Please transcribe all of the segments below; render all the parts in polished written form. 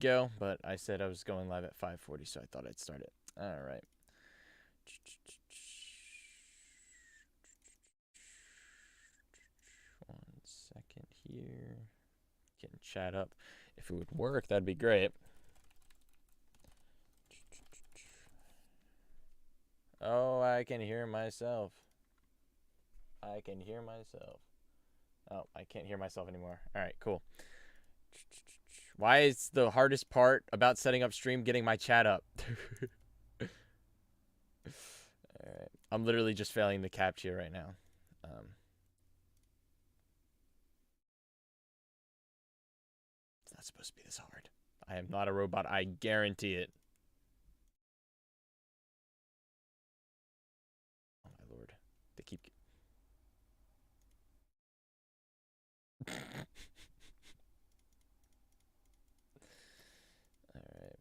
go, but I said I was going live at 5:40, so I thought I'd start it. All right. One second here. Getting chat up. If it would work, that'd be great. Oh, I can hear myself. I can hear myself. Oh, I can't hear myself anymore. All right, cool. Why is the hardest part about setting up stream getting my chat up? All right. I'm literally just failing the captcha right now. It's not supposed to be this hard. I am not a robot. I guarantee it. Oh, my Lord. They keep... Alright.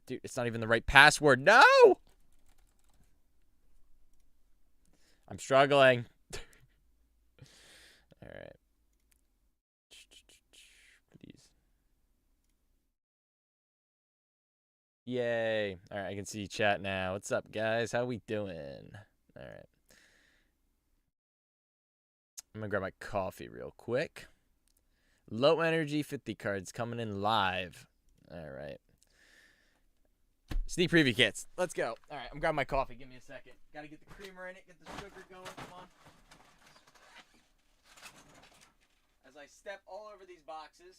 Dude, it's not even the right password. No! I'm struggling. Alright. Please. Yay. Alright, I can see chat now. What's up, guys? How we doing? Alright. I'm gonna grab my coffee real quick. Low energy 50 cards coming in live. Alright. Sneak preview kits. Let's go. Alright, I'm grabbing my coffee. Give me a second. Gotta get the creamer in it, get the sugar going. Come on. As I step all over these boxes.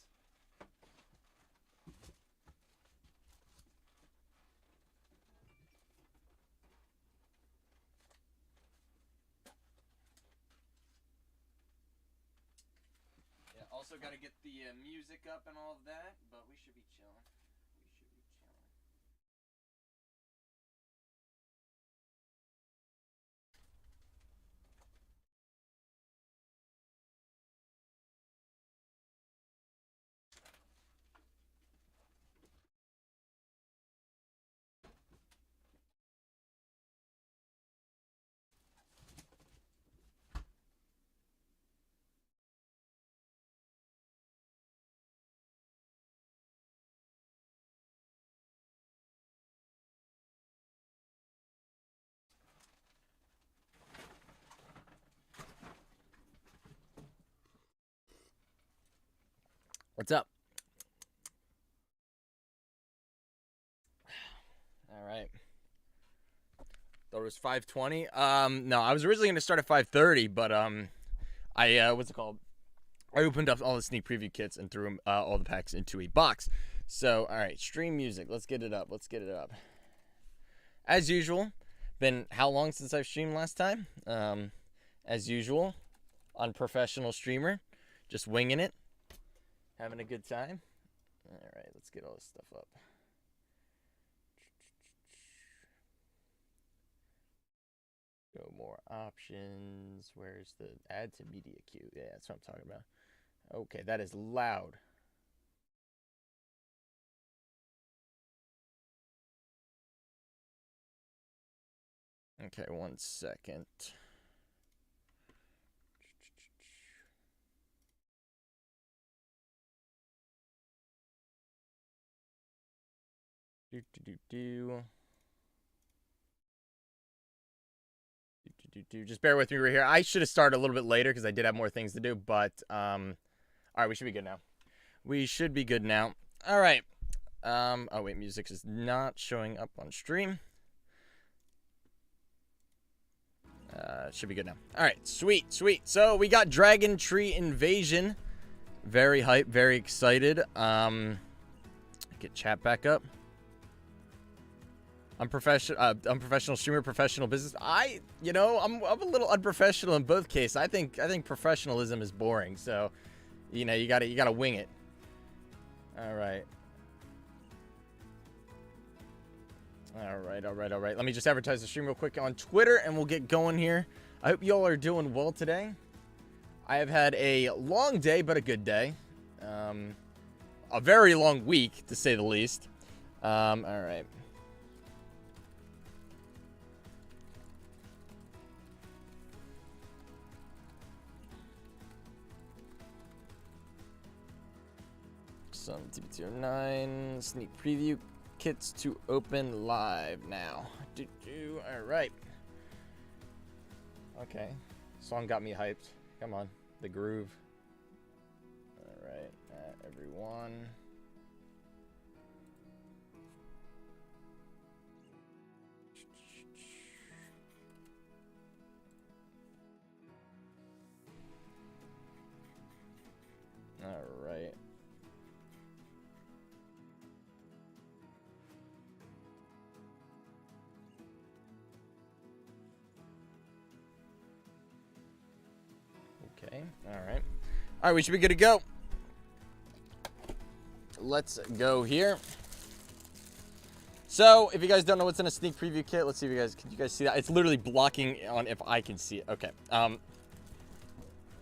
Yeah, also gotta get the music up and all of that, but we should be chilling. What's up? All right. Thought it was 5:20. No, I was originally gonna start at 5:30, but what's it called? I opened up all the sneak preview kits and threw them, all the packs into a box. So, all right, stream music. Let's get it up. Let's get it up. As usual, been how long since I've streamed last time? As usual, unprofessional streamer, just winging it, having a good time. All right, let's get all this stuff up. Go more options. Where's the add to media queue? Yeah, that's what I'm talking about. Okay, that is loud. Okay, 1 second. Just bear with me right here. I should have started a little bit later because I did have more things to do, but all right, we should be good now. We should be good now. All right. Oh wait, music is not showing up on stream. Should be good now. All right, sweet, sweet. So we got Dragontree Invasion. Very hype, very excited. Get chat back up. Unprofessional streamer, professional business. I'm a little unprofessional in both cases. I think professionalism is boring. So, you gotta wing it. All right. All right. Let me just advertise the stream real quick on Twitter, and we'll get going here. I hope y'all are doing well today. I have had a long day, but a good day. A very long week, to say the least. All right. some D-BT09 sneak preview kits to open live now. All right. Okay. Song got me hyped. Come on. The groove. All right. Everyone. All right. Okay. All right. All right, we should be good to go. Let's go here. So, if you guys don't know what's in a sneak preview kit, let's see if can you guys see that? It's literally blocking on if I can see it. Okay.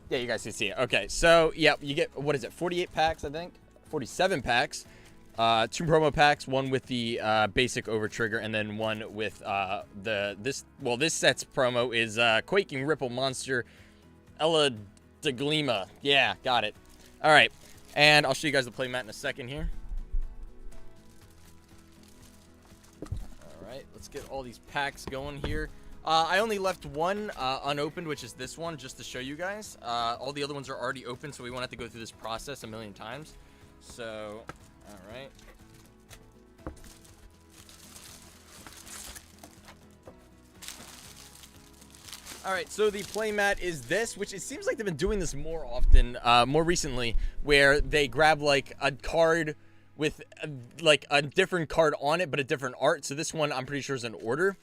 Yeah, you guys can see it. Okay, so, yeah, you get, what is it, 48 packs, I think? 47 packs. 2 promo packs, one with the basic over trigger, and then one with this set's promo is Quaking Ripple Monster Ella Deglima. Yeah, got it. All right, and I'll show you guys the playmat in a second here. All right, let's get all these packs going here. I only left one unopened, which is this one, just to show you guys. All the other ones are already open, so we won't have to go through this process a million times. So, all right. All right, so the playmat is this, which it seems like they've been doing this more often, more recently, where they grab, like, a card with, like, a different card on it, but a different art. So this one, I'm pretty sure, is an order.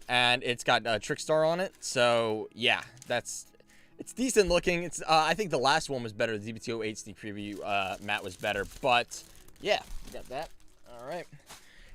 And it's got Trickstar on it, so yeah, it's decent looking. It's I think the last one was better. The D-BT09 sneak preview mat was better, but yeah, we got that. All right,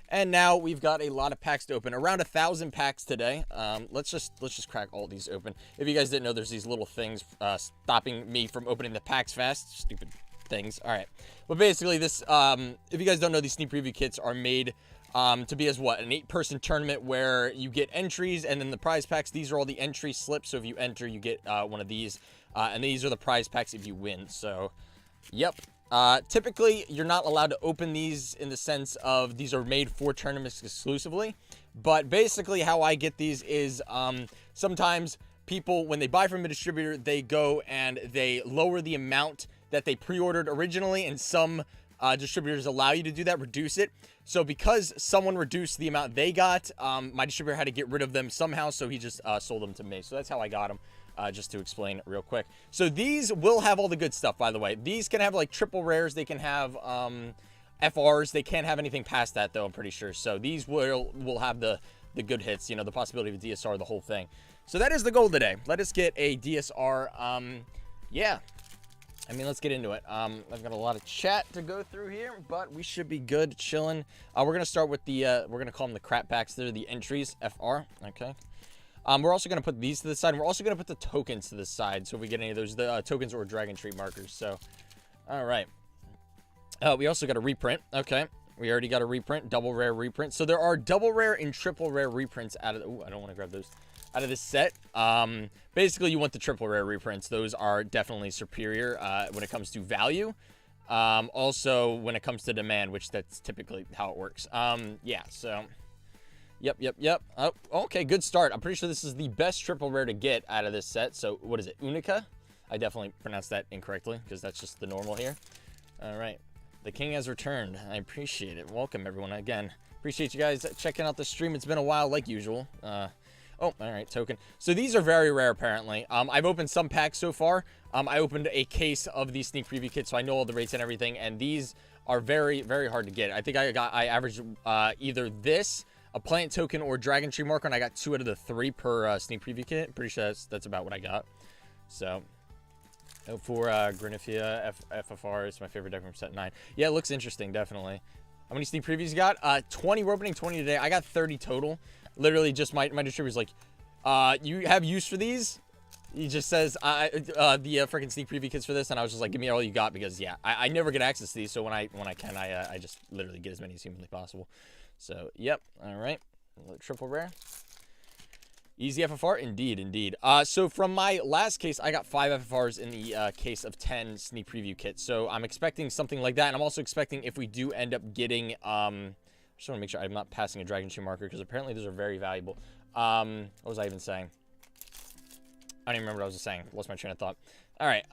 and now we've got a lot of packs to open. Around 1,000 packs today. Let's just crack all these open. If you guys didn't know, there's these little things stopping me from opening the packs fast. Stupid things. All right, but basically this. If you guys don't know, these sneak preview kits are made to be as what, an 8-person tournament where you get entries and then the prize packs. These are all the entry slips, so if you enter, you get one of these, and these are the prize packs if you win. So yep, typically you're not allowed to open these in the sense of these are made for tournaments exclusively, but basically how I get these is sometimes people, when they buy from a distributor, they go and they lower the amount that they pre-ordered originally, and some distributors allow you to do that, reduce it. So because someone reduced the amount they got, my distributor had to get rid of them somehow, so he just sold them to me. So that's how I got them, just to explain it real quick. So these will have all the good stuff, by the way. These can have, like, triple rares. They can have FRs. They can't have anything past that, though, I'm pretty sure. So these will have the good hits, you know, the possibility of a DSR, the whole thing. So that is the goal today. Let us get a DSR. Yeah. I mean, let's get into it. I've got a lot of chat to go through here, but we should be good, chilling. We're going to start with the, we're going to call them the crap packs. They're the entries, FR, okay? We're also going to put these to the side, and we're also going to put the tokens to the side, so if we get any of those, the tokens or Dragontree markers, so, all right. We also got a reprint, okay? We already got a reprint, double rare reprint. So there are double rare and triple rare reprints out of, ooh, I don't want to grab those. Out of this set. Basically, you want the triple rare reprints. Those are definitely superior when it comes to value. Also, when it comes to demand, which that's typically how it works. Yeah, so... Yep. Oh, okay, good start. I'm pretty sure this is the best triple rare to get out of this set. So, what is it? Unica? I definitely pronounced that incorrectly, because that's just the normal here. All right. The king has returned. I appreciate it. Welcome, everyone, again. Appreciate you guys checking out the stream. It's been a while, like usual. Oh, all right, token. So these are very rare, apparently. I've opened some packs so far. I opened a case of these sneak preview kits, so I know all the rates and everything, and these are very, very hard to get. I think I averaged either this, a plant token, or Dragontree marker, and I got 2 out of the 3 per sneak preview kit. Pretty sure that's about what I got. So, for Grenifia, FFR is my favorite deck from set 9. Yeah, it looks interesting, definitely. How many sneak previews you got? 20. We're opening 20 today. I got 30 total. Literally, just my distributor's like, you have use for these? He just says, the freaking sneak preview kits for this, and I was just like, give me all you got, because, yeah, I never get access to these, so when I can, I just literally get as many as humanly possible. So, yep, all right, triple rare. Easy FFR? Indeed, indeed. So from my last case, I got 5 FFRs in the case of 10 sneak preview kits. So I'm expecting something like that. And I'm also expecting if we do end up getting... I just want to make sure I'm not passing a Dragontree marker because apparently those are very valuable. What was I even saying? I don't even remember what I was saying. Lost my train of thought. All right.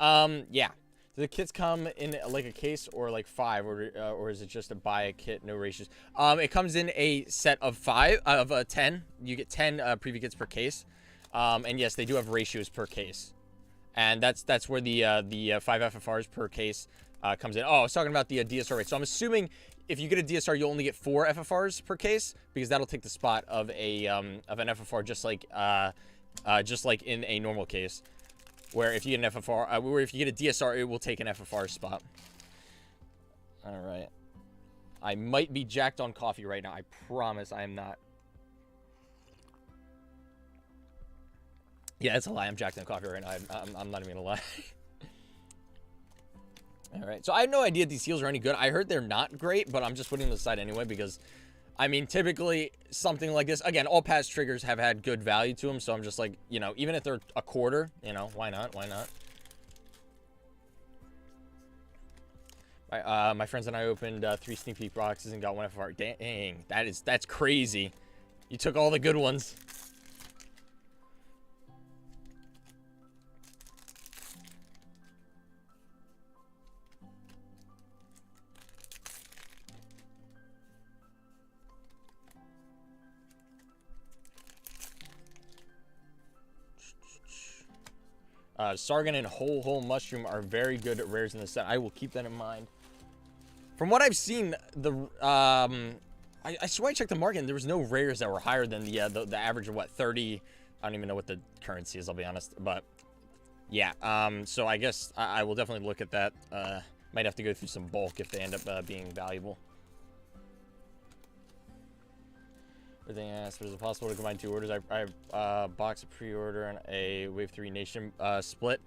Yeah. Do the kits come in like a case or like 5, or is it just a buy a kit, no ratios? It comes in a set of 10. You get 10 preview kits per case, and yes, they do have ratios per case, and that's where the 5 FFRs per case comes in. Oh, I was talking about the DSR rate. So I'm assuming if you get a DSR, you'll only get 4 FFRs per case because that'll take the spot of an FFR, just like in a normal case. Where if you get an FFR, where if you get a DSR, it will take an FFR spot. All right. I might be jacked on coffee right now. I promise I am not. Yeah, it's a lie. I'm jacked on coffee right now. I'm not even gonna lie. All right. So I have no idea if these heals are any good. I heard they're not great, but I'm just putting them aside anyway because, I mean, typically something like this, again, all past triggers have had good value to them. So I'm just like, you know, even if they're a quarter, you know, why not? Why not? My friends and I opened 3 sneak peek boxes and got 1 FFR. Dang, that's crazy. You took all the good ones. Sargon and Whole Mushroom are very good at rares in the set. I will keep that in mind. From what I've seen, I swear I checked the market and there was no rares that were higher than the average of what, 30. I don't even know what the currency is, I'll be honest. But yeah, so I guess I will definitely look at that. Might have to go through some bulk if they end up being valuable. Everything asked, but is it possible to combine 2 orders? I have box a pre-order and a Wave 3 Nation split.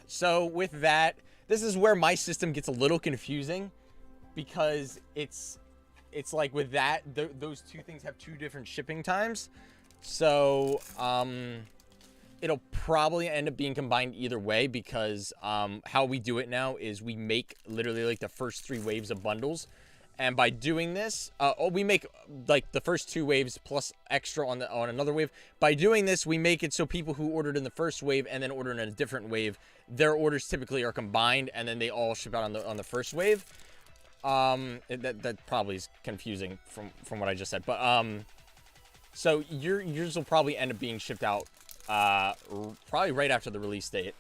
So with that, this is where my system gets a little confusing because it's like with that, those 2 things have 2 different shipping times. So it'll probably end up being combined either way because how we do it now is we make literally like the first 3 waves of bundles. And by doing this, we make like the first 2 waves plus extra on another wave. By doing this, we make it so people who ordered in the first wave and then ordered in a different wave, their orders typically are combined and then they all ship out on the first wave. That probably is confusing from what I just said, but so yours will probably end up being shipped out probably right after the release date.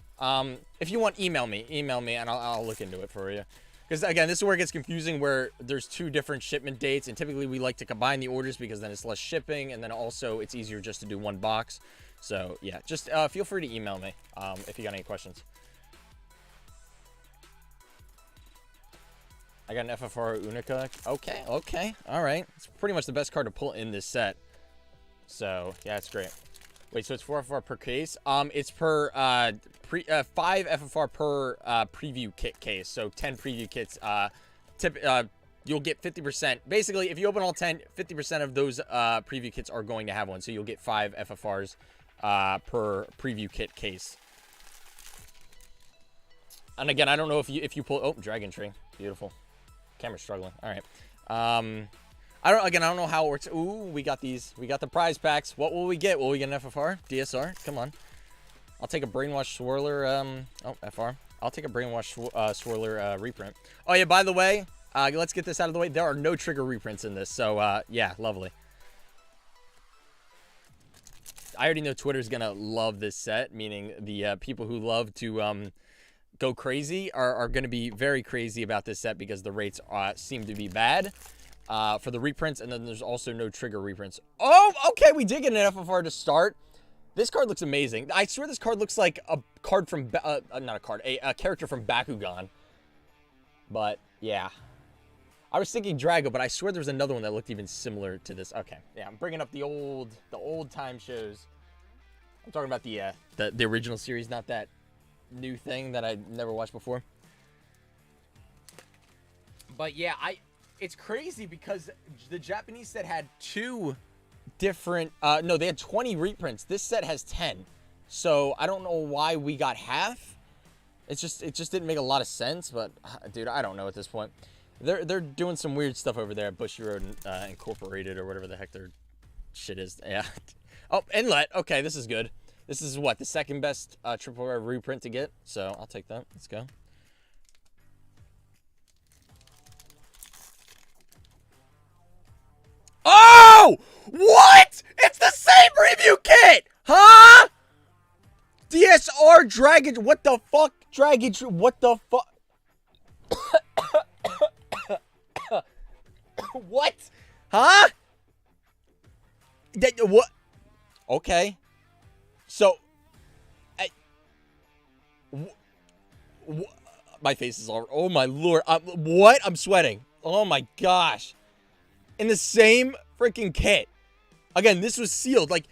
If you want, email me and I'll look into it for you. Because, again, this is where it gets confusing, where there's 2 different shipment dates, and typically we like to combine the orders because then it's less shipping, and then also it's easier just to do 1 box. So, yeah, just feel free to email me if you got any questions. I got an FFR Unica. Okay, all right. It's pretty much the best card to pull in this set. So, yeah, it's great. Wait, so it's 4 FFR per case? It's per 5 FFR per preview kit case. So 10 preview kits. You'll get 50%. Basically, if you open all 10, 50% of those preview kits are going to have one. So you'll get 5 FFRs per preview kit case. And again, I don't know if you pull. Oh, Dragontree, beautiful. Camera's struggling. All right. I don't know how it works. Ooh, we got these. We got the prize packs. What will we get? Will we get an FFR? DSR? Come on. I'll take a Brainwash Swirler. FR. I'll take a Brainwash Swirler reprint. Oh, yeah, by the way, let's get this out of the way. There are no trigger reprints in this. So, yeah, lovely. I already know Twitter's going to love this set, meaning the people who love to go crazy are going to be very crazy about this set because the rates seem to be bad. For the reprints, and then there's also no trigger reprints. Oh, okay, we did get an FFR to start. This card looks amazing. I swear this card looks like a card from, not a card, a character from Bakugan. But, yeah. I was thinking Drago, but I swear there was another one that looked even similar to this. Okay, yeah, I'm bringing up the old time shows. I'm talking about the original series, not that new thing that I never watched before. But, yeah, it's crazy because the Japanese set had two different. No, they had 20 reprints. This set has 10. So I don't know why we got half. It just didn't make a lot of sense. But dude, I don't know at this point. They're doing some weird stuff over there at Bushy Road Incorporated or whatever the heck their shit is. Yeah. Oh, Inlet. Okay, this is good. This is what, the second best triple rare reprint to get. So I'll take that. Let's go. Oh! What? It's the same review kit! Huh? DSR Dragon. What the fuck? Dragontree. What the fuck? What? Huh? What? Okay. So, my face is all. Oh my lord! What? I'm sweating. Oh my gosh! In the same freaking kit. Again, this was sealed. Like,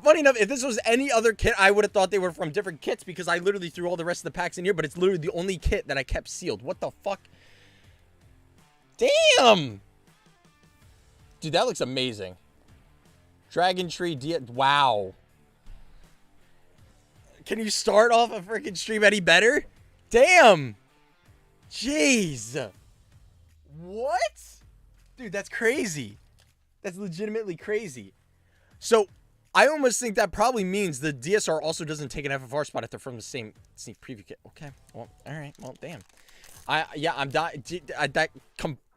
funny enough, if this was any other kit, I would have thought they were from different kits because I literally threw all the rest of the packs in here. But it's literally the only kit that I kept sealed. What the fuck? Damn! Dude, that looks amazing. Dragontree. Wow. Can you start off a freaking stream any better? Damn. Jeez. What? Dude, that's crazy. That's legitimately crazy. So, I almost think that probably means the DSR also doesn't take an FFR spot if they're from the same sneak preview kit. Okay. Well, all right. Well, damn. Yeah, I'm dying.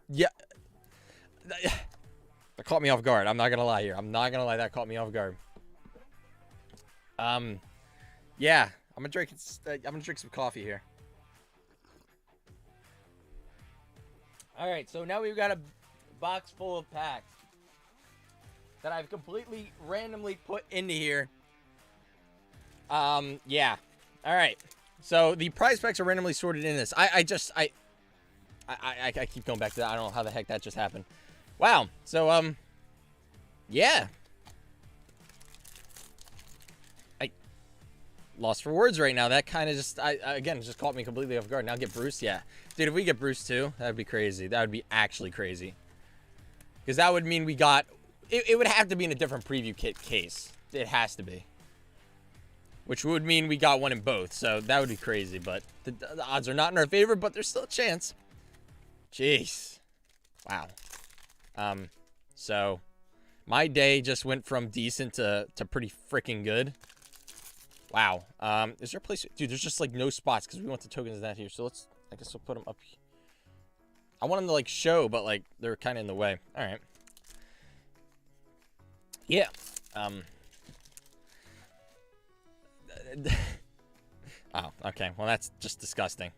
Yeah. That caught me off guard. I'm not gonna lie here. I'm not gonna lie. That caught me off guard. Yeah. I'm gonna drink some coffee here. All right. So now we've got a box full of packs that I've completely randomly put into here. Yeah. All right. So the prize packs are randomly sorted in this. I keep going back to that. I don't know how the heck that just happened. Wow. So, yeah. I lost for words right now. That kind of just, again, just caught me completely off guard. Now get Bruce. Yeah. Dude, if we get Bruce too, that would be crazy. That would be actually crazy. Because that would mean we got, it would have to be in a different preview kit case. It has to be. Which would mean we got one in both. So that would be crazy. But the odds are not in our favor, but there's still a chance. Jeez. Wow. So my day just went from decent to pretty freaking good. Wow. Is there a place? Dude, there's just like no spots because we want the tokens that here. So I guess we'll put them up. I want them to like show, but like they're kind of in the way. All right. Yeah. Oh, okay. Well, that's just disgusting.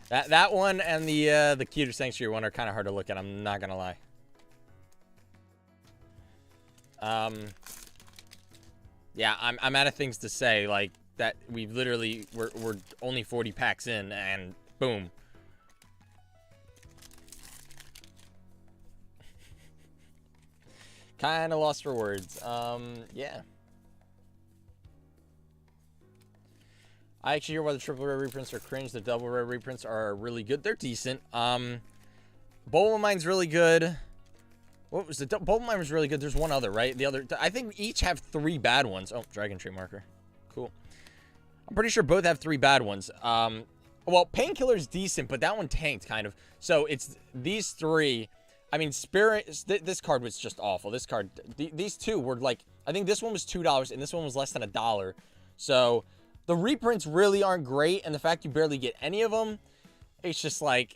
That one and the cuter sanctuary one are kind of hard to look at. I'm not gonna lie. Yeah, I'm out of things to say. Like that, we've literally we're only 40 packs in, and boom. Kind of lost for words. Yeah. I actually hear why the triple rare reprints are cringe. The double rare reprints are really good. They're decent. Bowl of Mine's really good. What was the Bowl of Mine was really good. There's one other, right? The other, I think each have 3 bad ones. Oh, Dragontree marker. Cool. I'm pretty sure both have 3 bad ones. Well, Painkiller's decent, but that one tanked kind of. So it's these 3. I mean, Spirit. This card was just awful. This card, these 2 were like, I think this one was $2 and this one was less than $1. So the reprints really aren't great, and the fact you barely get any of them, it's just like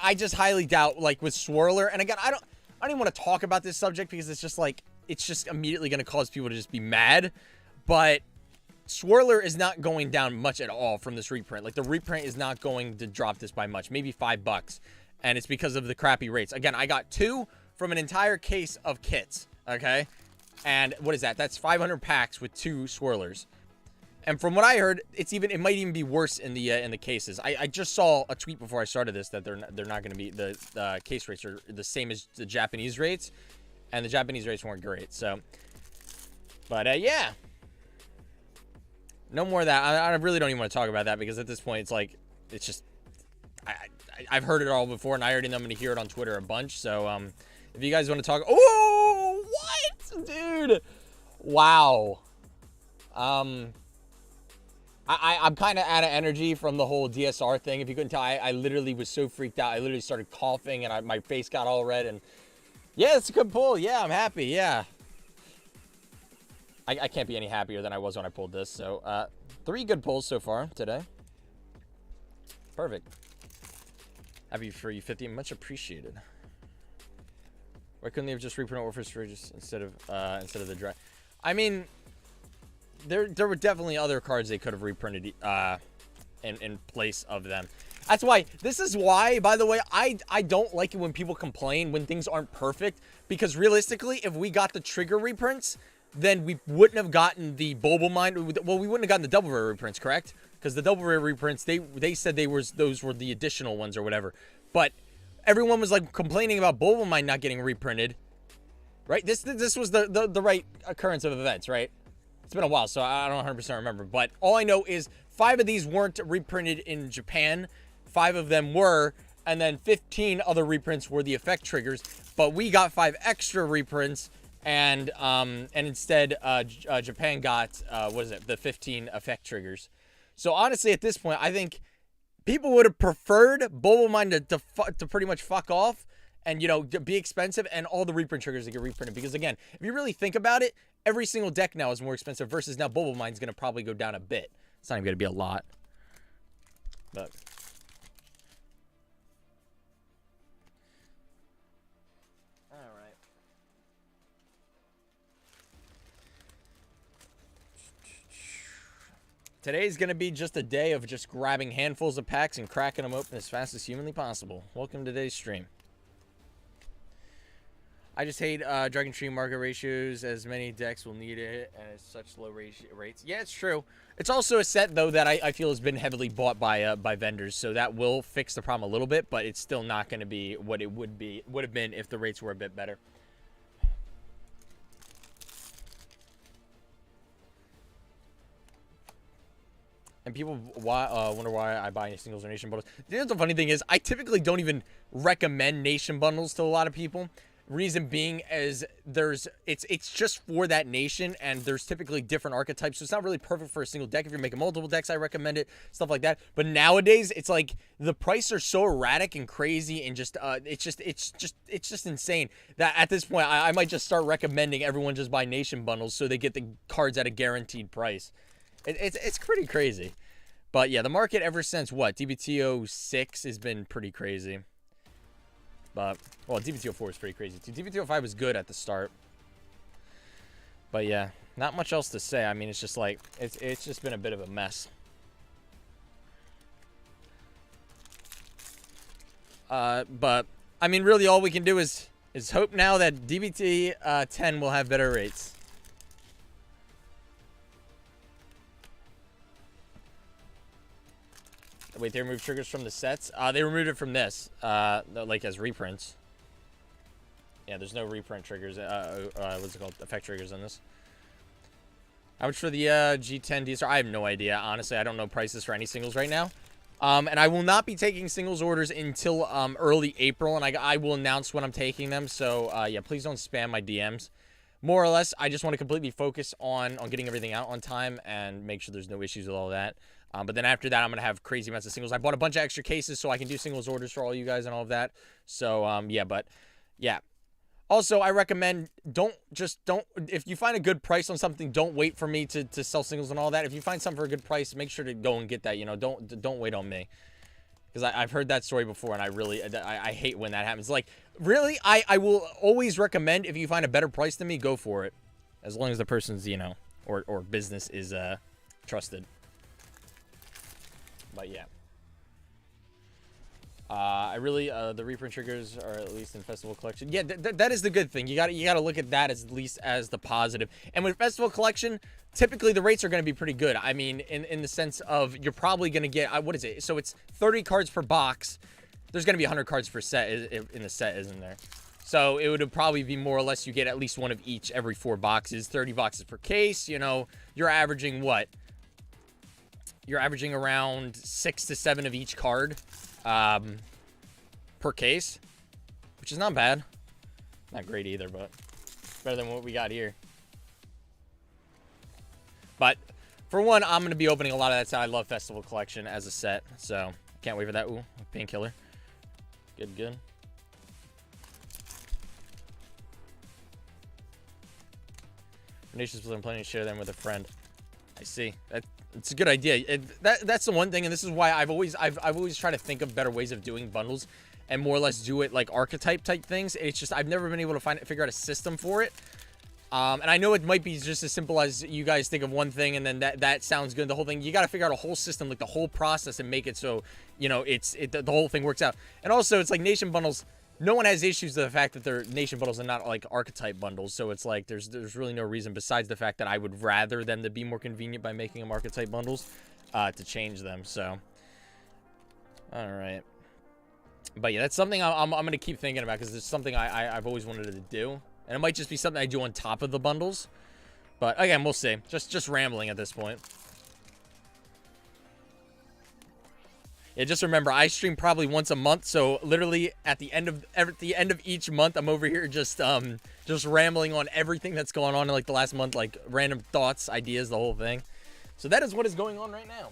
I just highly doubt, like with Swirler. And again, I don't even want to talk about this subject because it's just like it's just immediately going to cause people to just be mad. But Swirler is not going down much at all from this reprint. Like the reprint is not going to drop this by much, maybe $5, and it's because of the crappy rates. Again, I got 2 from an entire case of kits. Okay, and what is that? That's 500 packs with 2 Swirlers. And from what I heard, it might even be worse in the cases. I just saw a tweet before I started this that they're not going to be, the case rates are the same as the Japanese rates, and the Japanese rates weren't great. So, but yeah, no more of that. I really don't even want to talk about that because at this point it's like it's just I've heard it all before, and I already know I'm going to hear it on Twitter a bunch. So if you guys want to talk, oh what? Dude. Wow. I'm kind of out of energy from the whole DSR thing. If you couldn't tell, I literally was so freaked out. I literally started coughing, and my face got all red. And yeah, it's a good pull. Yeah, I'm happy. Yeah. I can't be any happier than I was when I pulled this. So, 3 good pulls so far today. Perfect. Happy for you, 50. Much appreciated. Why couldn't they have just reprinted Orpheus for just instead of the Dragon? I mean, there were definitely other cards they could have reprinted in place of them. That's why, this is why, by the way, I don't like it when people complain when things aren't perfect, because realistically, if we got the trigger reprints, then we wouldn't have gotten the Bulbul Mine. Well, we wouldn't have gotten the double rare reprints, correct? Because the double rare reprints, they said those were the additional ones or whatever. But everyone was like complaining about Bulbul Mine not getting reprinted, right? This was the right occurrence of events, right? It's been a while, so I don't 100% remember. But all I know is 5 of these weren't reprinted in Japan. 5 of them were, and then 15 other reprints were the effect triggers. But we got 5 extra reprints, and instead Japan got what is it? The 15 effect triggers. So honestly, at this point, I think people would have preferred Bulbul Mine to pretty much fuck off and, you know, be expensive, and all the reprint triggers to get reprinted. Because again, if you really think about it, every single deck now is more expensive versus now Bulbul Mine's going to probably go down a bit. It's not even going to be a lot. But all right. Today's going to be just a day of just grabbing handfuls of packs and cracking them open as fast as humanly possible. Welcome to today's stream. I just hate Dragontree market ratios, as many decks will need it, and it's such low rates. Yeah, it's true. It's also a set, though, that I feel has been heavily bought by vendors, so that will fix the problem a little bit, but it's still not going to be what it would have been if the rates were a bit better. And people wonder why I buy singles or nation bundles. You know, the funny thing is, I typically don't even recommend nation bundles to a lot of people. Reason being is it's just for that nation, and there's typically different archetypes, so it's not really perfect for a single deck. If you're making multiple decks, I recommend it, stuff like that. But nowadays, it's like the prices are so erratic and crazy, and just it's just insane that at this point I might just start recommending everyone just buy nation bundles so they get the cards at a guaranteed price. It's pretty crazy. But yeah, the market ever since what D-BT09 has been pretty crazy. But, well, D-BT04 is pretty crazy, too. D-BT05 was good at the start. But, yeah, not much else to say. I mean, it's just like, it's just been a bit of a mess. But, I mean, really all we can do is hope now that D-BT10 will have better rates. Wait, they removed triggers from the sets? They removed it from this, like as reprints. Yeah, there's no reprint triggers. What's it called? Effect triggers on this. How much for the G10 DSR? I have no idea. Honestly, I don't know prices for any singles right now. And I will not be taking singles orders until early April, and I will announce when I'm taking them. So, yeah, please don't spam my DMs. More or less, I just want to completely focus on getting everything out on time and make sure there's no issues with all that. But then after that, I'm going to have crazy amounts of singles. I bought a bunch of extra cases so I can do singles orders for all you guys and all of that. So, yeah, but, yeah. Also, I recommend if you find a good price on something, don't wait for me to sell singles and all that. If you find something for a good price, make sure to go and get that, you know. Don't wait on me. Because I've heard that story before, and I hate when that happens. Like, really, I will always recommend, if you find a better price than me, go for it. As long as the person's, you know, or business is trusted. But yeah, I really the reprint triggers are at least in Festival Collection. Yeah, that is the good thing. You gotta look at that at least as the positive. And with Festival Collection, typically the rates are going to be pretty good. I mean, in the sense of you're probably going to get what is it? So it's 30 cards per box. There's going to be 100 cards per set in the set, isn't there? So it would probably be more or less you get at least one of each every 4 boxes. 30 boxes per case. You know, you're averaging what? You're averaging around 6 to 7 of each card per case, which is not bad. Not great either, but better than what we got here. But for one, I'm going to be opening a lot of that set. I love Festival Collection as a set, so can't wait for that. Ooh, Painkiller. Good, good. Nations I'm planning to share them with a friend. I see. It's a good idea. That's the one thing, and this is why I've always tried to think of better ways of doing bundles and more or less do it like archetype type things. It's just I've never been able to figure out a system for it. And I know it might be just as simple as you guys think of one thing and then that sounds good. The whole thing, you got to figure out a whole system, like the whole process, and make it so, you know, the whole thing works out. And also, it's like nation bundles. No one has issues with the fact that they're nation bundles and not like archetype bundles. So it's like there's really no reason besides the fact that I would rather them to be more convenient by making them archetype bundles to change them. So, all right. But yeah, that's something I'm going to keep thinking about because it's something I've always wanted to do. And it might just be something I do on top of the bundles. But again, we'll see. Just rambling at this point. Yeah, just remember, I stream probably once a month, so literally at the end of each month, I'm over here just rambling on everything that's going on in like the last month, like random thoughts, ideas, the whole thing. So that is what is going on right now.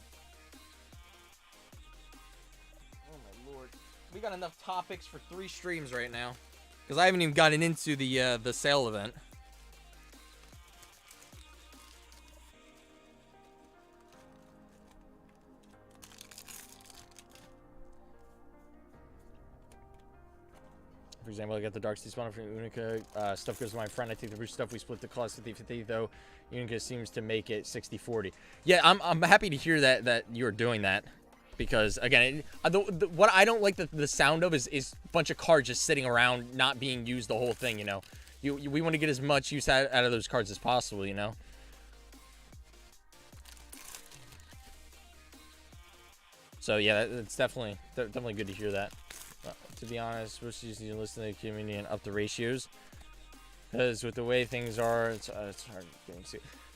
Oh my lord, we got enough topics for 3 streams right now, because I haven't even gotten into the sale event. For example, I got the Dark Sea spawner from Unica. Stuff goes to my friend. I take the Bruce stuff. We split the cost 50-50, though. Unica seems to make it 60-40. Yeah, I'm happy to hear that you're doing that. Because, again, what I don't like the sound of is a bunch of cards just sitting around, not being used the whole thing, you know. We want to get as much use out of those cards as possible, you know. So, yeah, it's definitely good to hear that. To be honest, we're just need to listen to the community and up the ratios, because with the way things are, it's hard getting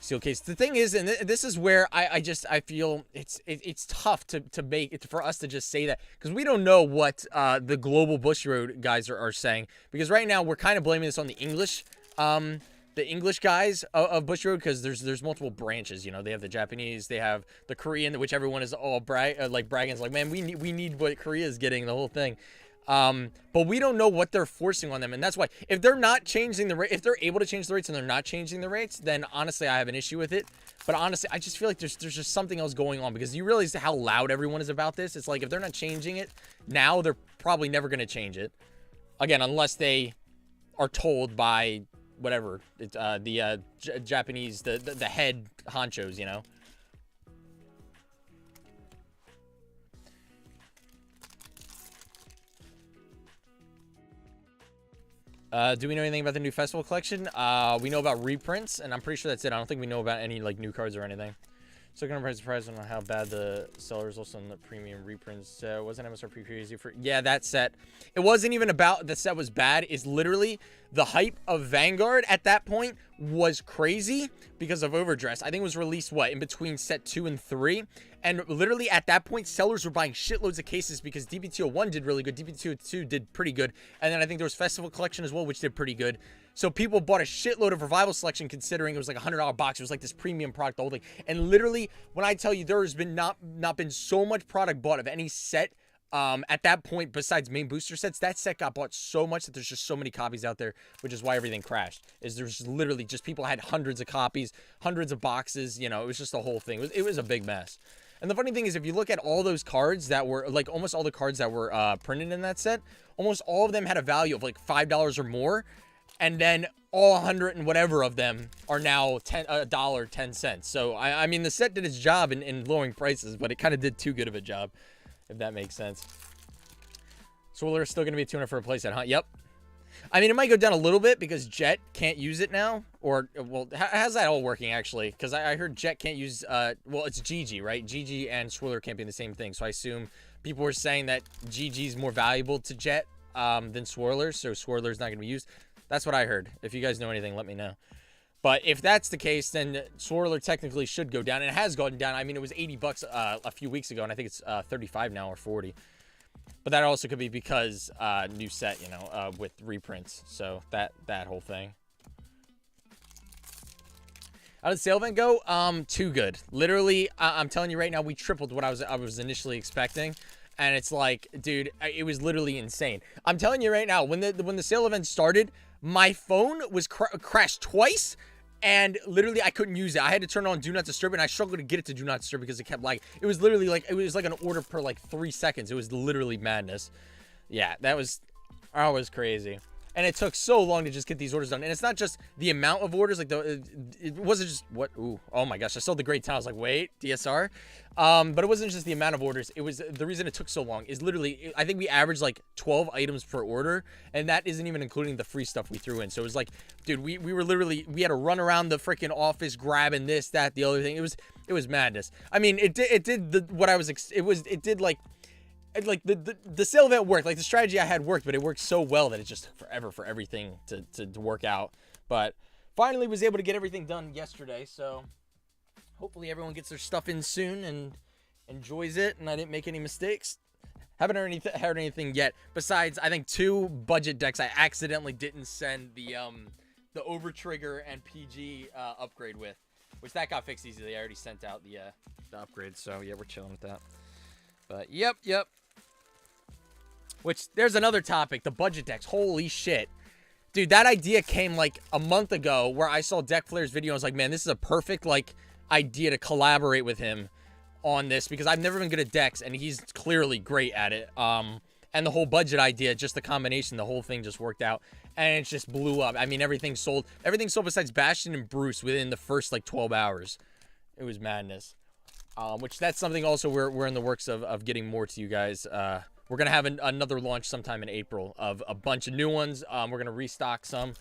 steel case. The thing is, and this is where I feel it's tough to make it for us to just say that, because we don't know what the global Bushiroad guys are saying, because right now we're kind of blaming this on the English guys of Bushiroad, because there's multiple branches, you know. They have the Japanese, they have the Korean, which everyone is all bragging, like, man, we need what Korea is getting, the whole thing. But we don't know what they're forcing on them, and that's why if they're not changing the rate, if they're able to change the rates and they're not changing the rates, then honestly I have an issue with it. But honestly, I just feel like there's just something else going on, because you realize how loud everyone is about this. It's like if they're not changing it now, they're probably never going to change it again, unless they are told by whatever the Japanese, the head honchos, you know. Do we know anything about the new festival collection? We know about reprints, and I'm pretty sure that's it. I don't think we know about any like new cards or anything. So I'm kind of surprised on how bad the sellers also on the premium reprints. Wasn't MSRP crazy for? Yeah, that set. It wasn't even about the set was bad. It's literally the hype of Vanguard at that point was crazy because of Overdress. I think it was released what in between set 2 and 3. And literally at that point, sellers were buying shitloads of cases because D-BT09 did really good. D-BT02 did pretty good. And then I think there was Festival Collection as well, which did pretty good. So people bought a shitload of Revival Selection considering it was like a $100 box. It was like this premium product, the whole thing. And literally, when I tell you there has been not been so much product bought of any set at that point besides main booster sets, that set got bought so much that there's just so many copies out there, which is why everything crashed. There's literally just people had hundreds of copies, hundreds of boxes, you know, it was just a whole thing. It was a big mess. And the funny thing is, if you look at all those cards that were, like, almost all the cards that were printed in that set, almost all of them had a value of, like, $5 or more. And then all 100 and whatever of them are now $1.10. So, I mean, the set did its job in lowering prices, but it kind of did too good of a job, if that makes sense. So, there's still going to be a 200 for a playset, huh? Yep. I mean, it might go down a little bit because Jet can't use it now. Or, well, how's that all working, actually? Because I heard Jet can't use, well, it's GG, right? GG and Swirler can't be the same thing. So I assume people were saying that GG's more valuable to Jet than Swirler. So Swirler's not going to be used. That's what I heard. If you guys know anything, let me know. But if that's the case, then Swirler technically should go down. And it has gone down. I mean, it was $80 a few weeks ago, and I think it's 35 now or 40. But that also could be because new set, you know, with reprints. So that whole thing. How did sale event go? Too good. Literally, I'm telling you right now, we tripled what I was initially expecting. And it's like, dude, it was literally insane. I'm telling you right now, when the sale event started, my phone was crashed twice, and literally I couldn't use it. I had to turn on Do Not Disturb, and I struggled to get it to Do Not Disturb because it kept lagging. It was literally like, it was like an order per like 3 seconds. It was literally madness. Yeah, that was crazy. And it took so long to just get these orders done. And it's not just the amount of orders, like it wasn't just what, ooh, oh my gosh, I saw the Great Town. I was like, wait, DSR? But it wasn't just the amount of orders. It was, the reason it took so long is literally, I think we averaged like 12 items per order, and that isn't even including the free stuff we threw in. So it was like, dude, we were literally, we had to run around the freaking office grabbing this, that, the other thing. It was madness. I mean, it did what I was, it did like the sale event worked. Like the strategy I had worked, but it worked so well that it just took forever for everything to work out. But finally was able to get everything done yesterday. So hopefully everyone gets their stuff in soon and enjoys it. And I didn't make any mistakes. Haven't heard anything yet. Besides, I think 2 budget decks I accidentally didn't send the over trigger and PG upgrade with, which that got fixed easily. I already sent out the upgrade. So yeah, we're chilling with that. But yep. Which, there's another topic, the budget decks. Holy shit. Dude, that idea came like a month ago where I saw Deck Flair's video. I was like, man, this is a perfect like idea to collaborate with him on this, because I've never been good at decks and he's clearly great at it. And the whole budget idea, just the combination, the whole thing just worked out and it just blew up. I mean, everything sold besides Bastion and Bruce within the first like 12 hours. It was madness. Which that's something also we're in the works of getting more to you guys. We're going to have another launch sometime in April of a bunch of new ones. We're going to restock some.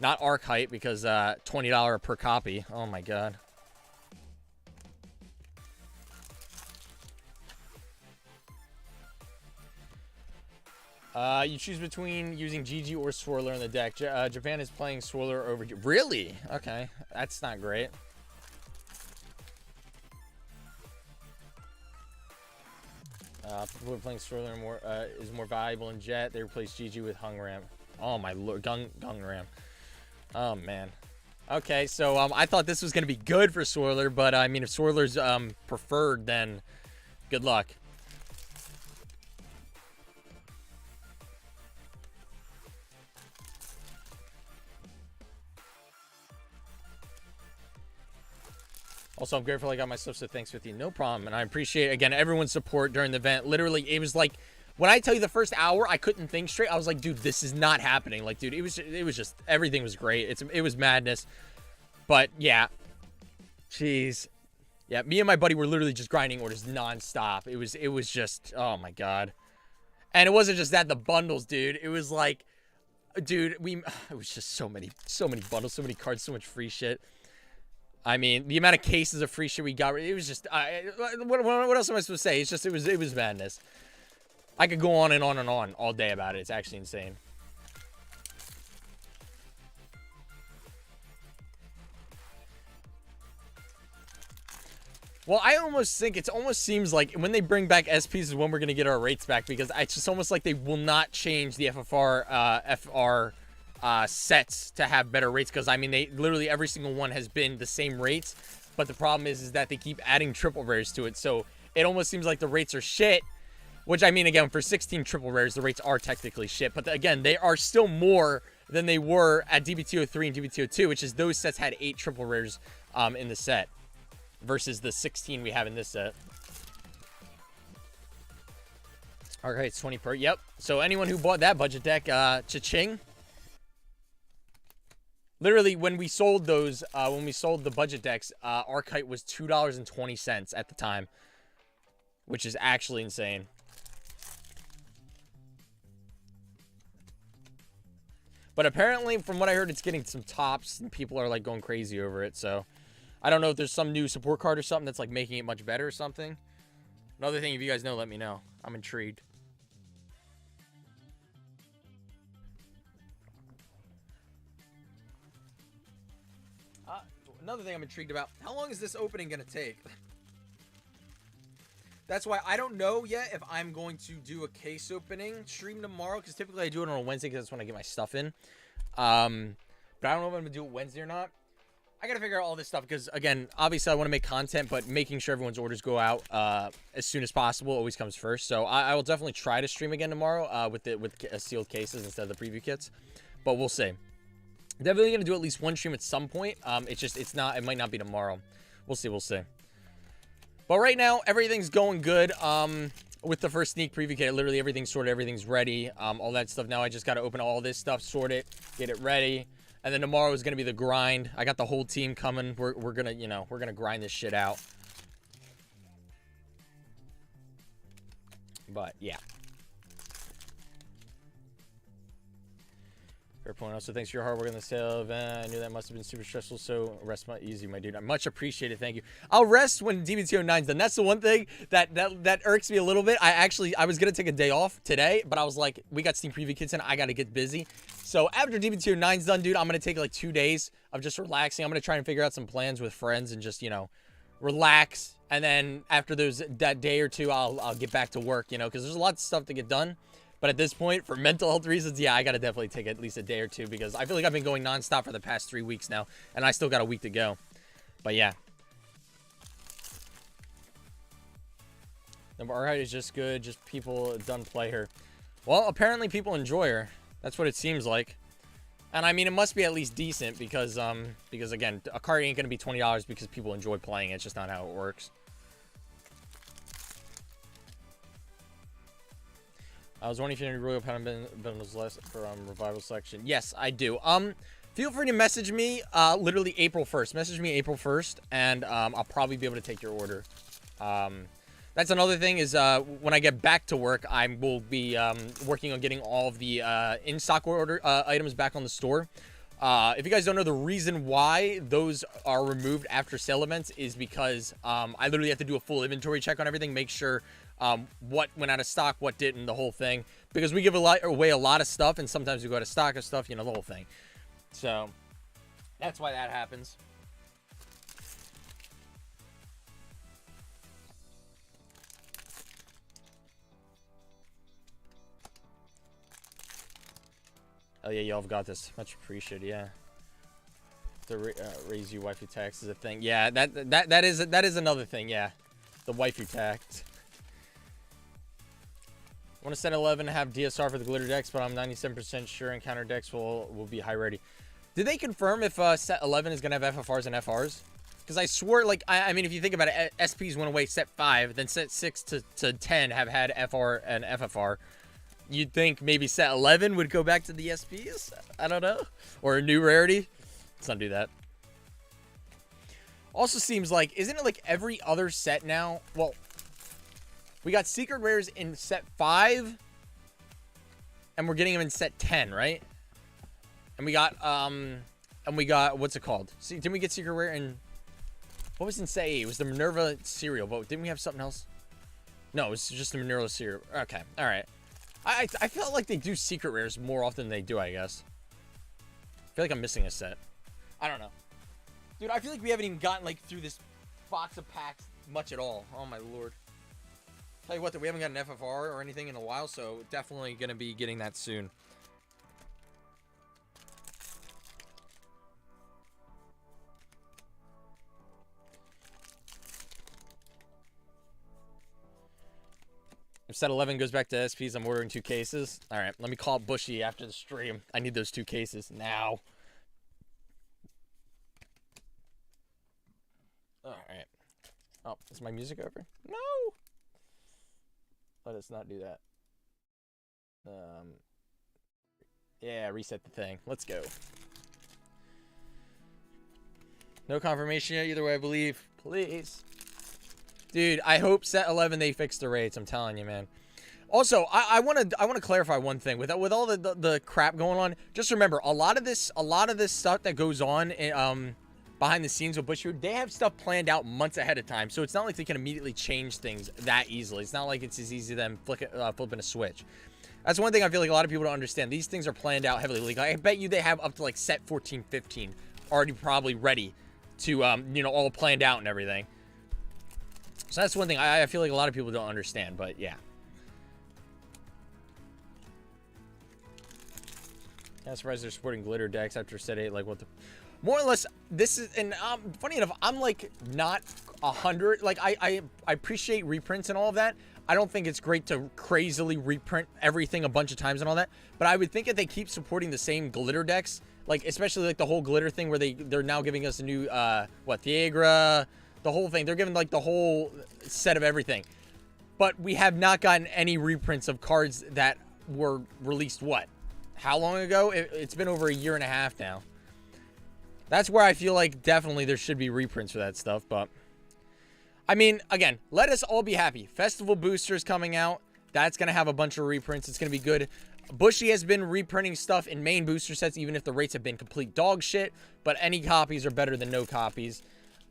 Not Archetype because $20 per copy. Oh my god. You choose between using GG or Swirler in the deck. Japan is playing Swirler over... Really? Okay. That's not great. People are playing Swirler is more valuable in Jet. They replace GG with Hung Ram. Oh my lord, Gung Ram. Oh man. Okay, so I thought this was gonna be good for Swirler, but I mean, if Swirler's preferred, then good luck. Also, I'm grateful I got my stuff, so thanks, 50. No problem. And I appreciate, again, everyone's support during the event. Literally, it was like, when I tell you the first hour, I couldn't think straight. I was like, dude, this is not happening. Like, dude, it was just, everything was great. It was madness. But, yeah. Jeez. Yeah, me and my buddy were literally just grinding orders nonstop. It was just, oh my god. And it wasn't just that, the bundles, dude. It was like, dude, it was just so many bundles, so many cards, so much free shit. I mean, the amount of cases of free shit we got, it was just, what else am I supposed to say? It's just, it was madness. I could go on and on and on all day about it. It's actually insane. Well, I almost think it almost seems like when they bring back SPs is when we're going to get our rates back, because it's just almost like they will not change the FR sets to have better rates, because I mean, they literally every single one has been the same rates, but the problem is that they keep adding triple rares to it, so it almost seems like the rates are shit, which I mean, again, for 16 triple rares the rates are technically shit, but again, they are still more than they were at D-BT09 and D-BT09, which is those sets had 8 triple rares in the set versus the 16 we have in this set. Alright, it's 20 per. Yep. So anyone who bought that budget deck, cha-ching. Literally, when we sold those, when we sold the budget decks, Archetype was $2.20 at the time, which is actually insane. But apparently, from what I heard, it's getting some tops, and people are like going crazy over it. So, I don't know if there's some new support card or something that's like making it much better or something. Another thing, if you guys know, let me know. I'm intrigued. Another thing I'm intrigued about, how long is this opening going to take? That's why I don't know yet if I'm going to do a case opening stream tomorrow, because typically I do it on a Wednesday because that's when I get my stuff in. But I don't know if I'm going to do it Wednesday or not. I gotta figure out all this stuff because, again, obviously I want to make content, but making sure everyone's orders go out as soon as possible always comes first. So I will definitely try to stream again tomorrow with sealed cases instead of the preview kits, but we'll see. Definitely gonna do at least one stream at some point. It might not be tomorrow. We'll see. But right now everything's going good. With the first sneak preview kit, literally everything's sorted, everything's ready. All that stuff. Now I just gotta open all this stuff, sort it, get it ready. And then tomorrow is going to be the grind. I got the whole team coming. We're going to, we're going to grind this shit out. But, yeah. Fair point. Also, thanks for your hard work on the sale event. I knew that must have been super stressful, so rest easy, my dude. I much appreciate it. Thank you. I'll rest when D-BT09's done. That's the one thing that irks me a little bit. I was going to take a day off today, but I was like, we got Steam Preview Kits in. I got to get busy. So after D-BT09's done, dude, I'm going to take like 2 days of just relaxing. I'm going to try and figure out some plans with friends and just, relax. And then after that day or two, I'll get back to work, because there's a lot of stuff to get done. But at this point, for mental health reasons, yeah, I got to definitely take at least a day or two because I feel like I've been going nonstop for the past 3 weeks now, and I still got a week to go. But yeah. Number R is just good, just people done play her. Well, apparently people enjoy her. That's what it seems like. And I mean, it must be at least decent because again, a card ain't going to be $20 because people enjoy playing it. It's just not how it works. I was wondering if you had any Royal Pattern bundles less for revival section. Yes, I do. Feel free to message me literally April 1st. Message me April 1st, and I'll probably be able to take your order. That's another thing is when I get back to work, I will be working on getting all of the in-stock order items back on the store. If you guys don't know, the reason why those are removed after sale events is because I literally have to do a full inventory check on everything, make sure what went out of stock, what didn't, the whole thing. Because we give away a lot of stuff, and sometimes we go out of stock of stuff, the whole thing. So, that's why that happens. Oh yeah, y'all have got this. Much appreciated, yeah. To raise you waifu tax is a thing. Yeah, that is another thing, yeah. The waifu tax. I want to set 11 to have DSR for the glitter decks, but I'm 97% sure encounter decks will be high ready. Did they confirm if set 11 is going to have FFRs and FRs? Because I swore, like, I mean, if you think about it, SPs went away set 5, then set 6 to 10 have had FR and FFR. You'd think maybe set 11 would go back to the SPs? I don't know. Or a new rarity? Let's not do that. Also seems like, isn't it like every other set now? Well, we got secret rares in set 5. And we're getting them in set 10, right? And we got, what's it called? See, didn't we get secret rare in, what was in set 8? It was the Minerva cereal, but didn't we have something else? No, it was just the Minerva cereal. Okay, all right. I felt like they do secret rares more often than they do, I guess. I feel like I'm missing a set. I don't know. Dude, I feel like we haven't even gotten, like, through this box of packs much at all. Oh, my lord. Tell you what, we haven't got an FFR or anything in a while, so definitely going to be getting that soon. If set 11 goes back to SPs, I'm ordering 2 cases. All right, let me call Bushy after the stream. I need those 2 cases now. All right. Oh, is my music over? No. Let us not do that. Yeah, reset the thing. Let's go. No confirmation yet. Either way, I believe. Please. Dude, I hope set 11 they fix the rates. I'm telling you, man. Also, I want to clarify one thing with all the crap going on. Just remember, a lot of this stuff that goes on behind the scenes with Bushwood, they have stuff planned out months ahead of time. So it's not like they can immediately change things that easily. It's not like it's as easy as them flipping a switch. That's one thing I feel like a lot of people don't understand. These things are planned out heavily. Like, I bet you they have up to like set 14, 15 already probably ready to all planned out and everything. So that's one thing I feel like a lot of people don't understand, but yeah. I'm surprised they're supporting glitter decks after set 8. Like, what the... More or less, this is... And funny enough, I'm, like, not 100... Like, I appreciate reprints and all of that. I don't think it's great to crazily reprint everything a bunch of times and all that. But I would think if they keep supporting the same glitter decks, like, especially, like, the whole glitter thing where they're now giving us a new, Thiegra, the whole thing. They're giving, like, the whole set of everything. But we have not gotten any reprints of cards that were released, what? How long ago? It's been over a year and a half now. That's where I feel like definitely there should be reprints for that stuff, but... I mean, again, let us all be happy. Festival boosters coming out. That's going to have a bunch of reprints. It's going to be good. Bushy has been reprinting stuff in main booster sets, even if the rates have been complete dog shit. But any copies are better than no copies.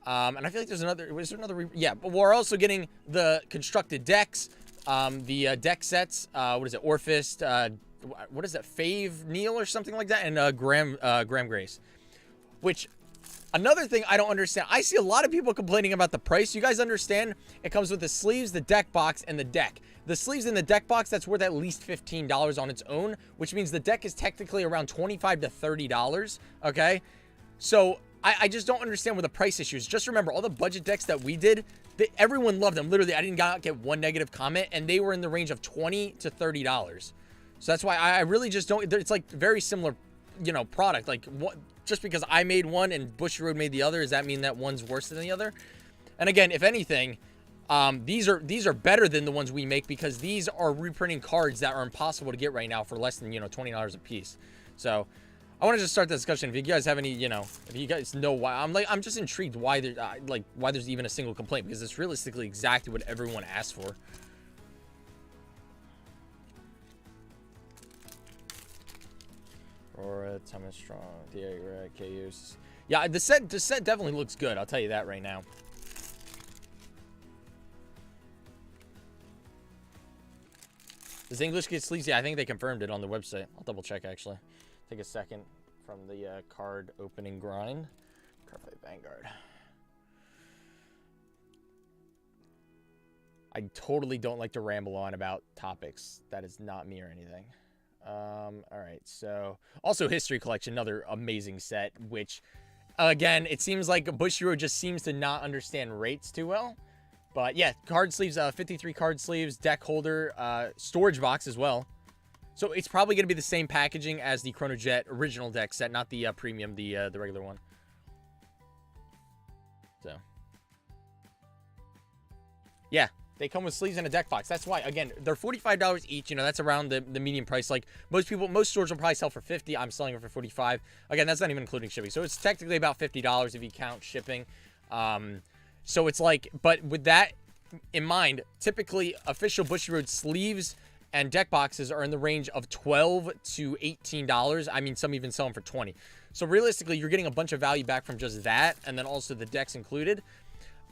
And I feel like there's another... Was there another... Yeah, but we're also getting the constructed decks. The deck sets. What is it? Orphist. What is that? Fave Neil or something like that? And Graham Grace. Which... Another thing I don't understand, I see a lot of people complaining about the price. You guys understand? It comes with the sleeves, the deck box, and the deck. The sleeves in the deck box, that's worth at least $15 on its own, which means the deck is technically around $25 to $30, okay? So, I just don't understand with the price issues. Just remember, all the budget decks that we did, everyone loved them. Literally, I didn't get one negative comment, and they were in the range of $20 to $30. So that's why I really just don't, it's like very similar, you know, product. Like, what... Just because I made one and Bushy Road made the other, does that mean that one's worse than the other? And again, if anything, these are better than the ones we make because these are reprinting cards that are impossible to get right now for less than, you know, $20 a piece. So I want to just start the discussion. If you guys have any, you know, if you guys know why, I'm just intrigued why there, why there's even a single complaint, because it's realistically exactly what everyone asked for. Aurora, Thomas Strong, Thiegra, KUs. Yeah, the set definitely looks good. I'll tell you that right now. Does English get sleeves? Yeah, I think they confirmed it on the website. I'll double check actually. Take a second from the card opening grind. Cardfight Vanguard. I totally don't like to ramble on about topics. That is not me or anything. All right, so also History Collection, another amazing set, which again, it seems like Bushiroad just seems to not understand rates too well. But yeah, card sleeves, 53 card sleeves, deck holder, storage box as well. So it's probably going to be the same packaging as the Chrono Jet original deck set, not the premium, the regular one. So yeah. They come with sleeves and a deck box. That's why, again, they're $45 each. You know, that's around the median price. Like, most stores will probably sell for $50. I'm selling it for $45. Again, that's not even including shipping. So, it's technically about $50 if you count shipping. So, it's like, but with that in mind, typically, official Bushiroad sleeves and deck boxes are in the range of $12 to $18. I mean, some even sell them for $20. So, realistically, you're getting a bunch of value back from just that, and then also the decks included.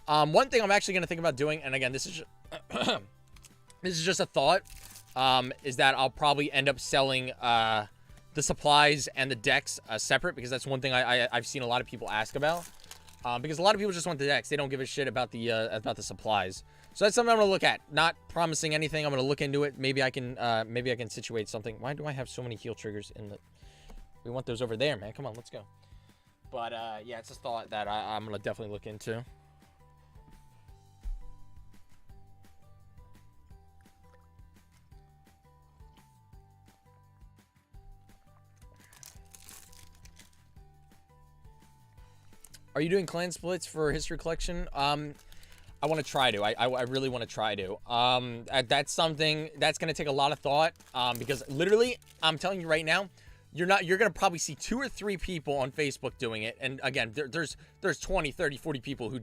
One thing I'm actually going to think about doing, and again, this is this is just a thought, is that I'll probably end up selling the supplies and the decks separate, because that's one thing I've seen a lot of people ask about. Because a lot of people just want the decks. They don't give a shit about the supplies. So that's something I'm going to look at. Not promising anything. I'm going to look into it. Maybe I can situate something. Why do I have so many heal triggers in the... We want those over there, man. Come on, let's go. But yeah, it's a thought that I'm going to definitely look into. Are you doing clan splits for History Collection? I want to try to. I really want to try to. That's something that's going to take a lot of thought. Because literally, I'm telling you right now, you're going to probably see 2 or 3 people on Facebook doing it. And again, there's 20, 30, 40 people who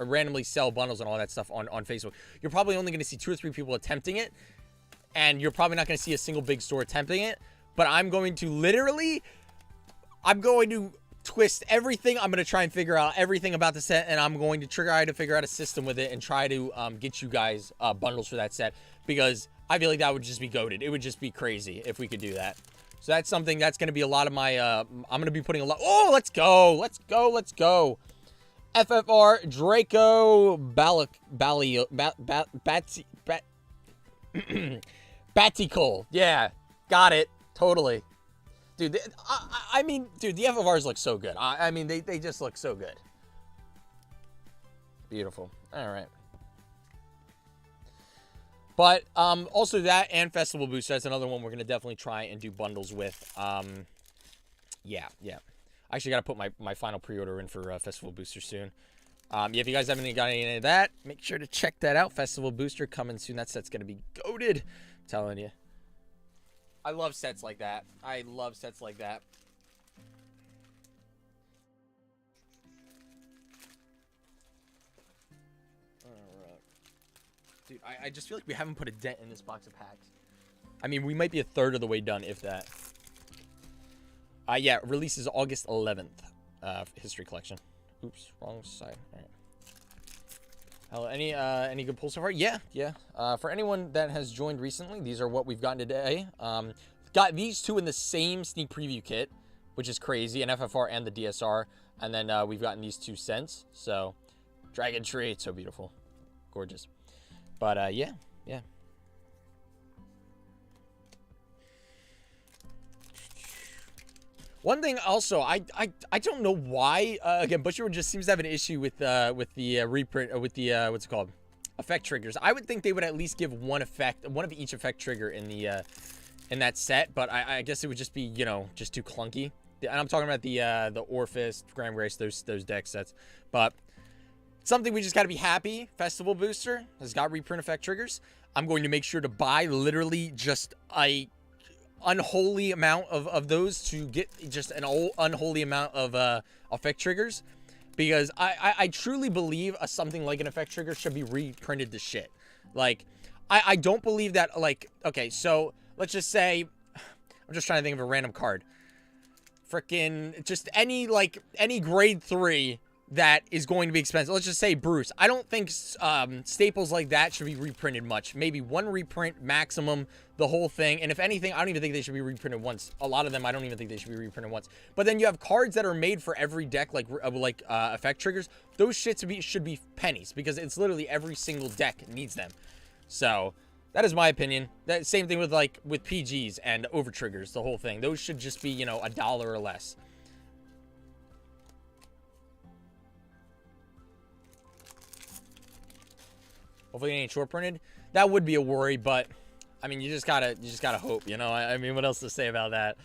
randomly sell bundles and all that stuff on Facebook. You're probably only going to see 2 or 3 people attempting it. And you're probably not going to see a single big store attempting it. But I'm going to twist everything. I'm going to try and figure out everything about the set, and I'm going to try to figure out a system with it and try to get you guys bundles for that set, because I feel like that would just be goated. It would just be crazy if we could do that. So that's something that's going to be a lot of my, I'm going to be putting a lot. Oh, let's go. Let's go. Let's go. FFR Draco Batical. Yeah, got it. Totally. Dude, I mean, dude, the FFRs look so good. I mean, they just look so good. Beautiful. All right. But also that and Festival Booster, that's another one we're going to definitely try and do bundles with. Yeah. I actually got to put my final pre-order in for Festival Booster soon. Yeah, if you guys haven't got any of that, make sure to check that out. Festival Booster coming soon. That set's going to be goated. I'm telling you. I love sets like that. I love sets like that. Alright. Dude, I just feel like we haven't put a dent in this box of packs. I mean, we might be a third of the way done, if that. Yeah, releases August 11th. History collection. Oops, wrong side. All right. Hello, any good pulls so far? Yeah. For anyone that has joined recently, these are what we've gotten today. Got these two in the same sneak preview kit, which is crazy, an FFR and the DSR. And then we've gotten these two cents. So, Dragontree, it's so beautiful. Gorgeous. But, yeah. One thing also, I don't know why, again, Busherwood just seems to have an issue with the reprint, with the, what's it called? Effect triggers. I would think they would at least give one of each effect trigger in the, in that set, but I guess it would just be, you know, just too clunky. And I'm talking about the Orphis, Grand Grace, those deck sets. But something we just got to be happy. Festival Booster has got reprint effect triggers. I'm going to make sure to buy literally just a unholy amount of those to get just an unholy amount of effect triggers, because I truly believe something like an effect trigger should be reprinted to shit. Like, I don't believe that, like, okay, so let's just say, I'm just trying to think of a random card. Frickin' just any grade 3 that is going to be expensive. Let's just say Bruce. I don't think staples like that should be reprinted much. Maybe one reprint maximum, the whole thing. And if anything, I don't even think they should be reprinted once. A lot of them, I don't even think they should be reprinted once. But then you have cards that are made for every deck, like effect triggers. Those shits should be pennies, because it's literally every single deck needs them. So that is my opinion. That same thing with with PGs and over triggers, the whole thing. Those should just be, you know, $1 or less. Hopefully it ain't short printed. That would be a worry, but I mean, you just gotta hope, you know. I mean, what else to say about that?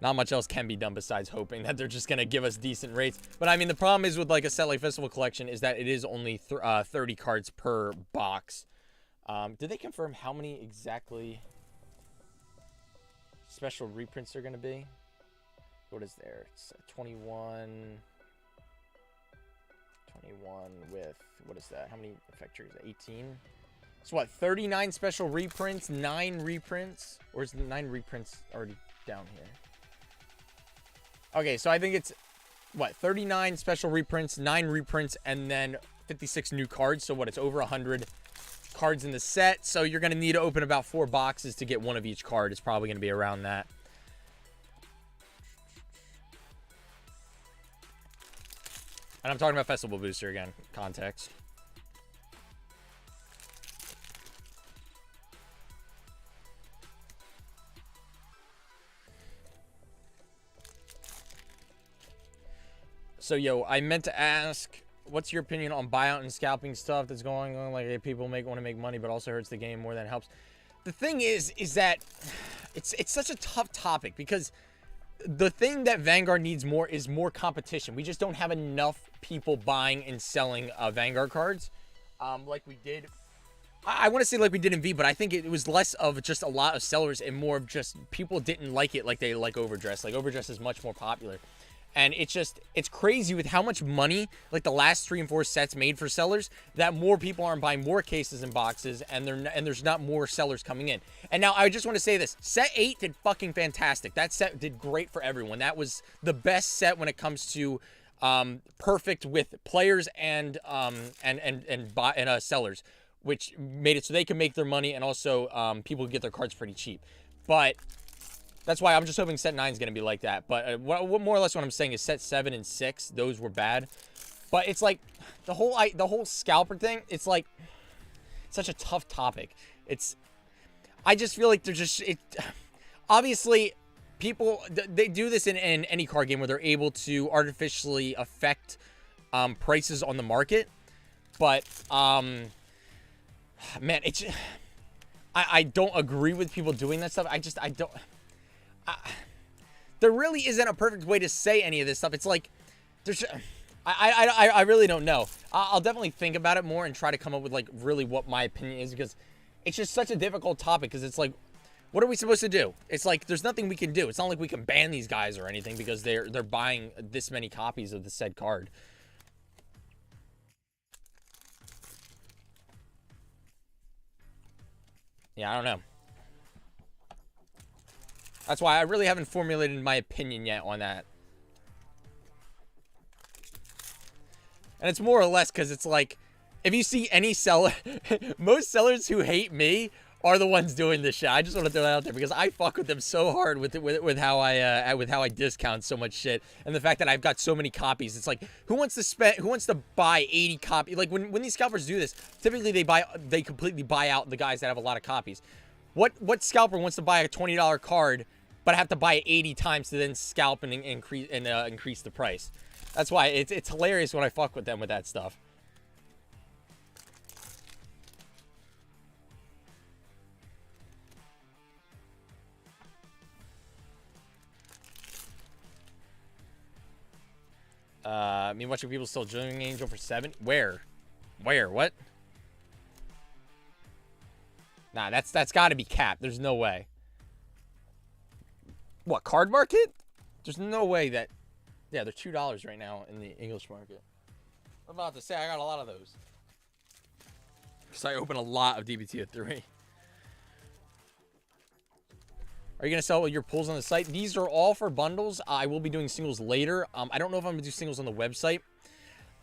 Not much else can be done besides hoping that they're just gonna give us decent rates. But I mean, the problem is with like a set like Festival Collection is that it is only 30 cards per box. Did they confirm how many exactly special reprints are gonna be? What is there? It's 21 with, what is that? How many effect triggers? 18? So what, 39 special reprints, 9 reprints? Or is the 9 reprints already down here? Okay, so I think it's, what, 39 special reprints, 9 reprints, and then 56 new cards. So what, it's over 100 cards in the set. So you're going to need to open about 4 boxes to get one of each card. It's probably going to be around that. And I'm talking about Festival Booster again, context. So, yo, I meant to ask, what's your opinion on buyout and scalping stuff that's going on? Like, people want to make money, but also hurts the game more than it helps. The thing is that it's such a tough topic, because the thing that Vanguard needs more is more competition. We just don't have enough people buying and selling Vanguard cards like we did. I want to say like we did in V, but I think it was less of just a lot of sellers and more of just people didn't like it like they like Overdress. Like, Overdress is much more popular. And it's crazy with how much money, like, the last 3 and 4 sets made for sellers, that more people aren't buying more cases and boxes, and there's not more sellers coming in. And now I just want to say this. Set 8 did fucking fantastic. That set did great for everyone. That was the best set when it comes to perfect with players and sellers, which made it so they can make their money, and also people get their cards pretty cheap. But that's why I'm just hoping set 9 is going to be like that. But what more or less what I'm saying is set 7 and 6, those were bad. But it's like the whole scalper thing, it's like such a tough topic. I just feel like they're just, obviously people, they do this in any card game where they're able to artificially affect prices on the market. But, man, it's... I don't agree with people doing that stuff. I don't... there really isn't a perfect way to say any of this stuff. It's like, there's... I really don't know. I'll definitely think about it more and try to come up with, like, really what my opinion is, because it's just such a difficult topic, because it's like, what are we supposed to do? It's like, there's nothing we can do. It's not like we can ban these guys or anything because they're buying this many copies of the said card. Yeah, I don't know. That's why I really haven't formulated my opinion yet on that. And it's more or less because it's like, if you see any seller, most sellers who hate me are the ones doing this shit. I just want to throw that out there because I fuck with them so hard with how I discount so much shit, and the fact that I've got so many copies. It's like, who wants to buy 80 copies? Like when these scalpers do this, typically they completely buy out the guys that have a lot of copies. What scalper wants to buy a $20 card but have to buy it 80 times to then scalp and increase the price? That's why it's hilarious when I fuck with them with that stuff. I mean, watching people still joining Angel for 70. Where? What? Nah, that's got to be capped. There's no way. What, card market? There's no way that... Yeah, they're $2 right now in the English market. I'm about to say, I got a lot of those. So I open a lot of D-BT09. Are you going to sell your pulls on the site? These are all for bundles. I will be doing singles later. I don't know if I'm going to do singles on the website.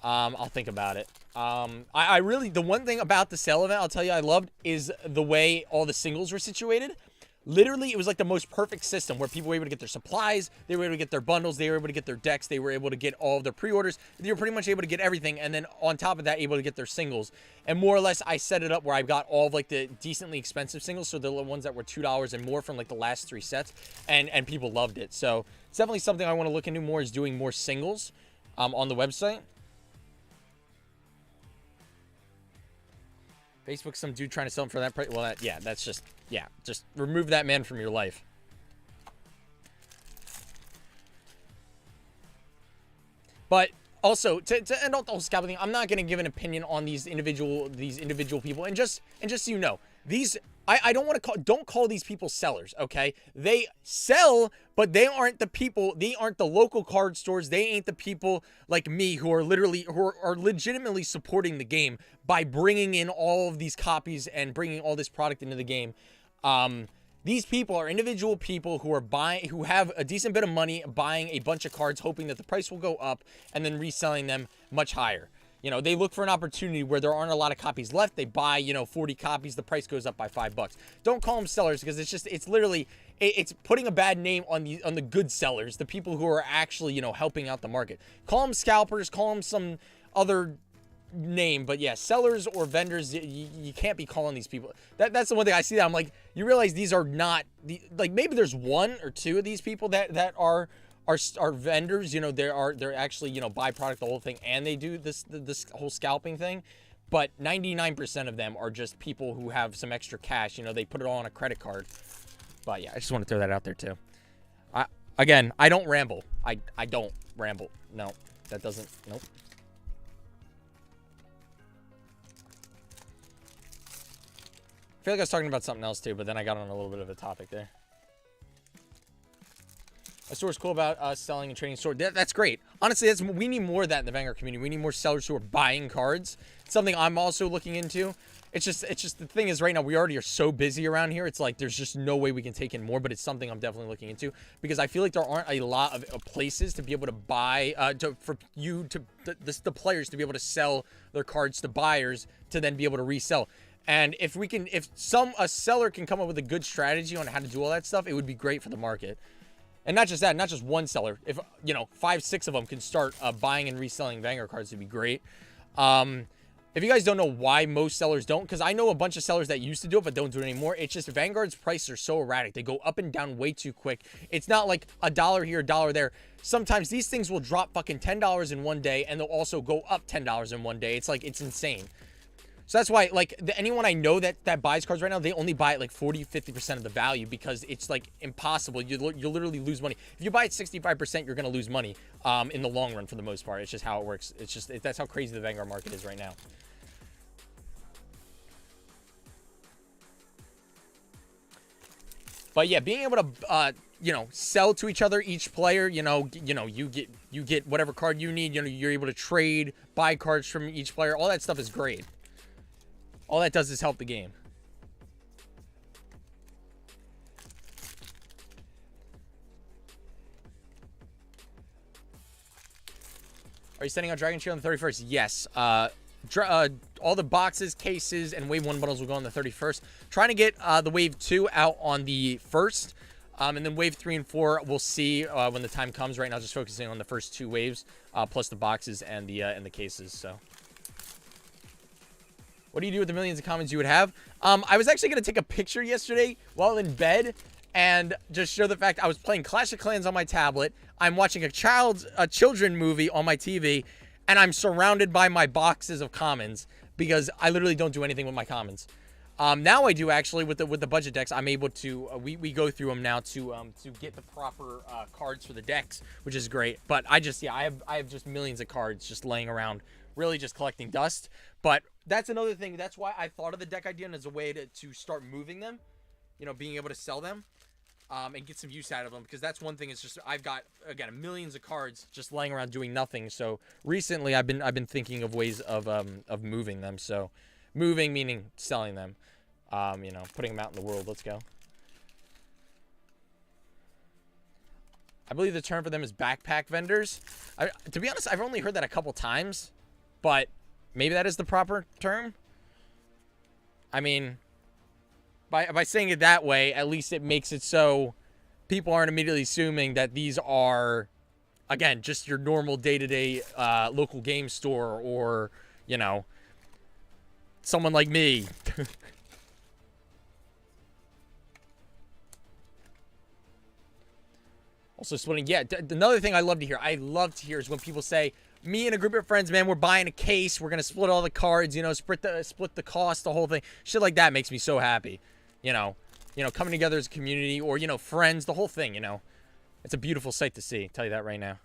I'll think about it. I really, the one thing about the sale event, I'll tell you I loved, is the way all the singles were situated. Literally, it was like the most perfect system where people were able to get their supplies, they were able to get their bundles, they were able to get their decks, they were able to get all of their pre-orders. They were pretty much able to get everything, and then on top of that, able to get their singles. And more or less, I set it up where I got all of like the decently expensive singles, so the ones that were $2 and more from like the last 3 sets, and people loved it. So it's definitely something I want to look into more, is doing more singles on the website. Facebook, some dude trying to sell them for that price. Well, that's just, just remove that man from your life. But also, to end off the whole scalping thing, I'm not going to give an opinion on these individual people. And just so you know, these, I don't want to don't call these people sellers, okay? They sell, but they aren't the people, they aren't the local card stores, they ain't the people like me who are legitimately supporting the game by bringing in all of these copies and bringing all this product into the game. These people are individual people who have a decent bit of money buying a bunch of cards, hoping that the price will go up and then reselling them much higher. You know, they look for an opportunity where there aren't a lot of copies left. They buy, 40 copies. The price goes up by $5. Don't call them sellers, because it's literally, it's putting a bad name on the good sellers, the people who are actually, helping out the market. Call them scalpers, call them some other name, but yeah, sellers or vendors, you can't be calling these people. That's the one thing I see that I'm like, you realize these are not, like, maybe there's 1 or 2 of these people that are vendors, they're actually, buy product, the whole thing, and they do this whole scalping thing. But 99% of them are just people who have some extra cash, they put it all on a credit card. But yeah, I just want to throw that out there too. Again, I don't ramble. I don't ramble. No, that doesn't, nope. I feel like I was talking about something else too, but then I got on a little bit of a topic there. A store's cool about us selling and trading store. That's great. Honestly, we need more of that in the Vanguard community. We need more sellers who are buying cards. It's something I'm also looking into. It's just the thing is, right now we already are so busy around here. It's like there's just no way we can take in more, but it's something I'm definitely looking into, because I feel like there aren't a lot of places to be able to buy the players to be able to sell their cards to buyers to then be able to resell. And if a seller can come up with a good strategy on how to do all that stuff, it would be great for the market. And not just that, not just one seller. If, 5, 6 of them can start buying and reselling Vanguard cards, it'd be great. If you guys don't know why most sellers don't, because I know a bunch of sellers that used to do it but don't do it anymore. It's just Vanguard's prices are so erratic. They go up and down way too quick. It's not like $1 here, $1 there. Sometimes these things will drop fucking $10 in one day, and they'll also go up $10 in one day. It's like, it's insane. So that's why, like, anyone I know that buys cards right now, they only buy it like 40-50% of the value, because it's like impossible. You'll literally lose money. If you buy it 65%, you're gonna lose money in the long run for the most part. It's just how it works. It's just that's how crazy the Vanguard market is right now. But yeah, being able to you know, sell to each other, each player, you get whatever card you need. You know, you're able to trade, buy cards from each player. All that stuff is great. All that does is help the game. Are you sending out Dragontree on the 31st? Yes. All the boxes, cases, and Wave 1 bundles will go on the 31st. Trying to get the Wave 2 out on the 1st. And then Wave 3 and 4, we'll see when the time comes. Right now, just focusing on the first 2 waves, plus the boxes and the cases, so... What do you do with the millions of comments you would have? I was actually going to take a picture yesterday while in bed and just show the fact I was playing Clash of Clans on my tablet. I'm watching a children movie on my TV, and I'm surrounded by my boxes of commons because I literally don't do anything with my commons. Now I do, actually, with the budget decks. I'm able to we go through them now to get the proper cards for the decks, which is great. But I have just millions of cards just laying around, really just collecting dust. But that's another thing. That's why I thought of the deck idea as a way to start moving them, you know, being able to sell them, and get some use out of them. Because that's one thing. It's just I've got, again, millions of cards just laying around doing nothing. So recently I've been thinking of ways of moving them. So moving meaning selling them, you know, putting them out in the world. Let's go. I believe the term for them is backpack vendors. To be honest, I've only heard that a couple times, but maybe that is the proper term. I mean, by saying it that way, at least it makes it so people aren't immediately assuming that these are, again, just your normal day-to-day local game store, or, you know, someone like me. Also splitting, yeah, another thing I love to hear is when people say, me and a group of friends, man, we're buying a case, we're gonna split all the cards, you know, split the cost, the whole thing. Shit like that makes me so happy. You know, coming together as a community, or, you know, friends, the whole thing, you know. It's a beautiful sight to see, tell you that right now.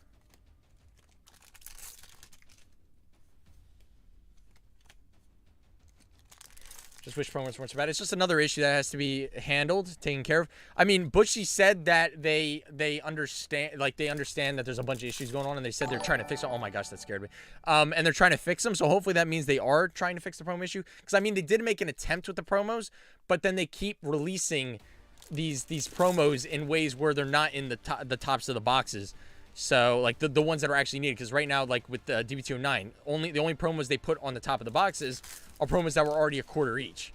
Just wish promos weren't so bad. It's just another issue that has to be handled, taken care of. I mean, Bushy said that they understand, like, they understand that there's a bunch of issues going on, and they said they're trying to fix it. Oh my gosh, that scared me. And they're trying to fix them, so hopefully that means they are trying to fix the promo issue. Because, I mean, they did make an attempt with the promos, but then they keep releasing these promos in ways where they're not in the tops of the boxes. So, like, the ones that are actually needed. Because right now, like, with the D-BT09, the only promos they put on the top of the boxes are promos that were already $1 each.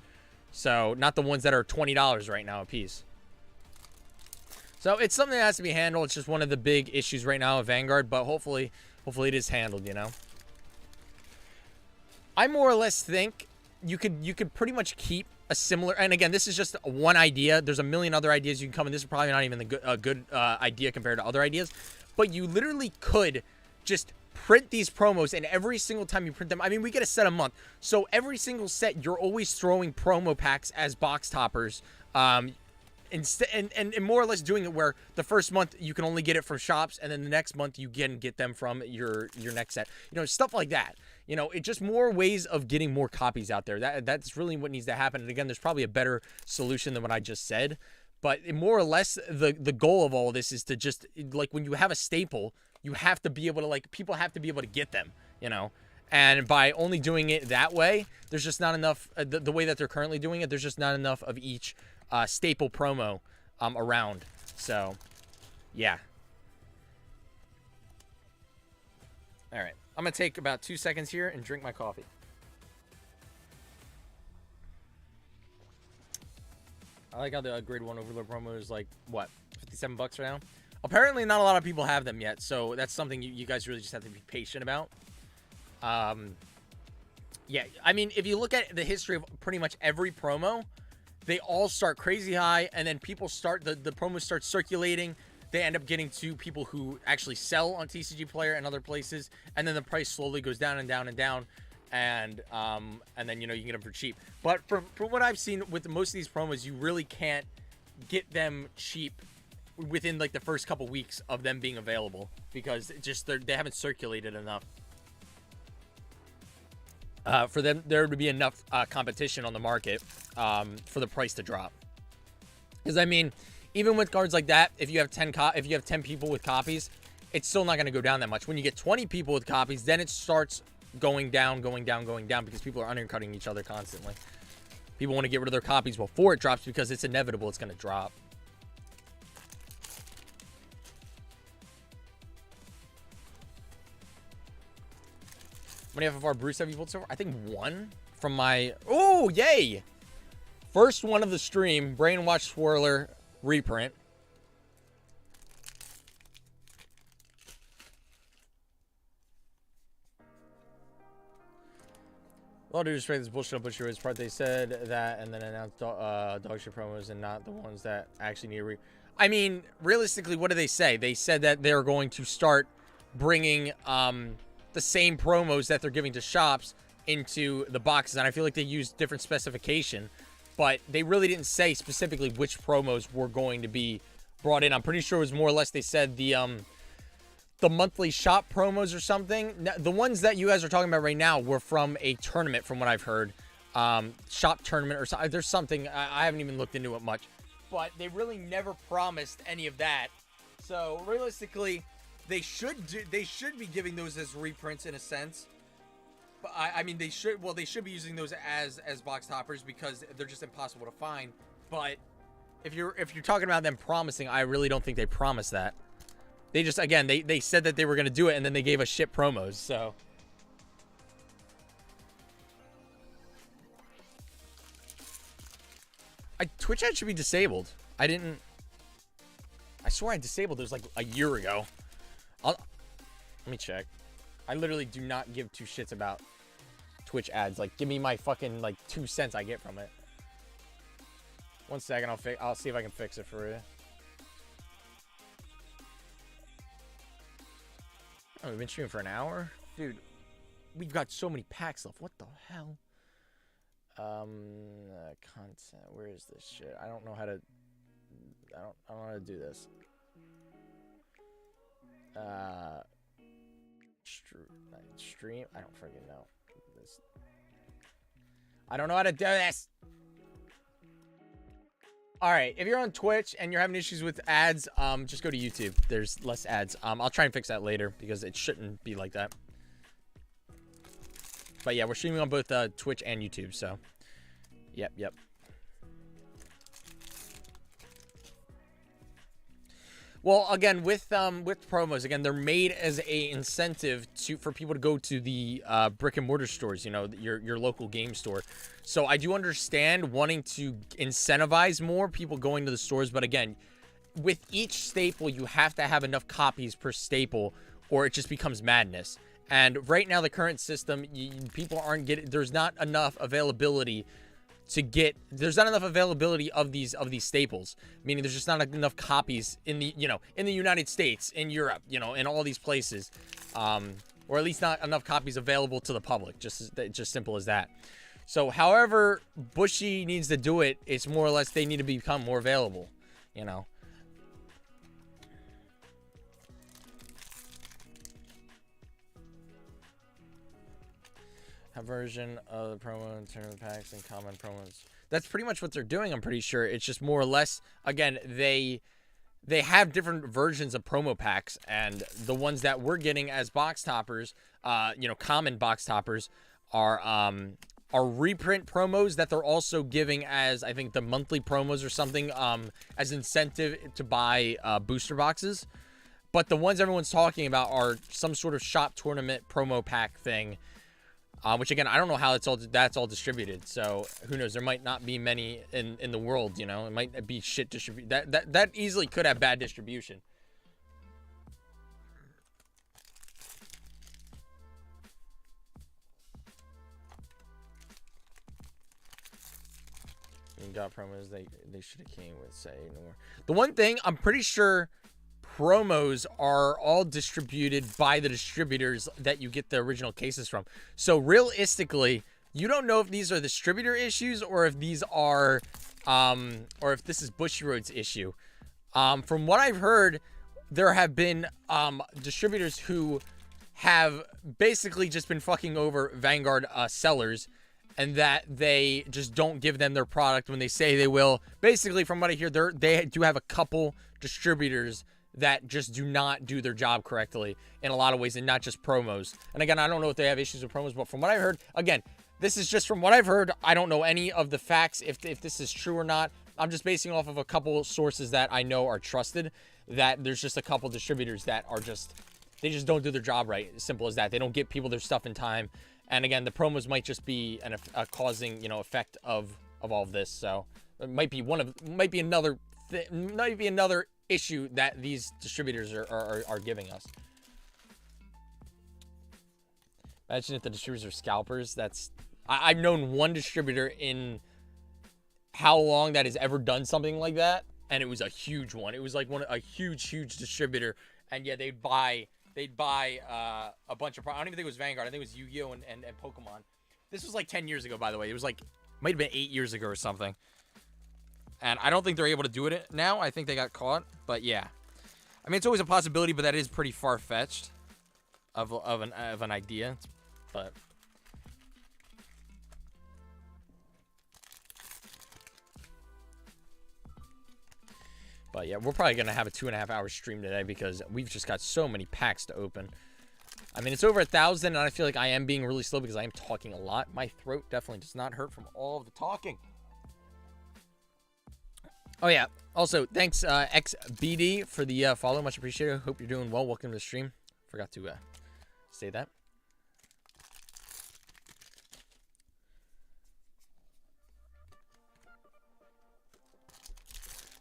So, not the ones that are $20 right now a piece. So, it's something that has to be handled. It's just one of the big issues right now of Vanguard. But hopefully it is handled, you know. I more or less think you could pretty much keep a similar, and again, this is just one idea. There's a million other ideas you can come, and this is probably not even a good idea compared to other ideas. But you literally could just print these promos, and every single time you print them, I mean, we get a set a month. So every single set, you're always throwing promo packs as box toppers. And more or less doing it where the first month you can only get it from shops, and then the next month you can get them from your next set. You know, stuff like that. You know, it's just more ways of getting more copies out there. That's really what needs to happen. And again, there's probably a better solution than what I just said. But more or less, the goal of all of this is to just, like, when you have a staple, you have to be able to, like, people have to be able to get them, you know? And by only doing it that way, there's just not enough, the way that they're currently doing it, there's just not enough of each staple promo around. So, yeah. All right. I'm going to take about 2 seconds here and drink my coffee. I like how the grade 1 Overlord promo is like, what, $57 right now? Apparently not a lot of people have them yet, so that's something you guys really just have to be patient about. Yeah, I mean, if you look at the history of pretty much every promo, they all start crazy high, and then people start, the promos start circulating. They end up getting to people who actually sell on TCG Player and other places, and then the price slowly goes down and down and down, and then, you know, you can get them for cheap. But from what I've seen with most of these promos, you really can't get them cheap within like the first couple weeks of them being available, because just they haven't circulated enough for there to be enough competition on the market for the price to drop. Because I mean, even with cards like that, if you have 10 people with copies, it's still not going to go down that much. When you get 20 people with copies, then it starts going down, because people are undercutting each other constantly. People want to get rid of their copies before it drops because it's inevitable it's going to drop. How many FFR Bruce have you pulled so far? I think one from my... Oh, yay! First one of the stream, Brainwash Swirler reprint. Well, due respect, this bullshit on Bushiroad's part, they said that and then announced dog shit promos and not the ones that actually need to I mean, realistically, what do they say? They said that they're going to start bringing the same promos that they're giving to shops into the boxes, and I feel like they used different specification, but they really didn't say specifically which promos were going to be brought in. I'm pretty sure it was more or less they said the monthly shop promos or something. The ones that you guys are talking about right now were from a tournament, from what I've heard. Shop tournament or something. There's something, I haven't even looked into it much, but they really never promised any of that. So realistically, they should be giving those as reprints in a sense. But I mean, they should be using those as box toppers because they're just impossible to find. But if you're talking about them promising, I really don't think they promised that. They just, again, they said that they were going to do it, and then they gave us shit promos, so. Twitch ad should be disabled. I swear I disabled it was like a year ago. Let me check. I literally do not give two shits about Twitch ads. Like, give me my fucking, like, 2 cents I get from it. 1 second, I'll see if I can fix it for you. Oh, we've been streaming for an hour? Dude, we've got so many packs left. What the hell? Content. Where is this shit? I don't know how to... I don't know how to do this. Stream? I don't freaking know. I don't know how to do this! Alright, if you're on Twitch and you're having issues with ads, just go to YouTube. There's less ads. I'll try and fix that later because it shouldn't be like that. But yeah, we're streaming on both Twitch and YouTube, so. Yep. Well, again, with promos, again, they're made as a incentive for people to go to the brick and mortar stores, you know, your local game store. So I do understand wanting to incentivize more people going to the stores, but again, with each staple, you have to have enough copies per staple, or it just becomes madness. And right now, the current system, people aren't getting. There's not enough availability there's not enough availability of these staples, meaning there's just not enough copies in the United States, in Europe, in all these places, or at least not enough copies available to the public. Just simple as that. So however Bushy needs to do it, it's more or less they need to become more available, A version of the promo in terms of packs and common promos. That's pretty much what they're doing, I'm pretty sure. It's just more or less, again, they have different versions of promo packs, and the ones that we're getting as box toppers, common box toppers, are reprint promos that they're also giving as, I think, the monthly promos or something, as incentive to buy booster boxes. But the ones everyone's talking about are some sort of shop tournament promo pack thing. Which again, I don't know how that's all distributed. So who knows? There might not be many in the world. It might be shit distribute. That easily could have bad distribution. got promos, they should have came with, say, more. The one thing, I'm pretty sure promos are all distributed by the distributors that you get the original cases from. So realistically, you don't know if these are the distributor issues or if these are, or if this is Bushiroad's issue. From what I've heard, there have been distributors who have basically just been fucking over Vanguard sellers, and that they just don't give them their product when they say they will. Basically, from what I hear, they do have a couple distributors that just do not do their job correctly in a lot of ways, and not just promos. And again, I don't know if they have issues with promos, but from what I've heard, again, this is just from what I've heard. I don't know any of the facts, if this is true or not. I'm just basing off of a couple sources that I know are trusted, that there's just a couple distributors that are just, they just don't do their job right. Simple as that. They don't get people their stuff in time. And again, the promos might just be a causing, you know, effect of all of this. So it might be another issue that these distributors are giving us. Imagine if the distributors are scalpers. I've known one distributor in how long that has ever done something like that, and it was a huge one. It was like a huge distributor, and yeah, they'd buy a bunch of. I don't even think it was Vanguard. I think it was Yu-Gi-Oh and Pokemon. This was like 10 years ago, by the way. It was like, might have been 8 years ago or something. And I don't think they're able to do it now. I think they got caught. But yeah, I mean, it's always a possibility, but that is pretty far-fetched of an idea. But yeah, we're probably going to have a 2.5-hour stream today because we've just got so many packs to open. I mean, it's over 1,000, and I feel like I am being really slow because I am talking a lot. My throat definitely does not hurt from all of the talking. Oh, yeah. Also, thanks, XBD, for the follow. Much appreciated. Hope you're doing well. Welcome to the stream. Forgot to say that.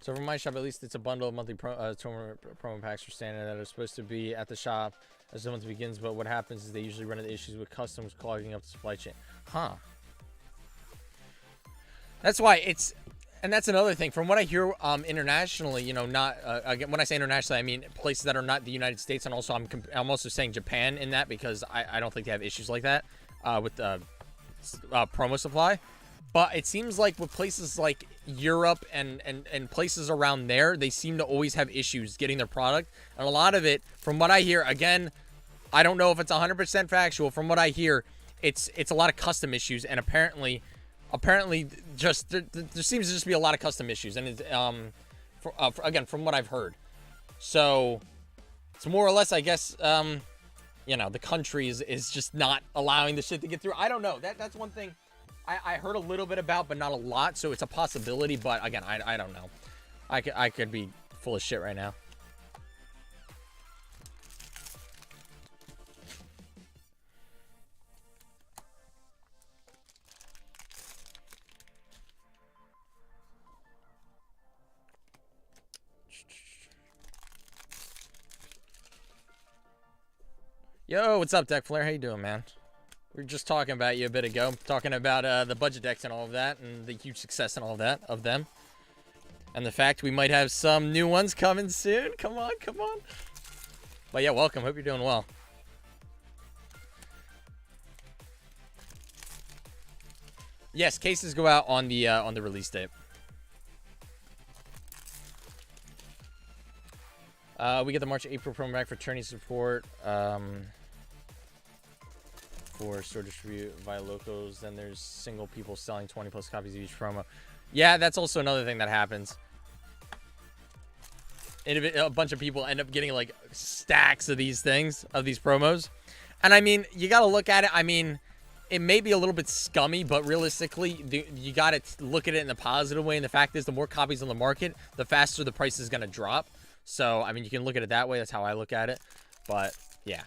So for my shop, at least it's a bundle of monthly promo packs for standard that are supposed to be at the shop as the month begins. But what happens is they usually run into issues with customs clogging up the supply chain. Huh. That's why it's, and that's another thing. From what I hear internationally, you know, not again, when I say internationally, I mean places that are not the United States, and also I'm also saying Japan in that because I don't think they have issues like that with promo supply. But it seems like with places like Europe and places around there, they seem to always have issues getting their product. And a lot of it, from what I hear, again, I don't know if it's 100% factual. From what I hear, it's a lot of custom issues. And apparently just there seems to just be a lot of custom issues. And it's, again, from what I've heard. So it's more or less, I guess, you know, the country is just not allowing the shit to get through. I don't know. That's one thing I heard a little bit about, but not a lot, so it's a possibility, but again, I don't know. I could be full of shit right now. Yo, what's up, Deck Flare? How you doing, man? We were just talking about you a bit ago, talking about the budget decks and all of that, and the huge success and all of that, of them. And the fact we might have some new ones coming soon. Come on, come on. But yeah, welcome. Hope you're doing well. Yes, cases go out on the release date. We get the March-April promo back for tourney support. For store distribute via locals, then there's single people selling 20 plus copies of each promo. Yeah, that's also another thing that happens. A bunch of people end up getting like stacks of these things, of these promos. And I mean, you gotta look at it. I mean, it may be a little bit scummy, but realistically, you gotta look at it in the positive way. And the fact is, the more copies on the market, the faster the price is gonna drop. So, I mean, you can look at it that way. That's how I look at it. But, yeah.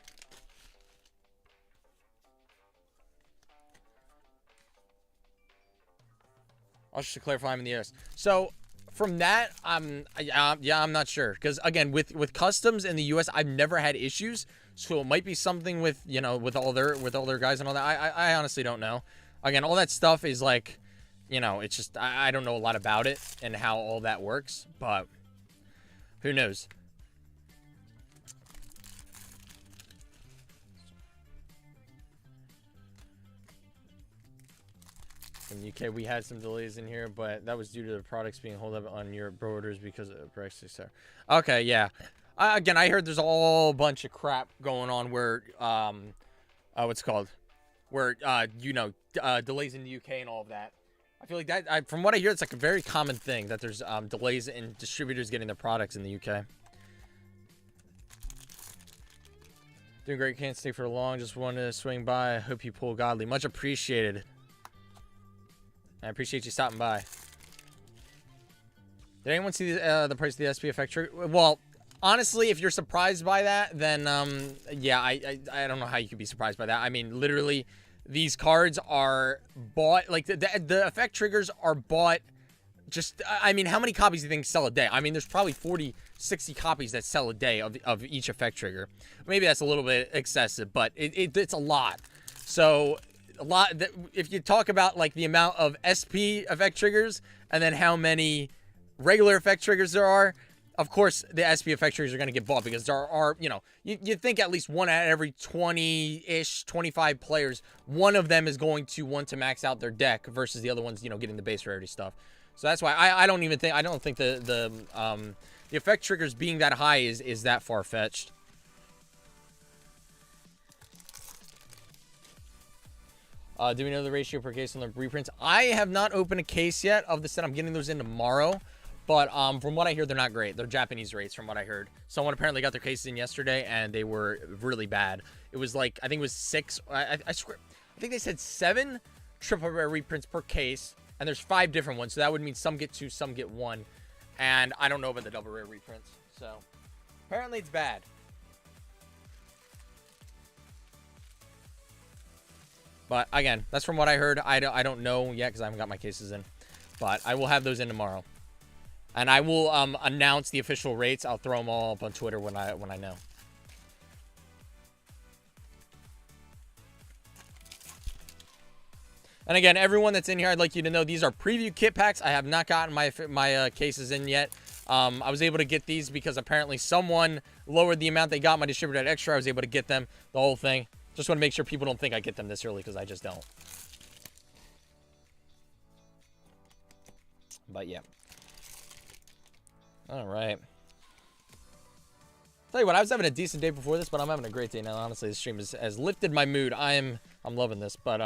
I'll just clarify, I'm in the US. So from that, yeah, I'm not sure, because again, with customs in the US, I've never had issues. So it might be something with, you know, with all their guys and all that. I honestly don't know. Again, all that stuff is like, you know, it's just, I don't know a lot about it and how all that works, but who knows? In the UK, we had some delays in here, but that was due to the products being held up on Europe orders because of Brexit. So, okay, yeah. Again, I heard there's a whole bunch of crap going on where, what's it called? Where, you know, delays in the UK and all of that. I feel like that, from what I hear, it's like a very common thing that there's delays in distributors getting their products in the UK. Doing great, can't stay for long. Just wanted to swing by. I hope you pull godly. Much appreciated. I appreciate you stopping by. Did anyone see the price of the SP effect trigger? Well, honestly, if you're surprised by that, then yeah, I don't know how you could be surprised by that. I mean, literally, these cards are bought, like the effect triggers are bought. Just, I mean, how many copies do you think sell a day? I mean, there's probably 40, 60 copies that sell a day of each effect trigger. Maybe that's a little bit excessive, but it's a lot. So a lot. If you talk about like the amount of SP effect triggers and then how many regular effect triggers there are, of course the SP effect triggers are going to get bought because there are, you know, you think at least one out of every 20-ish, 25 players, one of them is going to want to max out their deck versus the other ones, you know, getting the base rarity stuff. So that's why I don't think the effect triggers being that high is that far-fetched. Do we know the ratio per case on the reprints? I have not opened a case yet of the set. I'm getting those in tomorrow. But from what I hear, they're not great. They're Japanese rates from what I heard. Someone apparently got their cases in yesterday, and they were really bad. It was like, I think it was 6. I swear, I think they said 7 triple rare reprints per case. And there's 5 different ones. So that would mean some get 2, some get 1. And I don't know about the double rare reprints. So apparently it's bad. But again, that's from what I heard. I don't know yet because I haven't got my cases in. But I will have those in tomorrow. And I will announce the official rates. I'll throw them all up on Twitter when I know. And again, everyone that's in here, I'd like you to know these are preview kit packs. I have not gotten my cases in yet. I was able to get these because apparently someone lowered the amount they got. My distributor had extra. I was able to get them, the whole thing. Just want to make sure people don't think I get them this early because I just don't. But yeah. All right. Tell you what, I was having a decent day before this, but I'm having a great day now. Honestly, this stream has lifted my mood. I'm loving this, but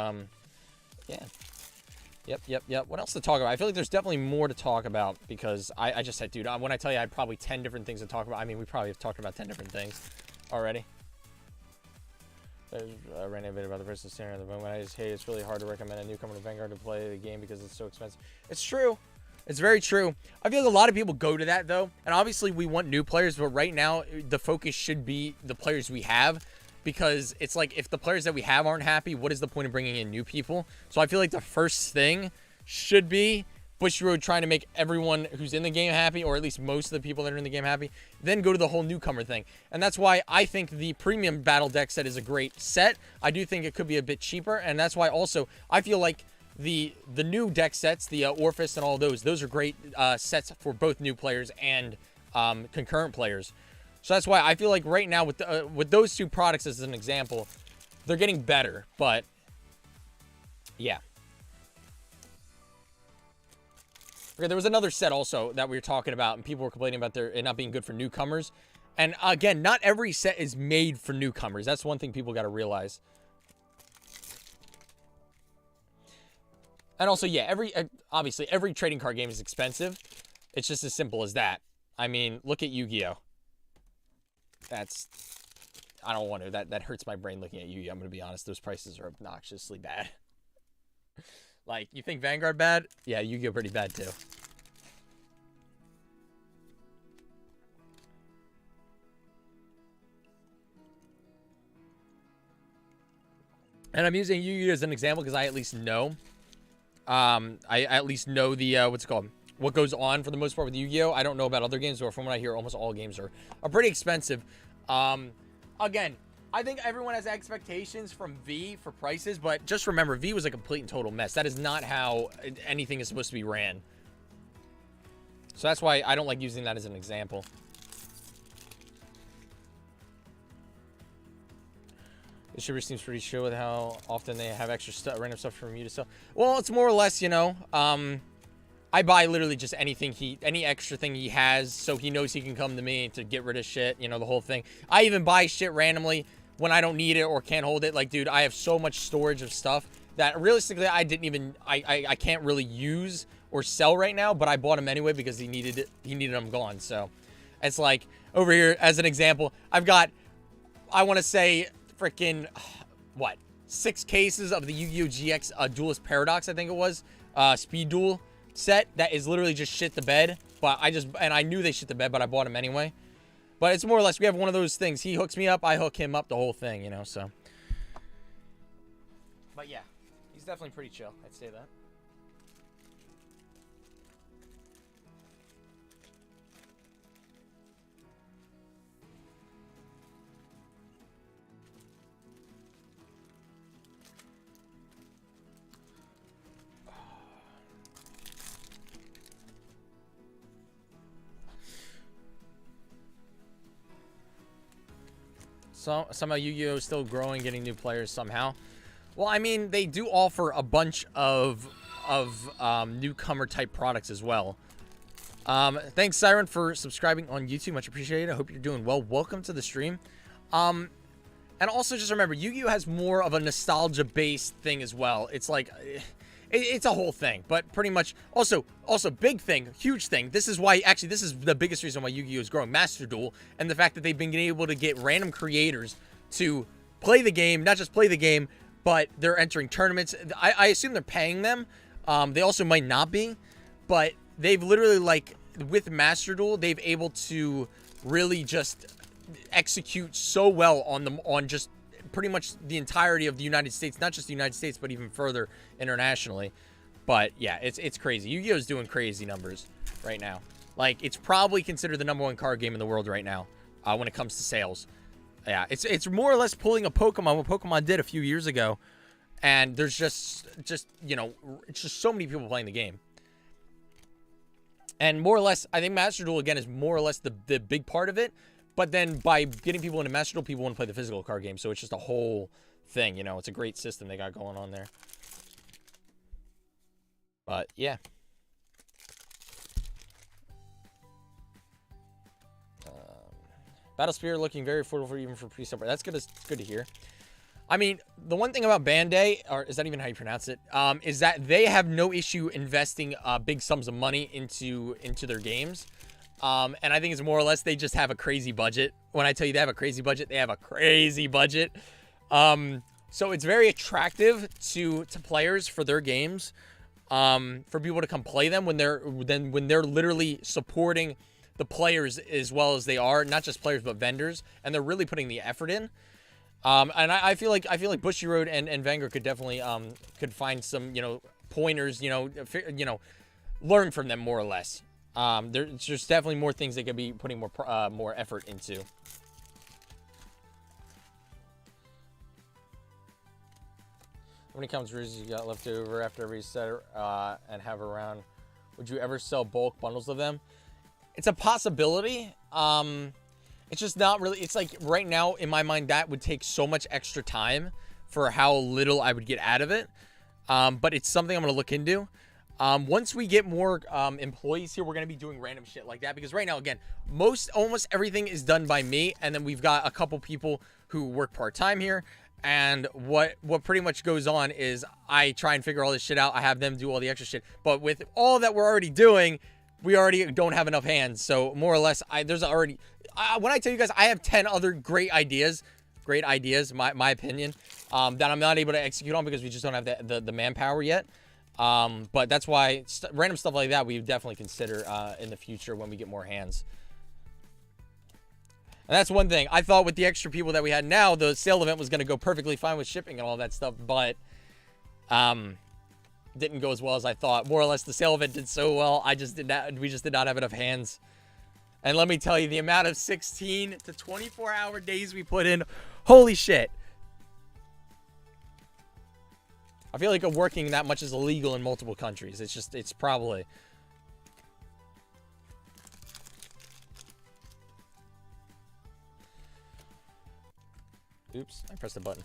yeah. Yep. What else to talk about? I feel like there's definitely more to talk about because I just said, dude, when I tell you I had probably 10 different things to talk about, I mean, we probably have talked about 10 different things already. I ran a bit about the versus center at the moment. I just hate it's really hard to recommend a newcomer to Vanguard to play the game because it's so expensive. It's true. It's very true. I feel like a lot of people go to that, though. And obviously, we want new players. But right now, the focus should be the players we have. Because it's like, if the players that we have aren't happy, what is the point of bringing in new people? So I feel like the first thing should be Bush Road trying to make everyone who's in the game happy, or at least most of the people that are in the game happy. Then go to the whole newcomer thing. And that's why I think the premium battle deck set is a great set. I do think it could be a bit cheaper. And that's why also, I feel like the new deck sets, the Orphis and all those are great sets for both new players and concurrent players. So that's why I feel like right now with those two products as an example, they're getting better. But yeah. Okay, there was another set also that we were talking about, and people were complaining about it not being good for newcomers. And again, not every set is made for newcomers. That's one thing people got to realize. And also, yeah, obviously every trading card game is expensive. It's just as simple as that. I mean, look at Yu-Gi-Oh. I don't want to. That hurts my brain looking at Yu-Gi-Oh. I'm going to be honest. Those prices are obnoxiously bad. Like, you think Vanguard bad? Yeah, Yu-Gi-Oh pretty bad too. And I'm using Yu-Gi-Oh as an example because I at least know. I at least know the, what's it called? What goes on for the most part with Yu-Gi-Oh. I don't know about other games, but from what I hear, almost all games are pretty expensive. Again, I think everyone has expectations from V for prices, but just remember, V was a complete and total mess. That is not how anything is supposed to be ran. So that's why I don't like using that as an example. Distributor seems pretty chill with how often they have extra random stuff from you to sell. Well, it's more or less, you know, I buy literally just anything any extra thing he has, so he knows he can come to me to get rid of shit, you know, the whole thing. I even buy shit randomly when I don't need it or can't hold it. Like, dude, I have so much storage of stuff that realistically I didn't even, I can't really use or sell right now, but I bought him anyway because he needed them gone. So it's like, over here, as an example, I've got, I want to say, freaking, what, 6 cases of the Yu-Gi-Oh! GX Duelist Paradox, I think it was, Speed Duel set that is literally just shit the bed. But I knew they shit the bed, but I bought them anyway. But it's more or less, we have one of those things. He hooks me up, I hook him up, the whole thing, you know, so. But yeah, he's definitely pretty chill, I'd say that. So, somehow Yu-Gi-Oh! Is still growing, getting new players somehow. Well, I mean, they do offer a bunch of newcomer type products as well. Thanks, Siren, for subscribing on YouTube. Much appreciated. I hope you're doing well. Welcome to the stream. And also, just remember, Yu-Gi-Oh! Has more of a nostalgia-based thing as well. It's like, it's a whole thing, but pretty much, also, big thing, huge thing. This is why, actually, this is the biggest reason why Yu-Gi-Oh! Is growing. Master Duel, and the fact that they've been able to get random creators to play the game, not just play the game, but they're entering tournaments. I assume they're paying them. They also might not be, but they've literally, like, with Master Duel, they've able to really just execute so well on just pretty much the entirety of the United States, not just the United States, but even further internationally. But yeah, it's crazy. Yu-Gi-Oh! Is doing crazy numbers right now. Like, it's probably considered the #1 card game in the world right now when it comes to sales. Yeah, it's more or less pulling a Pokemon, what Pokemon did a few years ago, and there's just you know, it's just so many people playing the game. And more or less, I think Master Duel again is more or less the big part of it. But then by getting people into Master Duel, people want to play the physical card game. So it's just a whole thing, you know. It's a great system they got going on there. But, yeah. Battle Spear looking very affordable even for pre-sub. That's good to hear. I mean, the one thing about Bandai, or is that even how you pronounce it, is that they have no issue investing big sums of money into their games. And I think it's more or less they just have a crazy budget. When I tell you they have a crazy budget, they have a crazy budget. So it's very attractive to players for their games, for people to come play them when they're literally supporting the players as well as they are, not just players but vendors, and they're really putting the effort in. And I feel like Bushy Road and Vanguard could definitely could find some, you know, pointers, you know, learn from them more or less. There's just definitely more things they could be putting more effort into. How many counts you got left over after every set and have around? Would you ever sell bulk bundles of them? It's a possibility. It's just not really. It's like right now in my mind that would take so much extra time for how little I would get out of it. But it's something I'm gonna look into. Once we get more employees here, we're going to be doing random shit like that. Because right now, again, almost everything is done by me. And then we've got a couple people who work part-time here. And what pretty much goes on is I try and figure all this shit out. I have them do all the extra shit. But with all that we're already doing, we already don't have enough hands. So more or less, when I tell you guys, I have 10 other great ideas, my opinion, that I'm not able to execute on because we just don't have the manpower yet. But that's why random stuff like that we would definitely consider in the future when we get more hands. And that's one thing. I thought with the extra people that we had now, the sale event was going to go perfectly fine with shipping and all that stuff, but didn't go as well as I thought. More or less, the sale event did so well. We just did not have enough hands. And let me tell you, the amount of 16 to 24-hour days we put in, holy shit. I feel like working that much is illegal in multiple countries. It's probably... Oops, I pressed the button.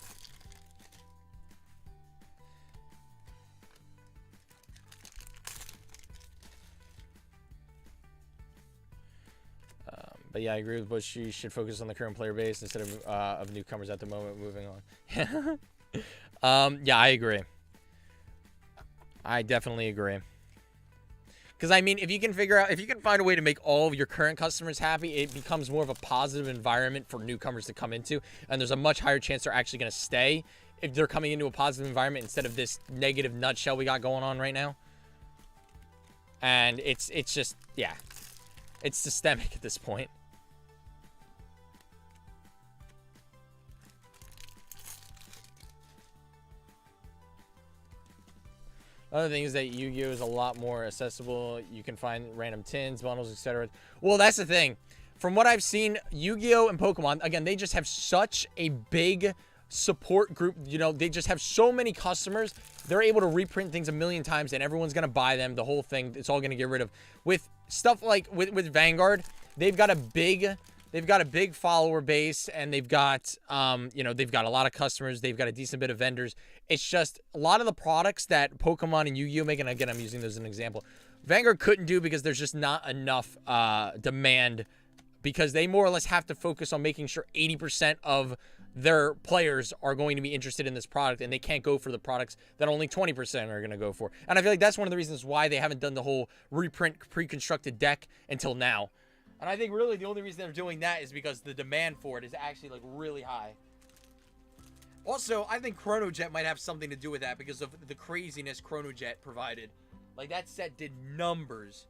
But yeah, I agree with Bush. She should focus on the current player base instead of newcomers at the moment. Moving on. Yeah, I agree. I definitely agree. Because, I mean, if you can find a way to make all of your current customers happy, it becomes more of a positive environment for newcomers to come into. And there's a much higher chance they're actually going to stay if they're coming into a positive environment instead of this negative nutshell we got going on right now. And it's just, yeah. It's systemic at this point. Other thing is that Yu-Gi-Oh! Is a lot more accessible. You can find random tins, bundles, etc. Well, that's the thing. From what I've seen, Yu-Gi-Oh! And Pokemon, again, they just have such a big support group. You know, they just have so many customers. They're able to reprint things a million times, and everyone's going to buy them. The whole thing, it's all going to get rid of. With stuff like with Vanguard, they've got a big follower base, and they've got they've got a lot of customers. They've got a decent bit of vendors. It's just a lot of the products that Pokemon and Yu-Gi-Oh! Make, and again, I'm using those as an example, Vanguard couldn't do because there's just not enough demand, because they more or less have to focus on making sure 80% of their players are going to be interested in this product, and they can't go for the products that only 20% are going to go for. And I feel like that's one of the reasons why they haven't done the whole reprint pre-constructed deck until now. And I think really the only reason they're doing that is because the demand for it is actually like really high. Also, I think Chronojet might have something to do with that because of the craziness Chronojet provided. Like, that set did numbers.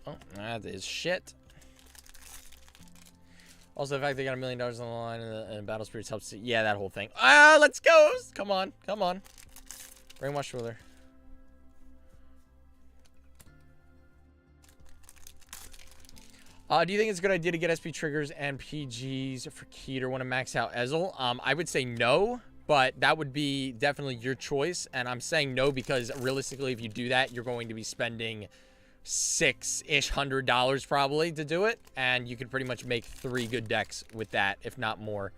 Oh, that is shit. Also, the fact they got $1 million on the line and Battle Spirits helps. Yeah, that whole thing. Ah, let's go! Come on, come on. Brainwash ruler. Do you think it's a good idea to get SP triggers and PGs for Keter when to max out Ezel? I would say no, but that would be definitely your choice. And I'm saying no because realistically, if you do that, you're going to be spending $600 probably to do it, and you could pretty much make 3 good decks with that, if not more.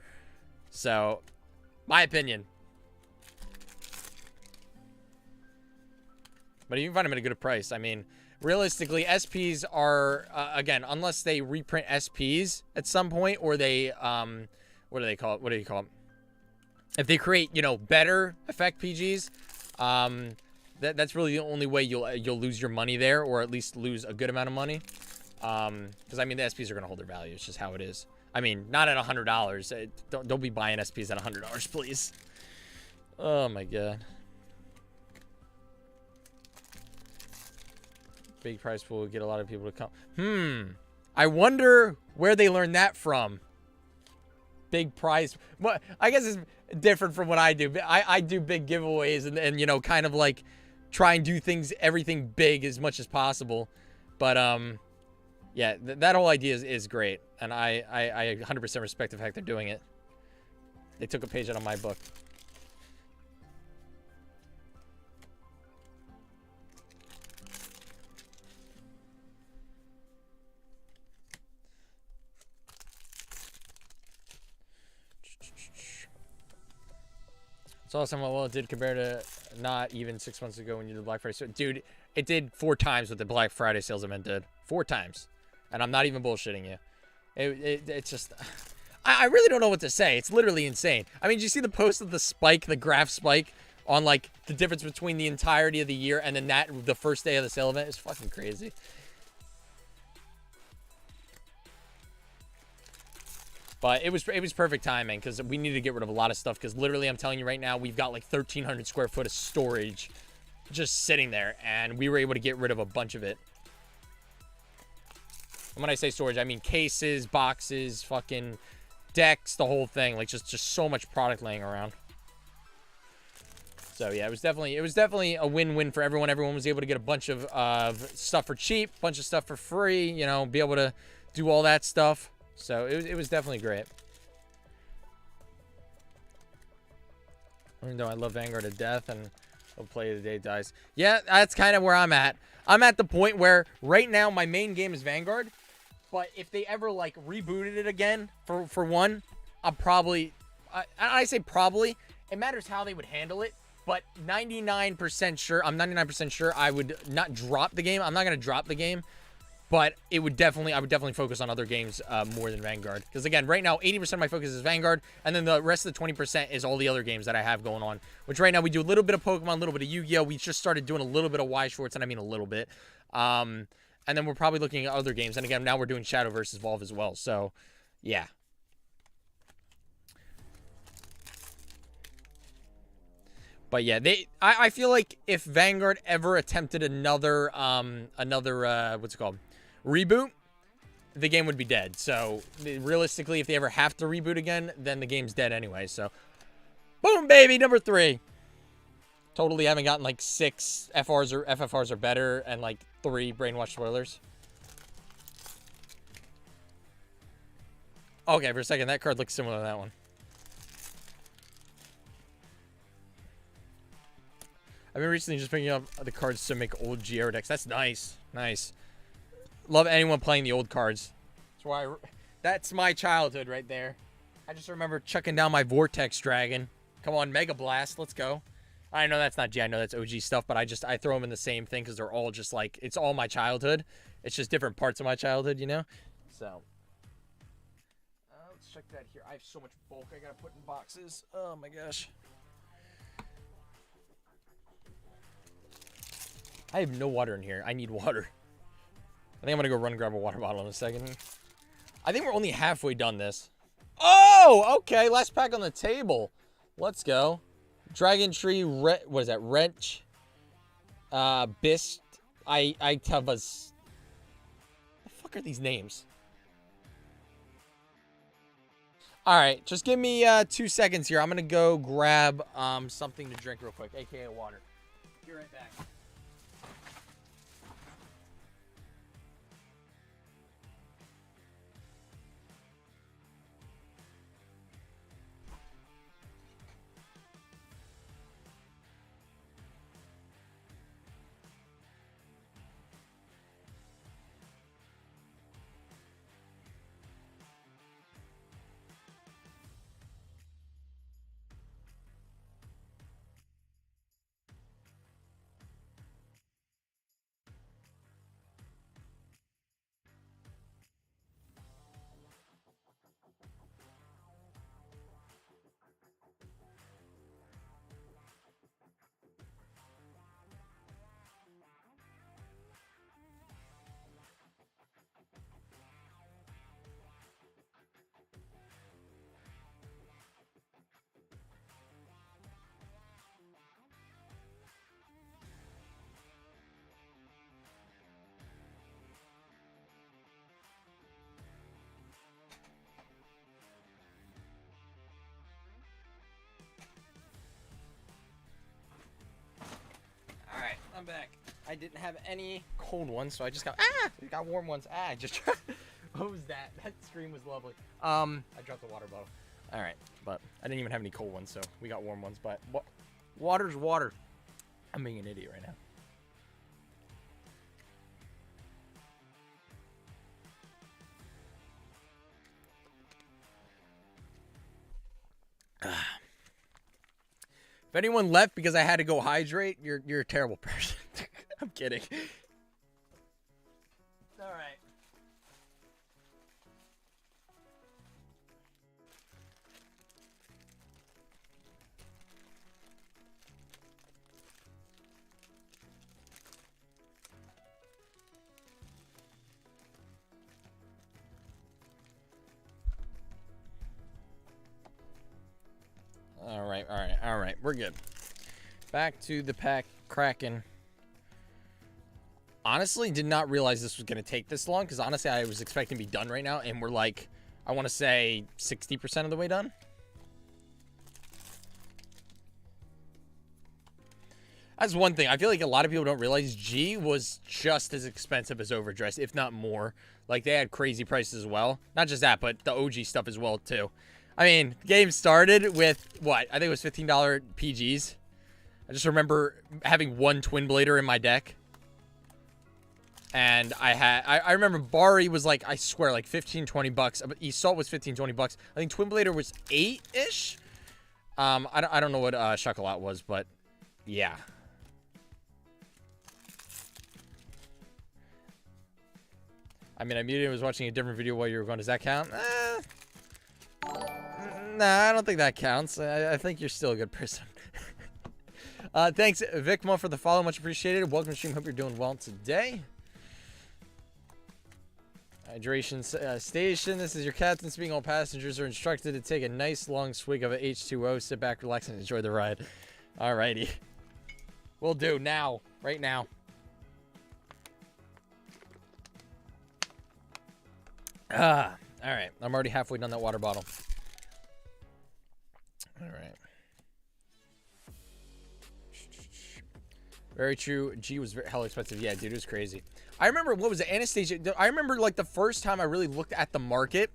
So, my opinion. But you can find them at a good price. I mean, realistically, SPs are again, unless they reprint SPs at some point, or they what do they call it? What do you call it? If they create, you know, better effect PGs, that's really the only way you'll lose your money there, or at least lose a good amount of money. Because I mean, the SPs are gonna hold their value. It's just how it is. I mean, not at $100. Don't be buying SPs at $100, please. Oh my god. Big price pool would get a lot of people to come. I wonder where they learned that from. Big prize. Well, I guess it's different from what I do. I do big giveaways and you know, kind of like try and do everything big as much as possible. But yeah, that whole idea is great, and I 100% respect the fact they're doing it. They took a page out of my book. It's awesome how well it did compared to not even 6 months ago when you did Black Friday. So, dude, it did 4 times what the Black Friday sales event did. 4 times. And I'm not even bullshitting you. It's just... I really don't know what to say. It's literally insane. I mean, did you see the post of the spike, the graph spike, on, like, the difference between the entirety of the year and then the first day of the sale event? It's fucking crazy. But it was perfect timing because we needed to get rid of a lot of stuff, because literally I'm telling you right now, we've got like 1,300 square foot of storage just sitting there, and we were able to get rid of a bunch of it. And when I say storage, I mean cases, boxes, fucking decks, the whole thing. Like, just so much product laying around. So, yeah, it was definitely a win-win for everyone. Everyone was able to get a bunch of stuff for cheap, a bunch of stuff for free, you know, be able to do all that stuff. So, it was definitely great. Even though I love Vanguard to death and I'll play the day it dies. Yeah, that's kind of where I'm at. I'm at the point where right now my main game is Vanguard. But if they ever, like, rebooted it again for one, I'm probably... I say probably. It matters how they would handle it. But 99% sure, I'm 99% sure I would not drop the game. I'm not going to drop the game. But I would definitely focus on other games more than Vanguard. Because, again, right now, 80% of my focus is Vanguard. And then the rest of the 20% is all the other games that I have going on. Which right now, we do a little bit of Pokemon, a little bit of Yu-Gi-Oh! We just started doing a little bit of Y-Shorts, and I mean a little bit. And then we're probably looking at other games. And, again, now we're doing Shadow vs. Evolve as well. So, yeah. But yeah, I feel like if Vanguard ever attempted another what's it called, reboot, the game would be dead. So realistically, if they ever have to reboot again, then the game's dead anyway. So, boom, baby, number 3. Totally haven't gotten like 6 FRs or FFRs or better, and like 3 brainwash spoilers. Okay, for a second, that card looks similar to that one. I've been recently just picking up the cards to make old Giero decks. That's nice. Nice. Love anyone playing the old cards. That's my childhood right there. I just remember chucking down my Vortex Dragon. Come on, Mega Blast. Let's go. I know that's not G. I know that's OG stuff, but I throw them in the same thing because they're all just like, it's all my childhood. It's just different parts of my childhood, you know? So. Let's check that here. I have so much bulk I gotta put in boxes. Oh my gosh. I have no water in here. I need water. I think I'm gonna go run and grab a water bottle in a second. I think we're only halfway done this. Oh, okay. Last pack on the table. Let's go. Dragontree, what is that? Wrench. Bist. I have us. What the fuck are these names? Alright, just give me 2 seconds here. I'm gonna go grab something to drink real quick, aka water. Be right back. I'm back. I didn't have any cold ones, so I just got warm ones. I just what was that? That scream was lovely. I dropped the water bottle. All right, but I didn't even have any cold ones, so we got warm ones. But water's water. I'm being an idiot right now. If anyone left because I had to go hydrate, you're a terrible person. I'm kidding. All right. All right. We're good. Back to the pack cracking. honestly did not realize this was going to take this long, because honestly I was expecting to be done right now, and we're like, I want to say 60% of the way done. That's one thing. I feel like a lot of people don't realize G was just as expensive as Overdress, if not more. Like, they had crazy prices as well. Not just that, but the OG stuff as well, too. I mean, the game started with, what? I think it was $15 PGs. I just remember having one Twin Blader in my deck. And I remember Bari was like, I swear, like 15, 20 bucks. But Assault was 15, 20 bucks. I think Twin Blader was 8-ish. I don't know what Chocolat was, but yeah. I mean, I immediately was watching a different video while you were going. Does that count? Nah, I don't think that counts. I think you're still a good person. Thanks, Vicmo, for the follow. Much appreciated. Welcome to stream. Hope you're doing well today. Hydration station. This is your captain speaking. All passengers are instructed to take a nice long swig of a H2O. Sit back, relax, and enjoy the ride. Alrighty. Will do. Now. Right now. Alright. I'm already halfway down that water bottle. Alright. Very true. G was hella expensive. Yeah, dude, it was crazy. I remember, what was it? Anastasia. I remember, like, the first time I really looked at the market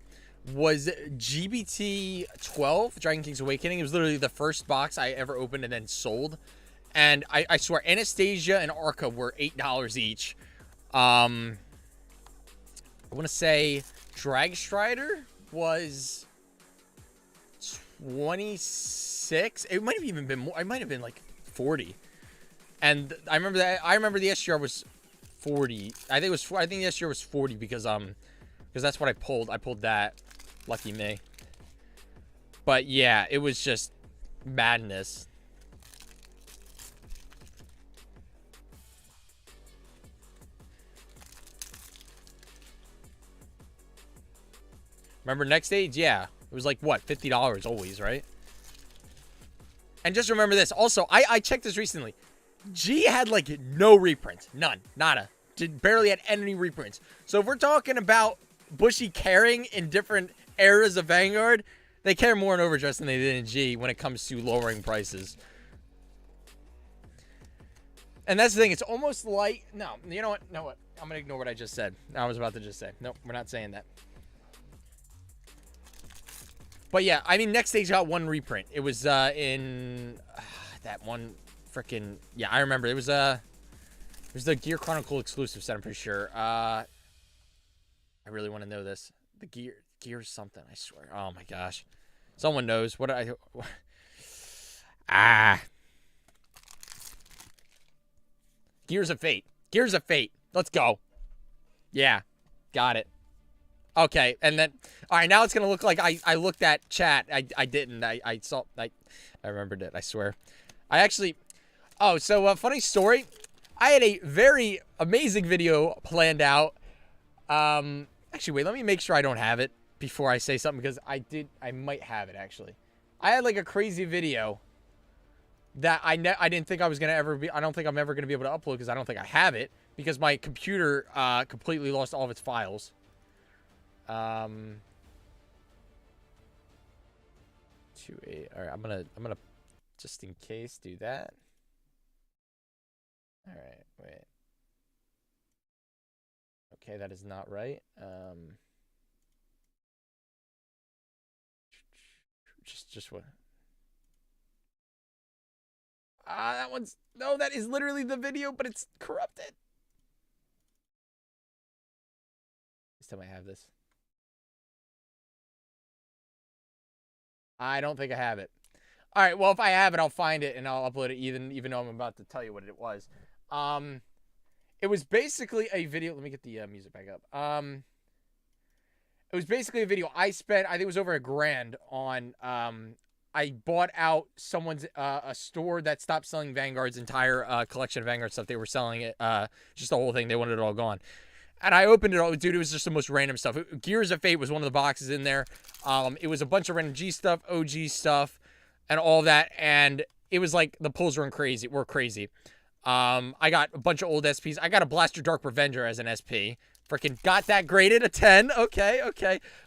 was D-BT09, Dragon King's Awakening. It was literally the first box I ever opened and then sold. And I swear, Anastasia and Arca were $8 each. I want to say Drag Strider was 26. It might have even been more. It might have been like 40. And I remember that. I remember the SGR was 40. I think the SGR was 40 because that's what I pulled. I pulled that. Lucky me. But yeah, it was just madness. Remember next stage? Yeah. It was like, what, $50 always, right? And just remember this. Also, I checked this recently. G had, like, no reprints. None. Nada. Barely had any reprints. So if we're talking about Bushy caring in different eras of Vanguard, they care more in Overdress than they did in G when it comes to lowering prices. And that's the thing. It's almost like... No, you know what? No, what? I'm going to ignore what I just said. I was about to just say. Nope, we're not saying that. But yeah, I mean, next stage got one reprint. It was in that one freaking... Yeah, I remember. It was the Gear Chronicle exclusive set, I'm pretty sure. I really want to know this. The Gear something, I swear. Oh my gosh. Someone knows. What I... Gears of Fate. Gears of Fate. Let's go. Yeah. Got it. Okay, and then... Alright, now it's going to look like I looked at chat. I didn't. I saw... I remembered it, I swear. I actually... Oh, so, funny story. I had a very amazing video planned out. Actually, wait, let me make sure I don't have it before I say something, because I might have it, actually. I had, like, a crazy video that I didn't think I was going to ever be... I don't think I'm ever going to be able to upload, because I don't think I have it, because my computer completely lost all of its files. 2-8. All right, I'm gonna just in case do that. All right, wait. Okay, that is not right. Just what? That one's... No, that is literally the video, but it's corrupted. This time I have this. I don't think I have it. All right, well, if I have it, I'll find it and I'll upload it even though I'm about to tell you what it was. It was basically a video. Let me get the music back up. It was basically a video I spent, I think it was over $1,000 on, I bought out someone's, a store that stopped selling Vanguard's entire collection of Vanguard stuff. They were selling it, just the whole thing. They wanted it all gone. And I opened it all. Dude, it was just the most random stuff. Gears of Fate was one of the boxes in there. It was a bunch of random G stuff, OG stuff, and all that. And it was like the pulls were crazy. I got a bunch of old SPs. I got a Blaster Dark Revenger as an SP. Freaking got that graded a 10. Okay.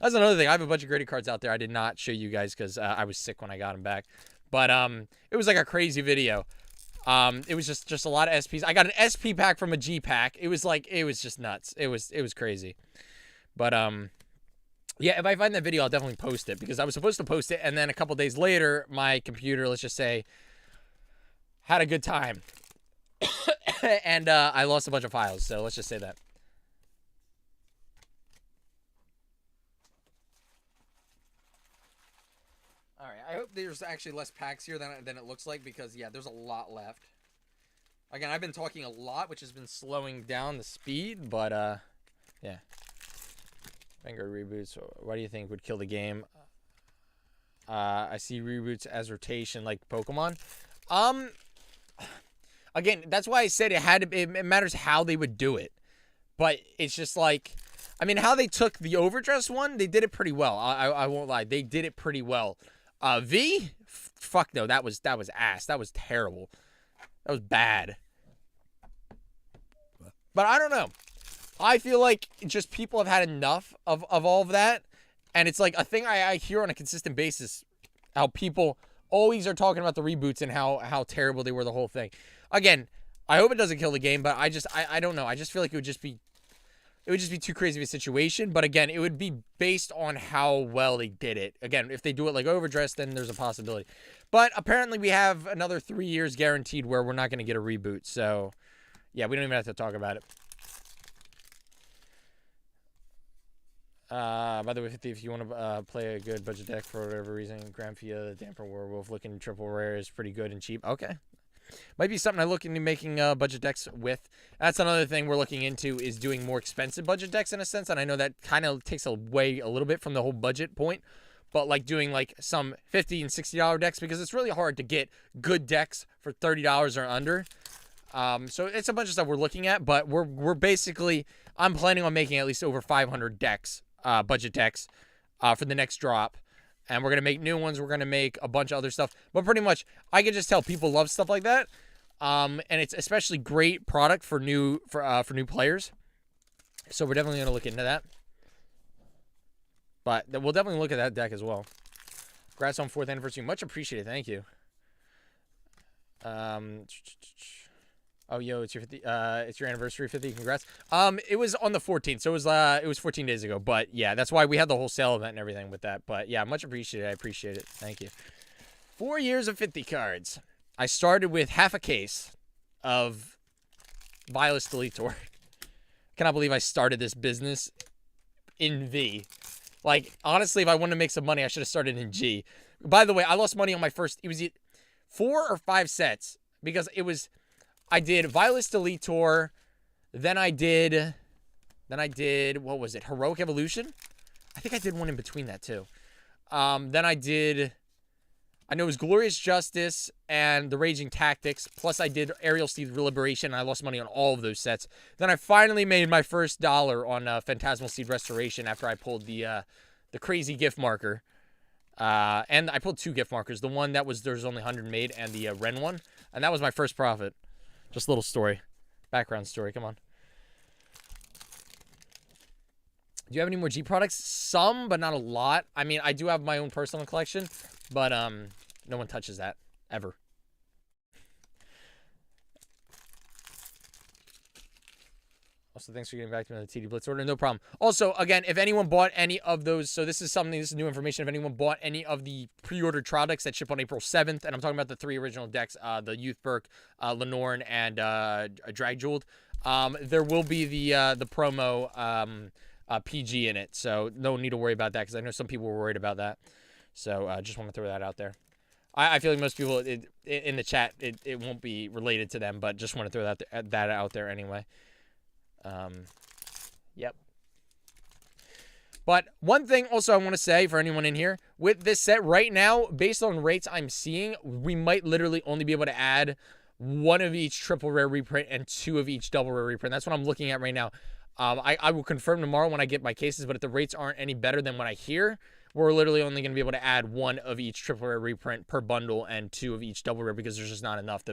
That's another thing. I have a bunch of graded cards out there. I did not show you guys because I was sick when I got them back. But it was like a crazy video. It was just a lot of SPs. I got an SP pack from a G pack. It was just nuts. It was crazy. But yeah, if I find that video, I'll definitely post it because I was supposed to post it, and then a couple days later, my computer, let's just say, had a good time, and I lost a bunch of files. So let's just say that. All right, I hope there's actually less packs here than it looks like because, yeah, there's a lot left. Again, I've been talking a lot, which has been slowing down the speed, but, yeah. Vanguard reboots, what do you think would kill the game? I see reboots as rotation like Pokemon. Again, that's why I said it matters how they would do it. But it's just like, I mean, how they took the Overdress one, they did it pretty well. I won't lie. They did it pretty well. V? Fuck no, that was ass. That was terrible. That was bad. But I don't know. I feel like just people have had enough of all of that. And it's like a thing I hear on a consistent basis. How people always are talking about the reboots and how terrible they were, the whole thing. Again, I hope it doesn't kill the game, but I don't know. I just feel like it would just be too crazy of a situation. But again, it would be based on how well they did it. Again, if they do it like Overdress, then there's a possibility. But apparently we have another 3 years guaranteed where we're not going to get a reboot. So, yeah, we don't even have to talk about it. By the way, 50, if you want to play a good budget deck for whatever reason, Granfia, the Damper Werewolf, looking triple rare is pretty good and cheap. Okay. Might be something I look into making budget decks with. That's another thing we're looking into is doing more expensive budget decks in a sense. And I know that kind of takes away a little bit from the whole budget point. But like doing like some $50 and $60 decks because it's really hard to get good decks for $30 or under. So it's a bunch of stuff we're looking at. But we're basically, I'm planning on making at least over 500 decks, budget decks, for the next drop. And we're going to make new ones. We're going to make a bunch of other stuff. But pretty much, I can just tell people love stuff like that. And it's especially great product for new players. So we're definitely going to look into that. But we'll definitely look at that deck as well. Congrats on 4th anniversary. Much appreciated. Thank you. Oh, yo, it's your anniversary 50. Congrats. It was on the 14th, so it was 14 days ago. But yeah, that's why we had the whole sale event and everything with that. But yeah, much appreciated. I appreciate it. Thank you. 4 years of 50 cards. I started with half a case of Violus Deletor. Cannot believe I started this business in V. Like, honestly, if I wanted to make some money, I should have started in G. By the way, I lost money on my first, it was 4 or 5 sets because it was, I did Violus Deletor, then I did, what was it, Heroic Evolution? I think I did one in between that too. Then I did, I know it was Glorious Justice and the Raging Tactics, plus I did Aerial Steed Liberation, and I lost money on all of those sets. Then I finally made my first dollar on Phantasmal Seed Restoration after I pulled the crazy gift marker. And I pulled 2 gift markers, the one that was, there's only 100 made, and the Ren one, and that was my first profit. Just a little story. Background story. Come on. Do you have any more G products? Some, but not a lot. I mean, I do have my own personal collection, but no one touches that. Ever. Also, thanks for getting back to me on the TD Blitz order. No problem. Also, again, if anyone bought any of those, so this is new information. If anyone bought any of the pre-ordered trial decks that ship on April 7th, and I'm talking about the 3 original decks, the Youth Burk, Lenorn, and Drag Jeweled, there will be the promo PG in it. So no need to worry about that because I know some people were worried about that. So just want to throw that out there. I feel like most people in the chat, it won't be related to them, but just want to throw that out there anyway. Yep. But one thing also I want to say for anyone in here, with this set right now, based on rates I'm seeing, we might literally only be able to add 1 of each triple rare reprint and 2 of each double rare reprint. That's what I'm looking at right now. I will confirm tomorrow when I get my cases, but if the rates aren't any better than what I hear, we're literally only going to be able to add 1 of each triple rare reprint per bundle and 2 of each double rare because there's just not enough.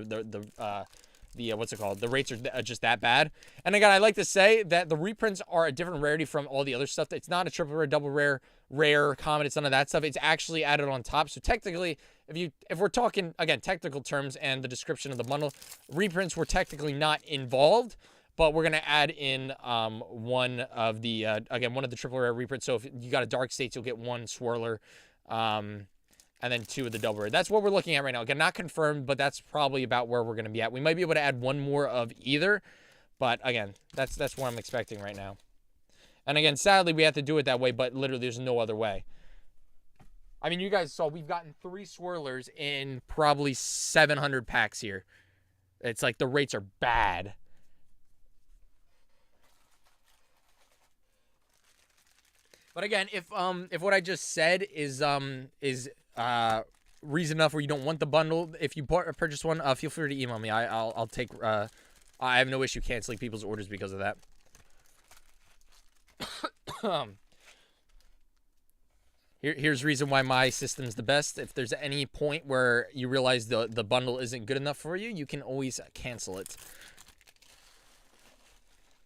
what's it called? The rates are just that bad. And again, I like to say that the reprints are a different rarity from all the other stuff. It's not a triple rare, double rare, rare, common. It's none of that stuff. It's actually added on top. So technically, if we're talking, again, technical terms and the description of the bundle, reprints were technically not involved, but we're going to add in one of the, again, one of the triple rare reprints. So if you got a Dark States, you'll get one Swirler, and then 2 of the double rare. That's what we're looking at right now. Again, not confirmed, but that's probably about where we're going to be at. We might be able to add one more of either, but again, that's what I'm expecting right now. And again, sadly, we have to do it that way, but literally there's no other way. I mean, you guys saw we've gotten 3 Swirlers in probably 700 packs here. It's like the rates are bad. But again, if what I just said is reason enough where you don't want the bundle, if you purchase one, feel free to email me. I'll take. I have no issue canceling people's orders because of that. Here's reason why my system's the best. If there's any point where you realize the bundle isn't good enough for you, you can always cancel it,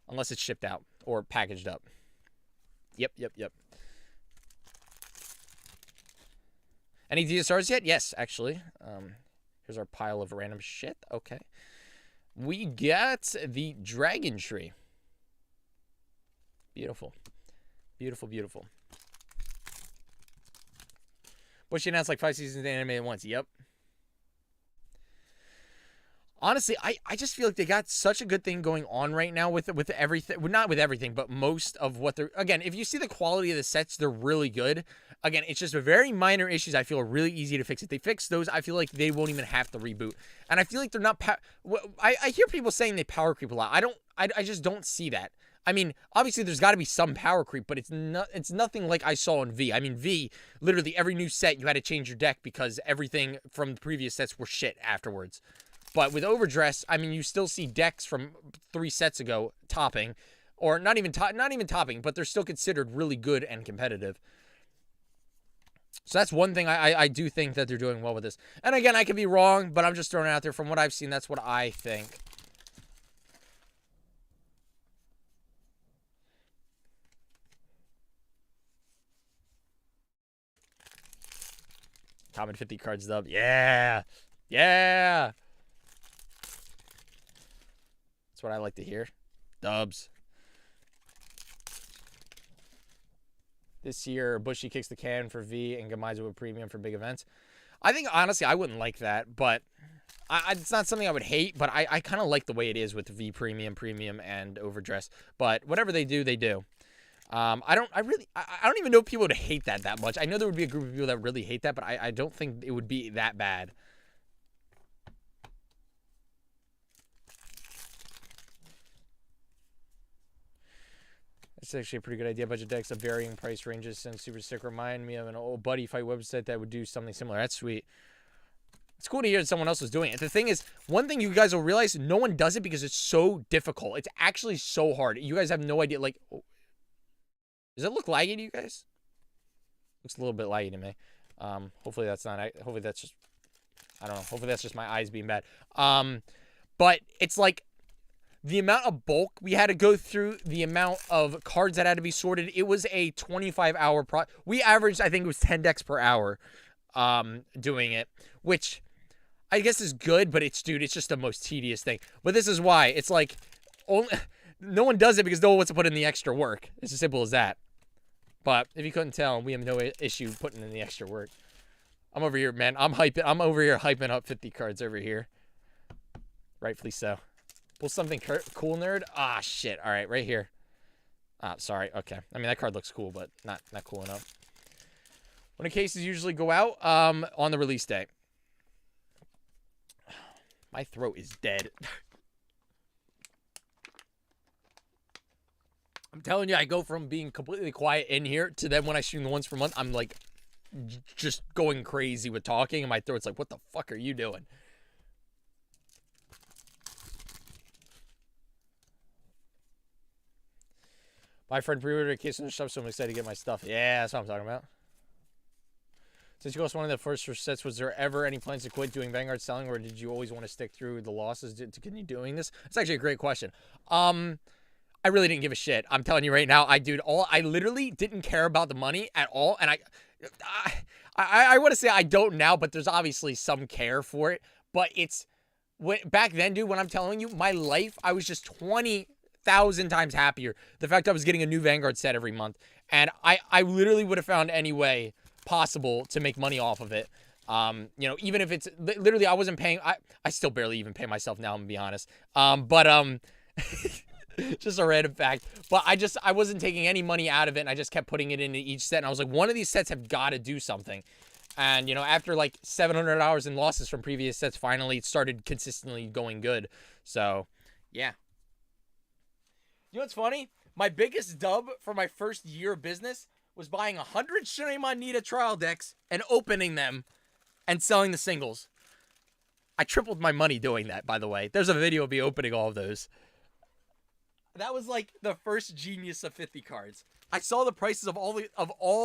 unless it's shipped out or packaged up. Yep. Any DSRs yet? Yes, actually. Here's our pile of random shit. Okay. We got the Dragontree. Beautiful. Beautiful. Bushy announced like 5 seasons of anime at once. Yep. Honestly, I just feel like they got such a good thing going on right now with everything. Well, not with everything, but most of what they're... Again, if you see the quality of the sets, they're really good. Again, it's just very minor issues I feel are really easy to fix. If they fix those, I feel like they won't even have to reboot. And I feel like they're not... I hear people saying they power creep a lot. I just don't see that. I mean, obviously there's got to be some power creep, but it's nothing like I saw in V. I mean, V, literally every new set, you had to change your deck because everything from the previous sets were shit afterwards. But with Overdress, I mean, you still see decks from 3 sets ago topping, or not even topping, but they're still considered really good and competitive. So that's one thing I do think that they're doing well with this. And again, I could be wrong, but I'm just throwing it out there. From what I've seen, that's what I think. Common 50 cards dub. Yeah. That's what I like to hear. Dubs. This year, Bushy kicks the can for V and Gamiza with premium for big events. I think, honestly, I wouldn't like that, but it's not something I would hate, but I kind of like the way it is with V premium, and Overdress. But whatever they do, they do. I don't even know if people would hate that much. I know there would be a group of people that really hate that, but I don't think it would be that bad. It's actually a pretty good idea. Budget decks of varying price ranges and super stick remind me of an old buddy fight website that would do something similar. That's sweet. It's cool to hear that someone else was doing it. The thing is, one thing you guys will realize, no one does it because it's so difficult. It's actually so hard. You guys have no idea. Like, does it look laggy to you guys? Looks a little bit laggy to me. Hopefully that's not. Hopefully that's just. I don't know. Hopefully that's just my eyes being bad. But it's like the amount of bulk we had to go through, the amount of cards that had to be sorted. It was a 25-hour we averaged, I think it was 10 decks per hour, doing it, which I guess is good, but it's just the most tedious thing. But this is why it's like no one does it because no one wants to put in the extra work. It's as simple as that. But if you couldn't tell, we have no issue putting in the extra work. I'm over here, man. I'm over here hyping up 50 cards over here. Rightfully so. Pull something cool, nerd. Ah, shit. All right, right here. Ah, sorry. Okay. I mean, that card looks cool, but not cool enough. When the cases usually go out, on the release day. My throat is dead. I'm telling you, I go from being completely quiet in here to then when I stream the once per month, I'm like just going crazy with talking, and my throat's like, what the fuck are you doing? My friend pre-ordered a case of stuff, so I'm excited to get my stuff. Yeah, that's what I'm talking about. Since you lost one of the first sets, was there ever any plans to quit doing Vanguard selling, or did you always want to stick through the losses to continue doing this? It's actually a great question. I really didn't give a shit. I'm telling you right now, I literally didn't care about the money at all, and I want to say I don't now, but there's obviously some care for it. But back then, dude, when I'm telling you, my life, I was just 20,000 times happier. The fact I was getting a new Vanguard set every month, and I literally would have found any way possible to make money off of it. You know, even if it's literally I wasn't paying. I still barely even pay myself now, I'm gonna be honest. Just a random fact. But I wasn't taking any money out of it, and I just kept putting it into each set. And I was like, one of these sets have got to do something. And, you know, after like $700 in losses from previous sets, finally it started consistently going good. So, yeah. You know what's funny? My biggest dub for my first year of business was buying 100 Shimon Nita trial decks and opening them and selling the singles. I tripled my money doing that, by the way. There's a video of me opening all of those. That was like the first genius of 50 cards. I saw the prices of all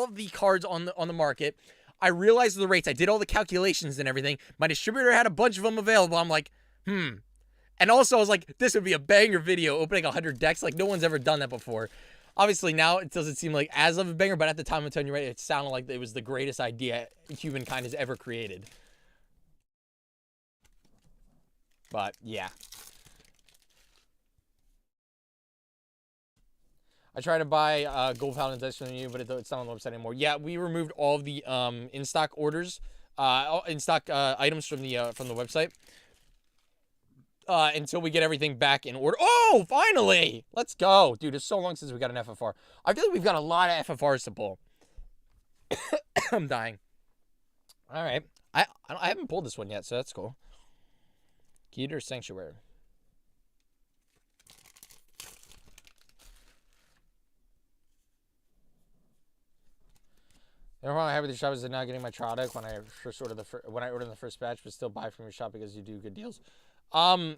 the cards on the market. I realized the rates. I did all the calculations and everything. My distributor had a bunch of them available. I'm like, And also I was like, this would be a banger video, opening 100 decks. Like, no one's ever done that before. Obviously now it doesn't seem like as of a banger, but at the time, I'm telling you right, it sounded like it was the greatest idea humankind has ever created. But yeah. I tried to buy Gold Paladin decks from you, but it's not on the website anymore. Yeah, we removed all of the in-stock orders, in-stock items from the website until we get everything back in order. Oh, finally! Let's go. Dude, it's so long since we got an FFR. I feel like we've got a lot of FFRs to pull. I'm dying. All right. I haven't pulled this one yet, so that's cool. Keter Sanctuary. The only problem I have with your shop is not getting my trial deck when I first ordered when I ordered the first batch, but still buy from your shop because you do good deals. I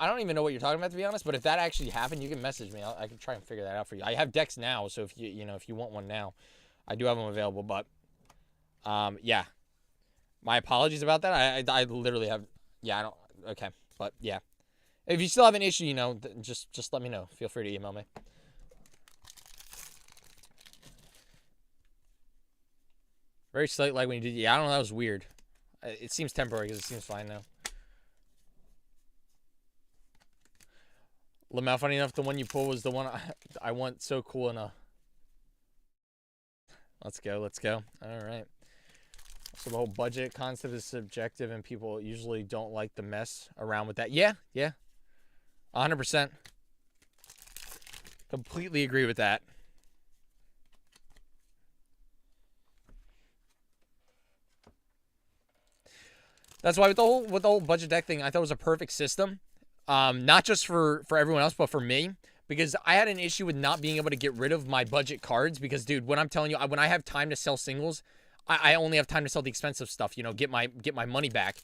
don't even know what you're talking about, to be honest. But if that actually happened, you can message me. I can try and figure that out for you. I have decks now, so if you want one now, I do have them available. But yeah, my apologies about that. I literally have. Yeah, I don't. Okay, but yeah, if you still have an issue, just let me know. Feel free to email me. Very slight lag when you did. Yeah, I don't know. That was weird. It seems temporary because it seems fine now. Lamau, funny enough, the one you pulled was the one I want. So cool enough. Let's go. Let's go. All right. So the whole budget concept is subjective, and people usually don't like the mess around with that. Yeah. Yeah. 100%. Completely agree with that. That's why with the whole budget deck thing, I thought it was a perfect system. Not just for everyone else, but for me. Because I had an issue with not being able to get rid of my budget cards. Because, dude, when I'm telling you, when I have time to sell singles, I only have time to sell the expensive stuff, get my money back.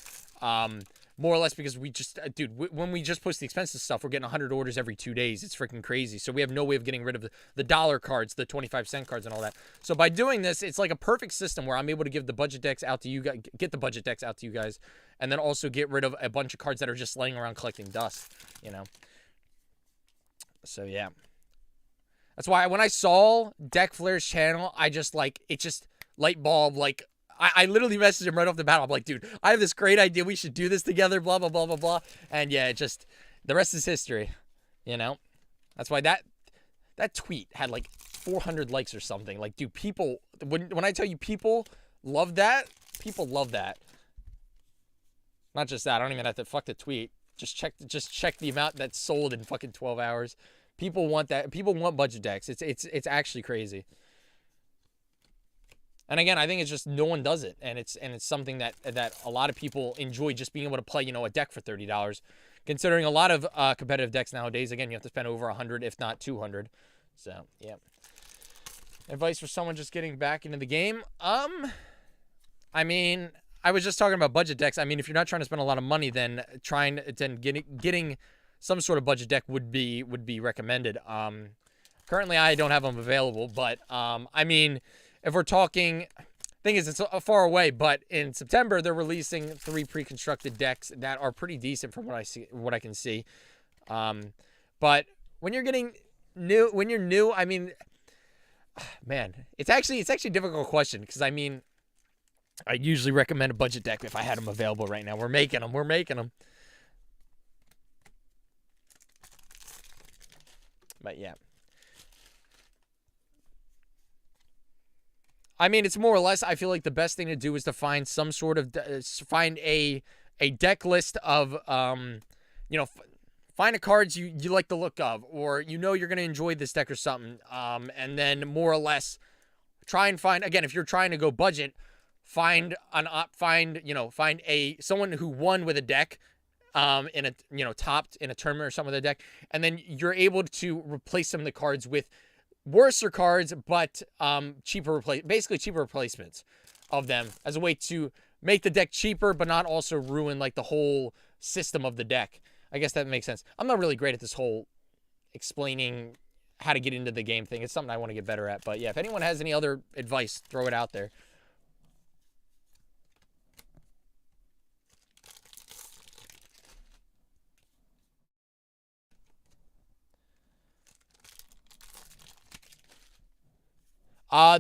More or less because we just, dude, when we just post the expensive stuff, we're getting 100 orders every 2 days. It's freaking crazy. So we have no way of getting rid of the dollar cards, the 25-cent cards and all that. So by doing this, it's like a perfect system where I'm able to give the budget decks out to you guys, get the budget decks out to you guys, and then also get rid of a bunch of cards that are just laying around collecting dust, So yeah. That's why when I saw Deck Flair's channel, I just light bulb, I literally messaged him right off the bat. I'm like, dude, I have this great idea. We should do this together, blah, blah, blah, blah, blah. And yeah, the rest is history, That's why that tweet had 400 likes or something. Like, dude, people, when I tell you people love that, people love that. Not just that. I don't even have to fuck the tweet. Just check the amount that's sold in fucking 12 hours. People want that. People want budget decks. It's actually crazy. And again, I think it's just no one does it, and it's something that a lot of people enjoy, just being able to play, a deck for $30. Considering a lot of competitive decks nowadays, again, you have to spend over 100, if not 200. So yeah. Advice for someone just getting back into the game? I mean, I was just talking about budget decks. I mean, if you're not trying to spend a lot of money, then getting some sort of budget deck would be recommended. Currently, I don't have them available, but I mean, if we're talking, thing is, it's far away, but in September they're releasing 3 pre-constructed decks that are pretty decent from what I can see. But when you're getting new, I mean, man, it's actually a difficult question, because I mean, I usually recommend a budget deck if I had them available right now. We're making them. But yeah. I mean, it's more or less, I feel like the best thing to do is to find some sort of, find a deck list of, you know, find the cards you like the look of, or you're going to enjoy this deck or something, and then more or less try and find, again, if you're trying to go budget, find someone who won with a deck, in a, topped in a tournament or something with a deck, and then you're able to replace some of the cards with worser cards, but cheaper replacements of them, as a way to make the deck cheaper, but not also ruin like the whole system of the deck. I guess that makes sense. I'm not really great at this whole explaining how to get into the game thing. It's something I want to get better at. But yeah, if anyone has any other advice, throw it out there.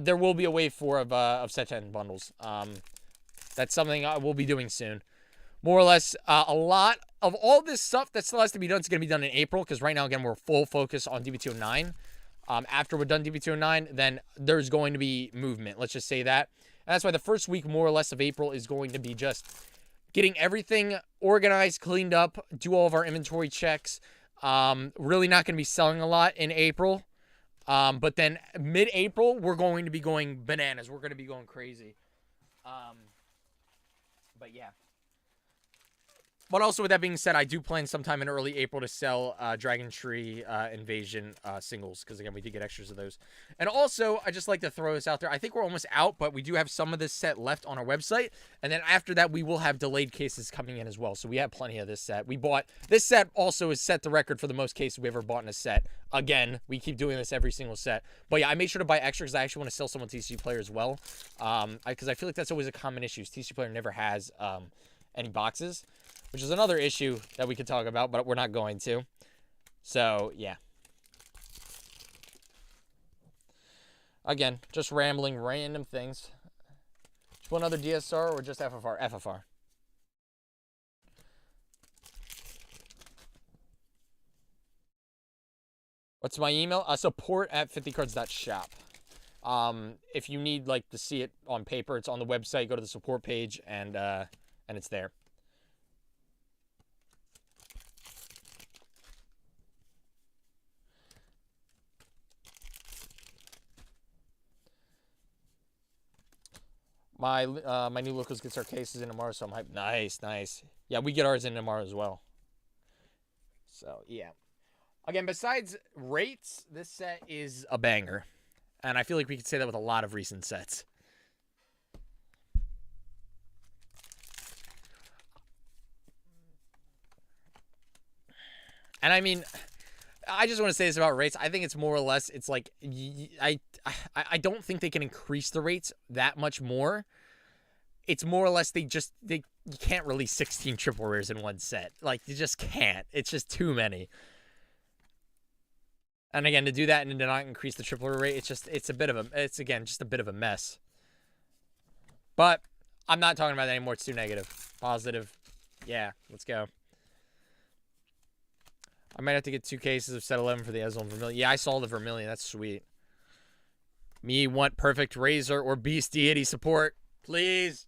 There will be a wave 4 of set 10 bundles. That's something I will be doing soon. More or less, a lot of all this stuff that still has to be done is going to be done in April, because right now, again, we're full focus on D-BT09. After we're done D-BT09, then there's going to be movement. Let's just say that. And that's why the first week, more or less, of April is going to be just getting everything organized, cleaned up, do all of our inventory checks. Really not going to be selling a lot in April. But then mid-April, we're going to be going bananas. We're going to be going crazy. But yeah. But also, with that being said, I do plan sometime in early April to sell Dragontree Invasion singles, because, again, we did get extras of those. And also, I just like to throw this out there. I think we're almost out, but we do have some of this set left on our website. And then after that, we will have delayed cases coming in as well. So we have plenty of this set. We bought... This set also has set the record for the most cases we ever bought in a set. Again, we keep doing this every single set. But yeah, I made sure to buy extra because I actually want to sell some on TCG Player as well. Because I feel like that's always a common issue. TCG Player never has any boxes, which is another issue that we could talk about, but we're not going to. So, yeah. Again, just rambling random things. Just one other DSR or just FFR? FFR. What's my email? Support@50cards.shop. If you need like to see it on paper, it's on the website. Go to the support page and it's there. My new locals gets our cases in tomorrow, so I'm hyped. Nice. Yeah, we get ours in tomorrow as well. So yeah. Again, besides rates, this set is a banger. And I feel like we could say that with a lot of recent sets. And I mean, I just want to say this about rates. I think it's more or less, it's like, I don't think they can increase the rates that much more. It's more or less, you can't release 16 triple rares in one set. Like, you just can't. It's just too many. And again, to do that and to not increase the triple rate, it's a bit of a mess. But I'm not talking about that anymore. It's too negative. Positive. Yeah, let's go. I might have to get 2 cases of set 11 for the Ezreal and Vermilion. Yeah, I saw the Vermilion. That's sweet. Me want perfect Razor or Beast Deity support. Please.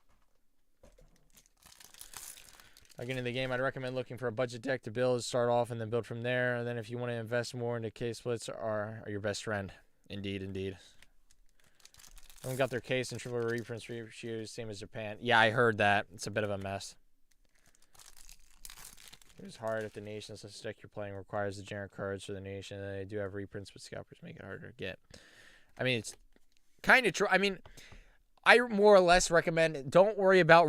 I get into the game, I'd recommend looking for a budget deck to build, start off, and then build from there. And then if you want to invest more into case splits, are your best friend. Indeed. Everyone got their case and triple reprints ratios, same as Japan. Yeah, I heard that. It's a bit of a mess. It was hard if the nations such deck you're playing requires the generic cards for the nation. And they do have reprints, but scalpers make it harder to get. I mean, it's kind of true. I mean, I more or less recommend don't worry about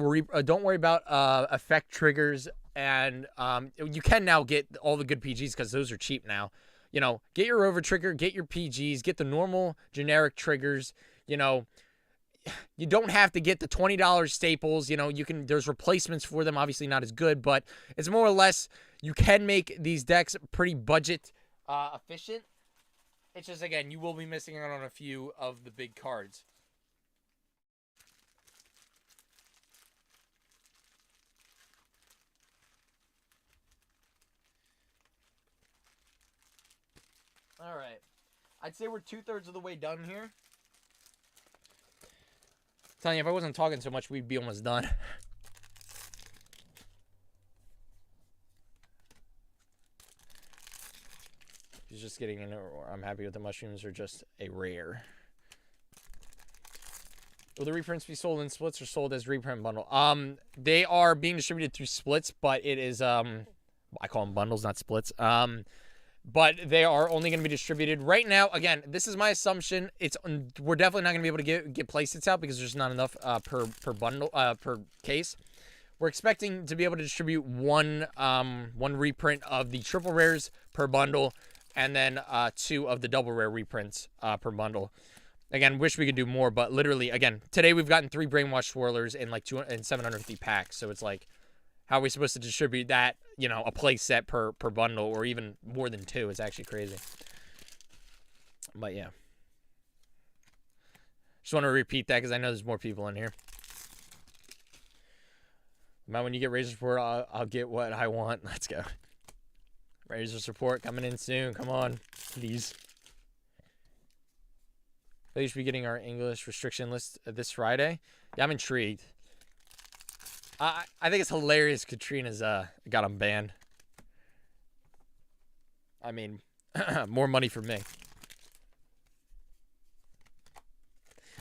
effect triggers, and you can now get all the good PGs because those are cheap now. You know, get your over trigger, get your PGs, get the normal generic triggers. You know, you don't have to get the $20 staples. You know, there's replacements for them, obviously not as good, but it's more or less you can make these decks pretty budget efficient. It's just, again, you will be missing out on a few of the big cards. All right. I'd say we're 2/3 of the way done here. I'm telling you, if I wasn't talking so much, we'd be almost done. He's just getting in it. I'm happy with the mushrooms are just a rare. Will the reprints be sold in splits or sold as reprint bundle? They are being distributed through splits, but it is I call them bundles, not splits. But they are only going to be distributed right now. Again, this is my assumption. We're definitely not going to be able to get playsets out because there's not enough per bundle per case. We're expecting to be able to distribute one reprint of the triple rares per bundle, and then 2 of the double rare reprints per bundle. Again, wish we could do more, but literally, again, today we've gotten 3 brainwash swirlers in like 750 packs. So it's like, how are we supposed to distribute that? You know, a play set per bundle, or even more than 2. It's actually crazy. But yeah, just want to repeat that because I know there's more people in here. But when you get Razor support, I'll get what I want. Let's go. Razor support coming in soon. Come on, please. We should be getting our English restriction list this Friday. Yeah, I'm intrigued. I think it's hilarious Katrina's got him banned. I mean, more money for me.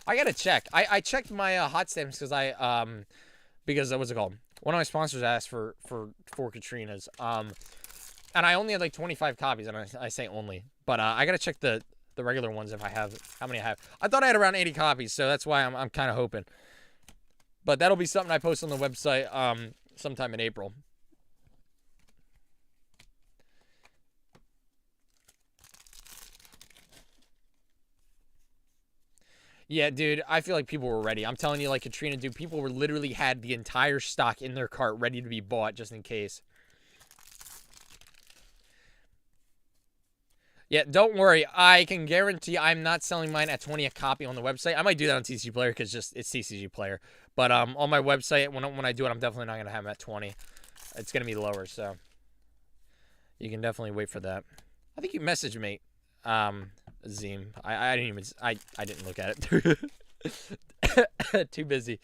I gotta check. I checked my hot stamps because what's it called? One of my sponsors asked for 4 Katrinas. And I only had like 25 copies, and I say only. But I gotta check the regular ones if I have how many I have. I thought I had around 80 copies, so that's why I'm kind of hoping. But that'll be something I post on the website sometime in April. Yeah, dude, I feel like people were ready. I'm telling you, like Katrina, dude, people were literally had the entire stock in their cart ready to be bought just in case. Yeah, don't worry. I can guarantee I'm not selling mine at 20 a copy on the website. I might do that on TCG Player because it's TCG Player. But on my website, when I do it, I'm definitely not going to have them at 20. It's going to be lower, so you can definitely wait for that. I think you messaged me, Zim. I didn't even I didn't look at it. Too busy.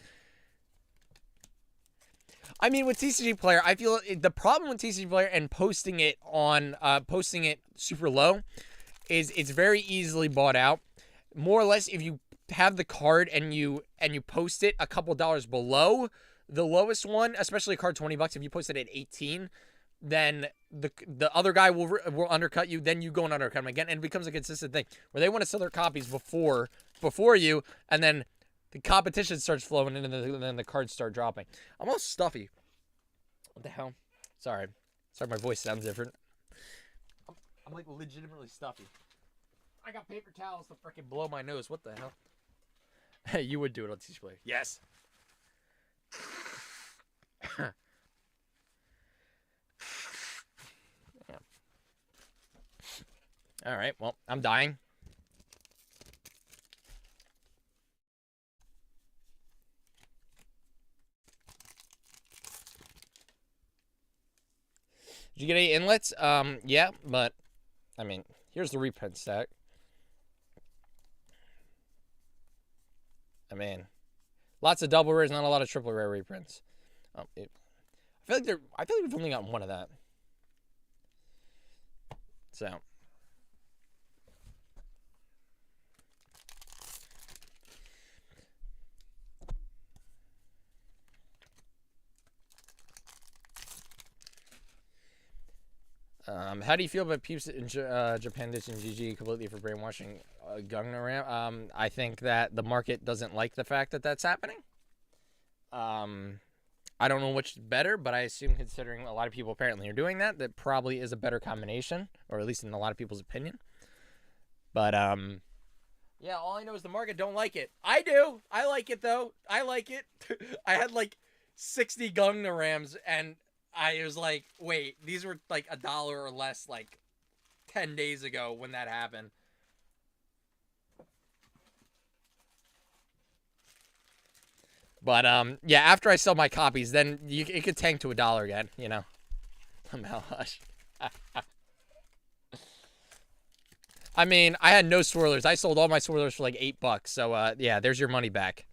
I mean, with TCG Player, I feel the problem with TCG Player and posting it super low is it's very easily bought out. More or less, if you have the card and you post it a couple dollars below the lowest one, especially a card $20, if you post it at 18, then the other guy will undercut you. Then you go and undercut him again, and it becomes a consistent thing where they want to sell their copies before you, and then the competition starts flowing in, and then the cards start dropping. I'm all stuffy. What the hell? Sorry, my voice sounds different. I'm like legitimately stuffy. I got paper towels to freaking blow my nose. What the hell? Hey, you would do it on TCG Player. Yes. Yeah. All right. Well, I'm dying. Did you get any inlets? Yeah, but I mean, here's the reprint stack. I mean, lots of double rares, not a lot of triple rare reprints. I feel like we've only gotten one of that. So. How do you feel about peeps in Japan ditching GG completely for brainwashing Gungnir Ram? I think that the market doesn't like the fact that that's happening. I don't know which is better, but I assume considering a lot of people apparently are doing that, that probably is a better combination, or at least in a lot of people's opinion. But, yeah, Yeah, all I know is the market don't like it. I do. I like it, though. I like it. I had, like, 60 Gangnarams, and I was like, wait, these were, like, $1 or less, like, 10 days ago when that happened. But, yeah, after I sell my copies, then it could tank to $1 again, you know. Hush. I mean, I had no swirlers. I sold all my swirlers for like $8. So, yeah, there's your money back.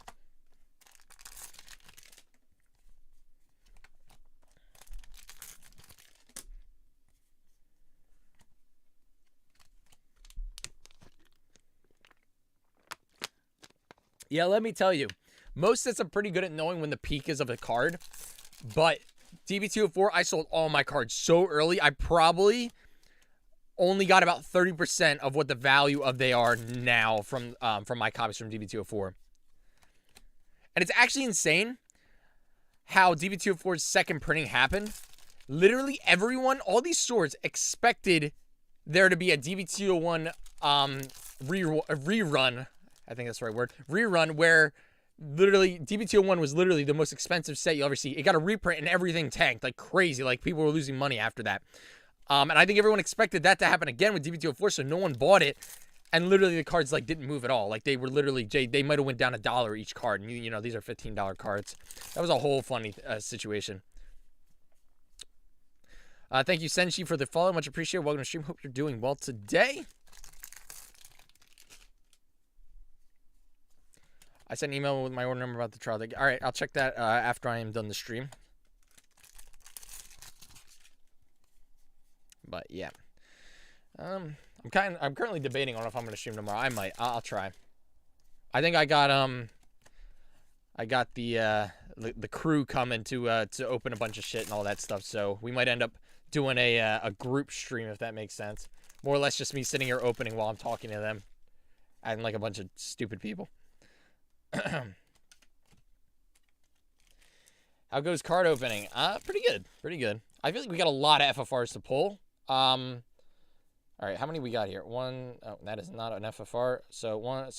Yeah, let me tell you. Most sets are pretty good at knowing when the peak is of a card. But D-BT04, I sold all my cards so early. I probably only got about 30% of what the value of they are now from my copies from D-BT04. And it's actually insane how D-BT04's second printing happened. Literally everyone, all these stores expected there to be a D-BT01 rerun. I think that's the right word. Rerun where literally D-BT01 was literally the most expensive set you'll ever see. It got a reprint and everything tanked like crazy. Like people were losing money after that. And I think everyone expected that to happen again with D-BT04, so no one bought it. And literally the cards like didn't move at all. Like they were literally, they might have went down $1 each card. And you know, these are $15 cards. That was a whole funny situation. Thank you, Senshi, for the follow. Much appreciated. Welcome to the stream. Hope you're doing well today. I sent an email with my order number about the trial. All right, I'll check that after I am done the stream. But yeah, I'm currently debating on if I'm gonna stream tomorrow. I might. I'll try. I think I got the crew coming to open a bunch of shit and all that stuff. So we might end up doing a group stream if that makes sense. More or less just me sitting here opening while I'm talking to them, acting like a bunch of stupid people. How goes card opening? Pretty good. Pretty good. I feel like we got a lot of FFRs to pull. All right, how many we got here? One, oh, that is not an FFR. So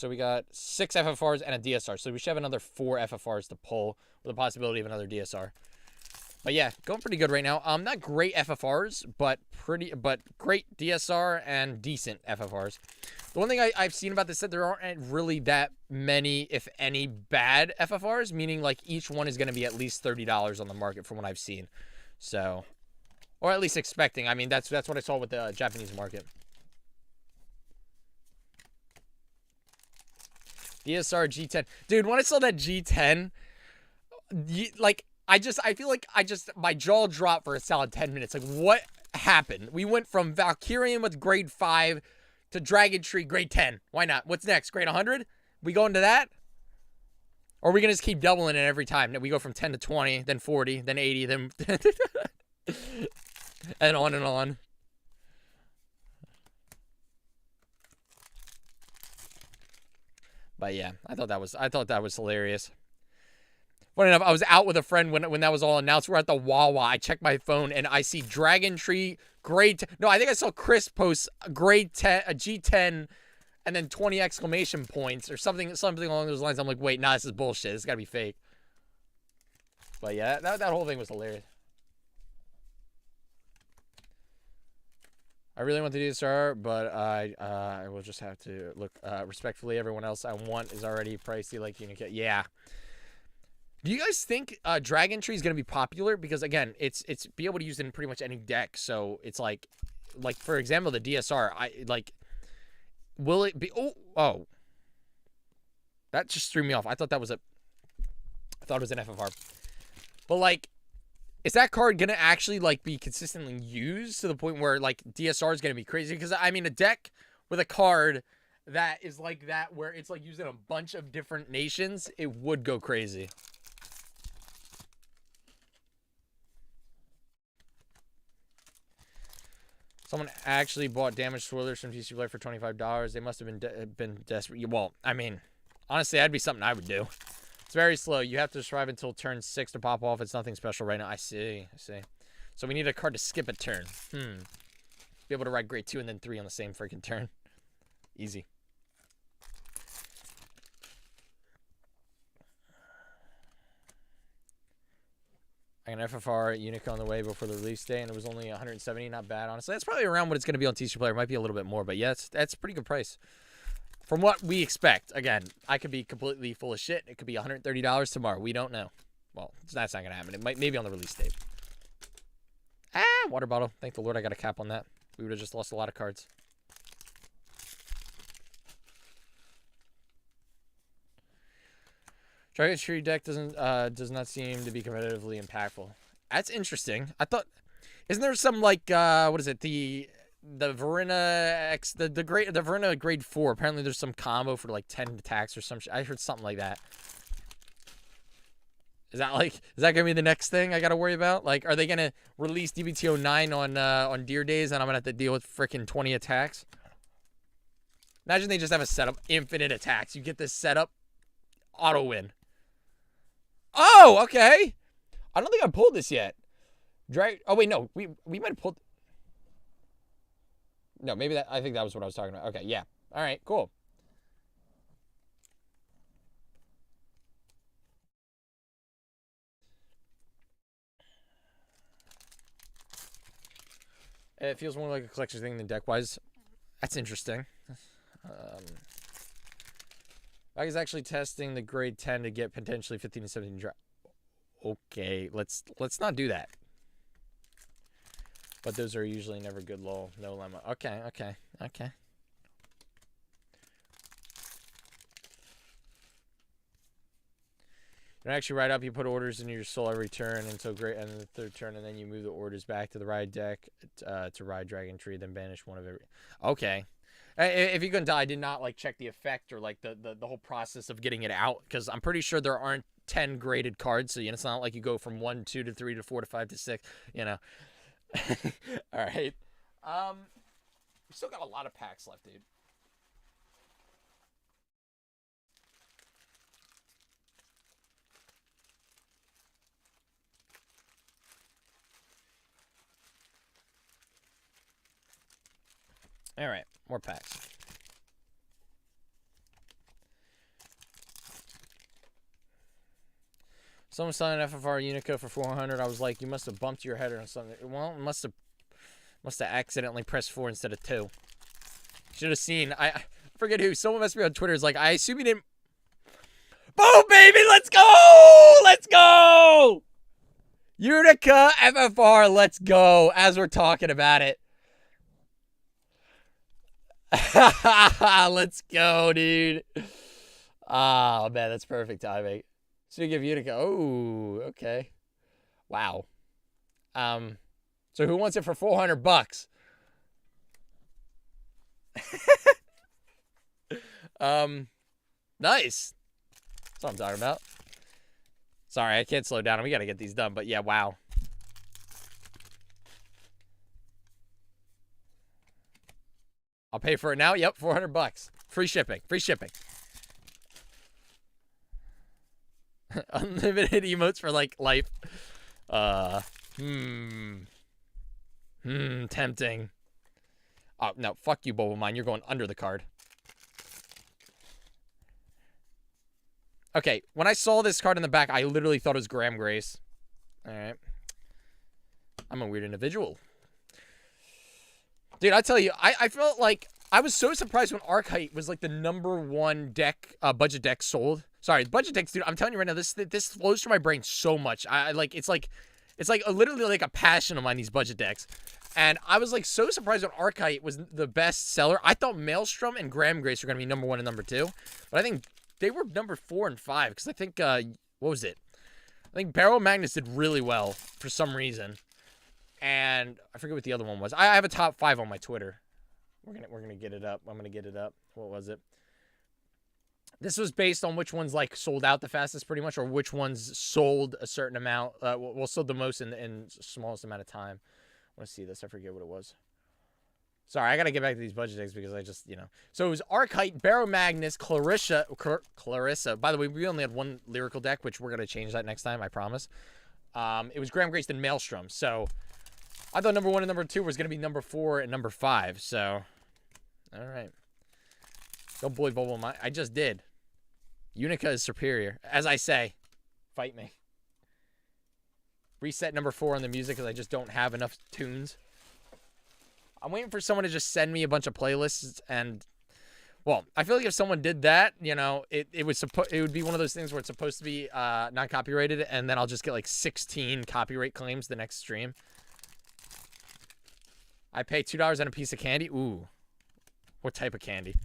we got 6 FFRs and a DSR. So we should have another 4 FFRs to pull with the possibility of another DSR. But yeah, going pretty good right now. Not great FFRs, but great DSR and decent FFRs. The one thing I've seen about this set, there aren't really that many, if any, bad FFRs, meaning like each one is going to be at least $30 on the market from what I've seen. So, or at least expecting. I mean, that's what I saw with the Japanese market. DSR G10. Dude, when I saw that G10, like, I feel like my jaw dropped for a solid 10 minutes. Like, what happened? We went from Valkyrian with grade 5 to Dragontree grade 10. Why not? What's next? Grade 100? We go into that? Or are we going to just keep doubling it every time? We go from 10 to 20, then 40, then 80, then... and on and on. But yeah, I thought that was hilarious. Funny enough, I was out with a friend when that was all announced. We're at the Wawa. I checked my phone and I see Dragontree grade 10. No, I think I saw Chris post grade 10, a G10, and then 20 exclamation points or something along those lines. I'm like, wait, nah, this is bullshit. This got to be fake. But yeah, that whole thing was hilarious. I really want the DSR, but I will just have to look respectfully. Everyone else I want is already pricey, like Unicate. Yeah. Do you guys think Dragontree is going to be popular? Because, again, it's be able to use it in pretty much any deck. So, it's like for example, the DSR. Will it be... Oh. That just threw me off. I thought it was an FFR. But, like, is that card going to actually, like, be consistently used to the point where, like, DSR is going to be crazy? Because, I mean, a deck with a card that is like that, where it's, like, used in a bunch of different nations, it would go crazy. Someone actually bought damaged swirlers from TC Black for $25. They must have been desperate. Well, I mean, honestly, that'd be something I would do. It's very slow. You have to survive until turn 6 to pop off. It's nothing special right now. I see. So we need a card to skip a turn. Be able to ride grade 2 and then 3 on the same freaking turn. Easy. I got an FFR Unica on the way before the release day, and it was only 170. Not bad, honestly. That's probably around what it's going to be on TC Player. It might be a little bit more, but yeah, that's a pretty good price. From what we expect. Again, I could be completely full of shit. It could be $130 tomorrow. We don't know. Well, that's not going to happen. It might maybe on the release date. Water bottle. Thank the Lord I got a cap on that. We would have just lost a lot of cards. Dragontree deck does not seem to be competitively impactful. That's interesting. I thought, isn't there some like what is it, the Verena X, the Verena grade 4? Apparently there's some combo for like 10 attacks or some shit. I heard something like that. Is that gonna be the next thing I gotta worry about? Like, are they gonna release D-BT09 on Deer Days and I'm gonna have to deal with freaking 20 attacks? Imagine they just have a setup, infinite attacks. You get this setup, auto win. Oh, okay. I don't think I pulled this yet. Oh wait, no, we might have pulled. No, maybe that. I think that was what I was talking about. Okay, yeah. All right, cool. It feels more like a collection thing than deck-wise. That's interesting. I was actually testing the grade 10 to get potentially 15 to 17 draft. Okay, let's not do that. But those are usually never good, lol. No lemma. Okay. You don't actually ride up, you put orders in your soul every turn until and the third turn, and then you move the orders back to the ride deck to ride Dragontree, then banish one of every. Okay. If you couldn't tell, I did not like check the effect or like the whole process of getting it out, because I'm pretty sure there aren't 10 graded cards, so you know, it's not like you go from 1, 2 to 3 to 4 to 5 to 6, you know. All right. We still got a lot of packs left, dude. All right, more packs. Someone selling an FFR Unica for 400. I was like, you must have bumped your head or something. Well, must have accidentally pressed 4 instead of 2. Should have seen. I forget who. Someone must be on Twitter. Is like, I assume you didn't. Boom, baby, let's go! Let's go! Unica FFR, let's go! As we're talking about it. Let's go, dude. Oh, man, that's perfect timing. Speaking of Unica, oh, okay. Wow. So who wants it for $400? Nice. That's what I'm talking about. Sorry, I can't slow down. We got to get these done, but yeah, wow. I'll pay for it now. Yep, $400. Free shipping. Free shipping. Unlimited emotes for like life. Tempting. Oh, no, fuck you, Boba Mine. You're going under the card. Okay, when I saw this card in the back, I literally thought it was Graham Grace. All right. I'm a weird individual. Dude, I tell you, I felt like I was so surprised when Archetype was like the #1 deck, budget deck sold. Sorry, budget decks, dude. I'm telling you right now, this flows through my brain so much. It's like literally like a passion of mine, these budget decks. And I was like so surprised when Archetype was the best seller. I thought Maelstrom and Graham Grace were gonna be #1 and #2, but I think they were #4 and 5 because I think what was it? I think Barrow Magnus did really well for some reason. And I forget what the other one was. I have a top 5 on my Twitter. We're gonna get it up. I'm gonna get it up. What was it? This was based on which ones like sold out the fastest, pretty much, or which ones sold a certain amount. Well, sold the most in smallest amount of time. I want to see this. I forget what it was. Sorry, I gotta get back to these budget decks because I just, you know. So it was Archetype, Barrow Magnus, Clarissa. By the way, we only had one lyrical deck, which we're gonna change that next time. I promise. It was Graham Grace and Maelstrom. So I thought #1 and #2 was gonna be #4 and #5. So, all right. Don't bully Bobo Mine. I just did. Unica is superior, as I say. Fight me. reset number 4 on the music because I just don't have enough tunes. I'm waiting for someone to just send me a bunch of playlists and, well, I feel like if someone did that, you know, it would be one of those things where it's supposed to be non-copyrighted, and then I'll just get like 16 copyright claims the next stream. I pay $2 on a piece of candy. Ooh, what type of candy?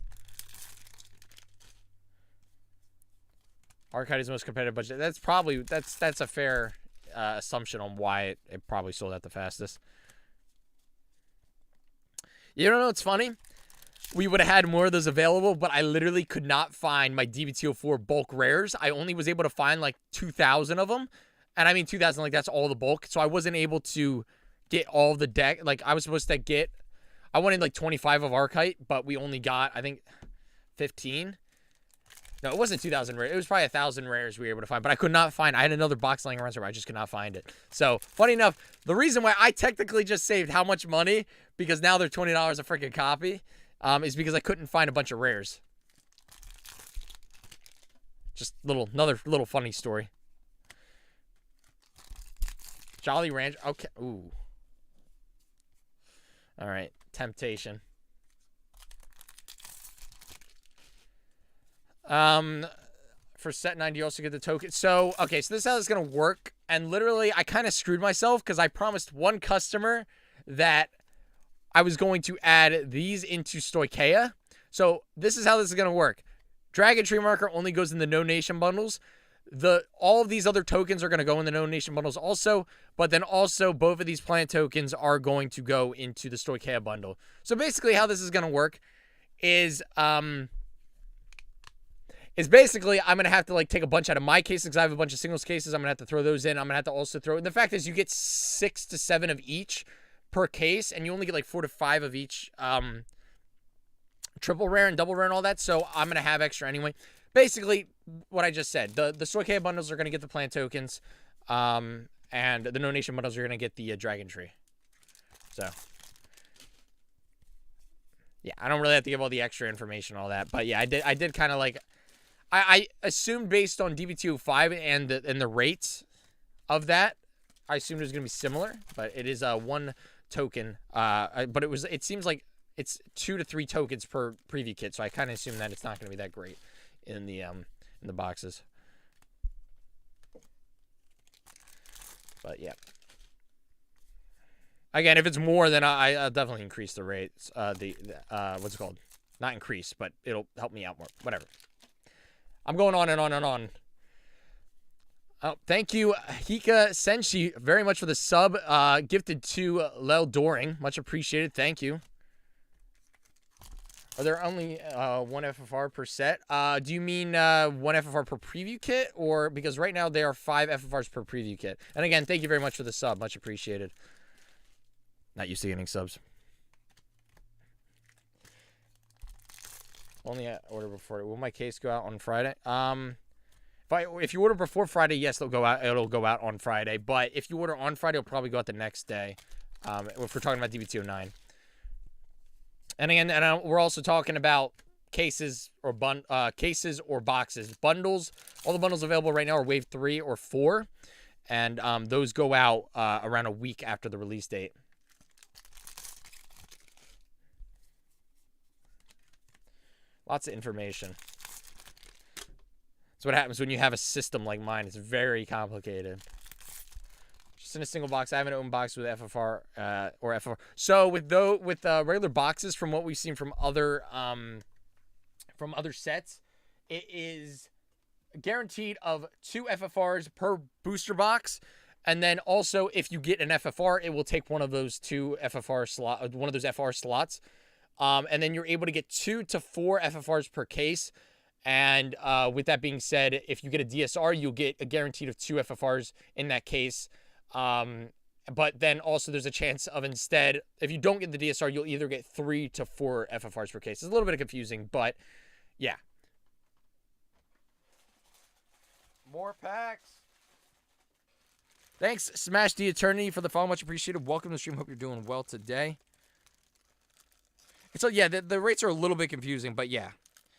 Arcade is the most competitive budget. That's probably that's a fair assumption on why it probably sold out the fastest. You don't know what's funny? We would have had more of those available, but I literally could not find my D-BT04 bulk rares. I only was able to find like 2,000 of them. And I mean 2,000, like that's all the bulk. So I wasn't able to get all the deck. Like I was supposed to get, I wanted like 25 of Arcite, but we only got, I think, 15. No, it wasn't 2,000 rares. It was probably 1,000 rares we were able to find, but I could not find. I had another box laying around, so I just could not find it. So, funny enough, the reason why I technically just saved how much money, because now they're $20 a freaking copy, is because I couldn't find a bunch of rares. Just another little funny story. Jolly Ranch. Okay. Ooh. All right. Temptation. For set 90, you also get the token. So, okay, so this is how it's going to work. And literally, I kind of screwed myself because I promised one customer that I was going to add these into Stoicheia. So, this is how this is going to work. Dragontree marker only goes in the No Nation bundles. All of these other tokens are going to go in the No Nation bundles also, but then also both of these plant tokens are going to go into the Stoicheia bundle. So, basically, how this is going to work is basically I'm going to have to like take a bunch out of my cases because I have a bunch of singles cases. I'm going to have to throw those in. I'm going to have to also throw, and the fact is you get 6 to 7 of each per case, and you only get like 4 to 5 of each triple rare and double rare and all that, so I'm going to have extra anyway. Basically, what I just said, the Stoicheia bundles are going to get the plant tokens, and the No Nation bundles are going to get the Dragontree. So, yeah, I don't really have to give all the extra information and all that, but yeah, I did kind of like, I assumed based on D-BT09 and the rates of that, I assumed it was going to be similar, but it is one token. But it seems like it's 2 to 3 tokens per preview kit, so I kind of assume that it's not going to be that great in the boxes. But yeah. Again, if it's more, then I'll definitely increase the rates. What's it called? Not increase, but it'll help me out more. Whatever. I'm going on and on and on. Oh, thank you, Hika Senshi, very much for the sub. Gifted to Lel Doring. Much appreciated. Thank you. Are there only one FFR per set? Do you mean one FFR per preview kit? Or because right now there are 5 FFRs per preview kit. And again, thank you very much for the sub. Much appreciated. Not used to getting subs. Only order before. Will my case go out on Friday? If you order before Friday, yes, it'll go out on Friday. But if you order on Friday, it'll probably go out the next day. If we're talking about D-BT09. And again, we're also talking about cases or boxes. Bundles. All the bundles available right now are Wave 3 or 4. And those go out around a week after the release date. Lots of information. That's what happens when you have a system like mine. It's very complicated. Just in a single box. I haven't opened box with FFR or FFR. So with regular boxes, from what we've seen from other sets, it is guaranteed of 2 FFRs per booster box. And then also, if you get an FFR, it will take one of those FFR slots. And then you're able to get 2 to 4 FFRs per case. And with that being said, if you get a DSR, you'll get a guaranteed of 2 FFRs in that case. But then also there's a chance of instead, if you don't get the DSR, you'll either get 3 to 4 FFRs per case. It's a little bit confusing, but yeah. More packs. Thanks, Smash the Eternity, for the follow. Much appreciated. Welcome to the stream. Hope you're doing well today. So, yeah, the rates are a little bit confusing, but yeah.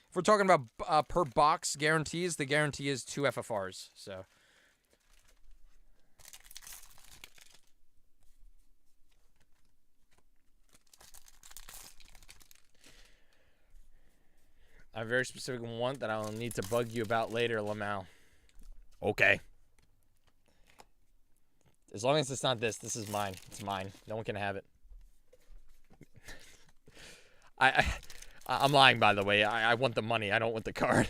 If we're talking about per box guarantees, the guarantee is 2 FFRs. So, I have a very specific one that I'll need to bug you about later, Lamau. Okay. As long as it's not this is mine. It's mine. No one can have it. I'm lying, by the way. I want the money. I don't want the card.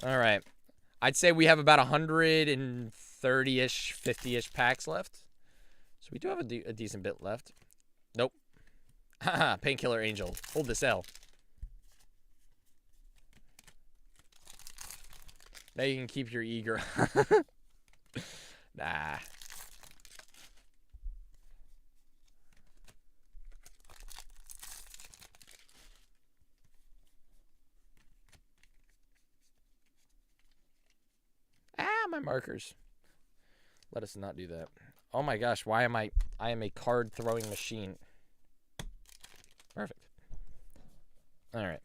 All right. I'd say we have about 130-ish, 50-ish packs left. So we do have a decent bit left. Nope. Haha, Painkiller Angel. Hold this L. Now you can keep your eager. Nah. My markers. Let us not do that. Oh my gosh, why am I am a card throwing machine. Perfect. All right.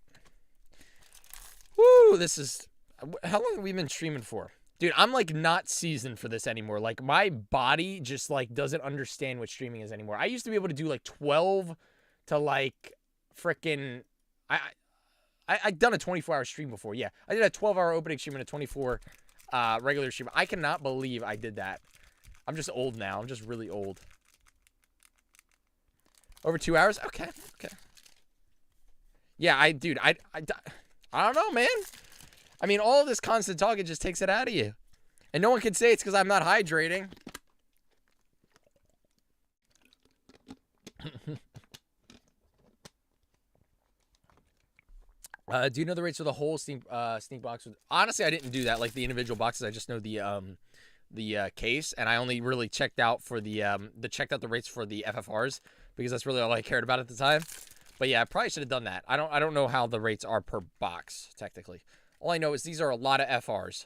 Woo, this is, how long have we been streaming for? Dude, I'm like not seasoned for this anymore. Like my body just like doesn't understand what streaming is anymore. I used to be able to do like 12 to like freaking, I'd done a 24-hour stream before. Yeah, I did a 12-hour opening stream and a 24 regular stream. I cannot believe I did that. I'm just old now. I'm just really old. Over 2 hours? Okay. Yeah, dude, I don't know, man. I mean, all of this constant talking just takes it out of you. And no one can say it's because I'm not hydrating. Do you know the rates for the whole sneak box? Honestly, I didn't do that. Like the individual boxes, I just know the case, and I only really checked out for the rates for the FFRs because that's really all I cared about at the time. But yeah, I probably should have done that. I don't know how the rates are per box technically. All I know is these are a lot of FRs.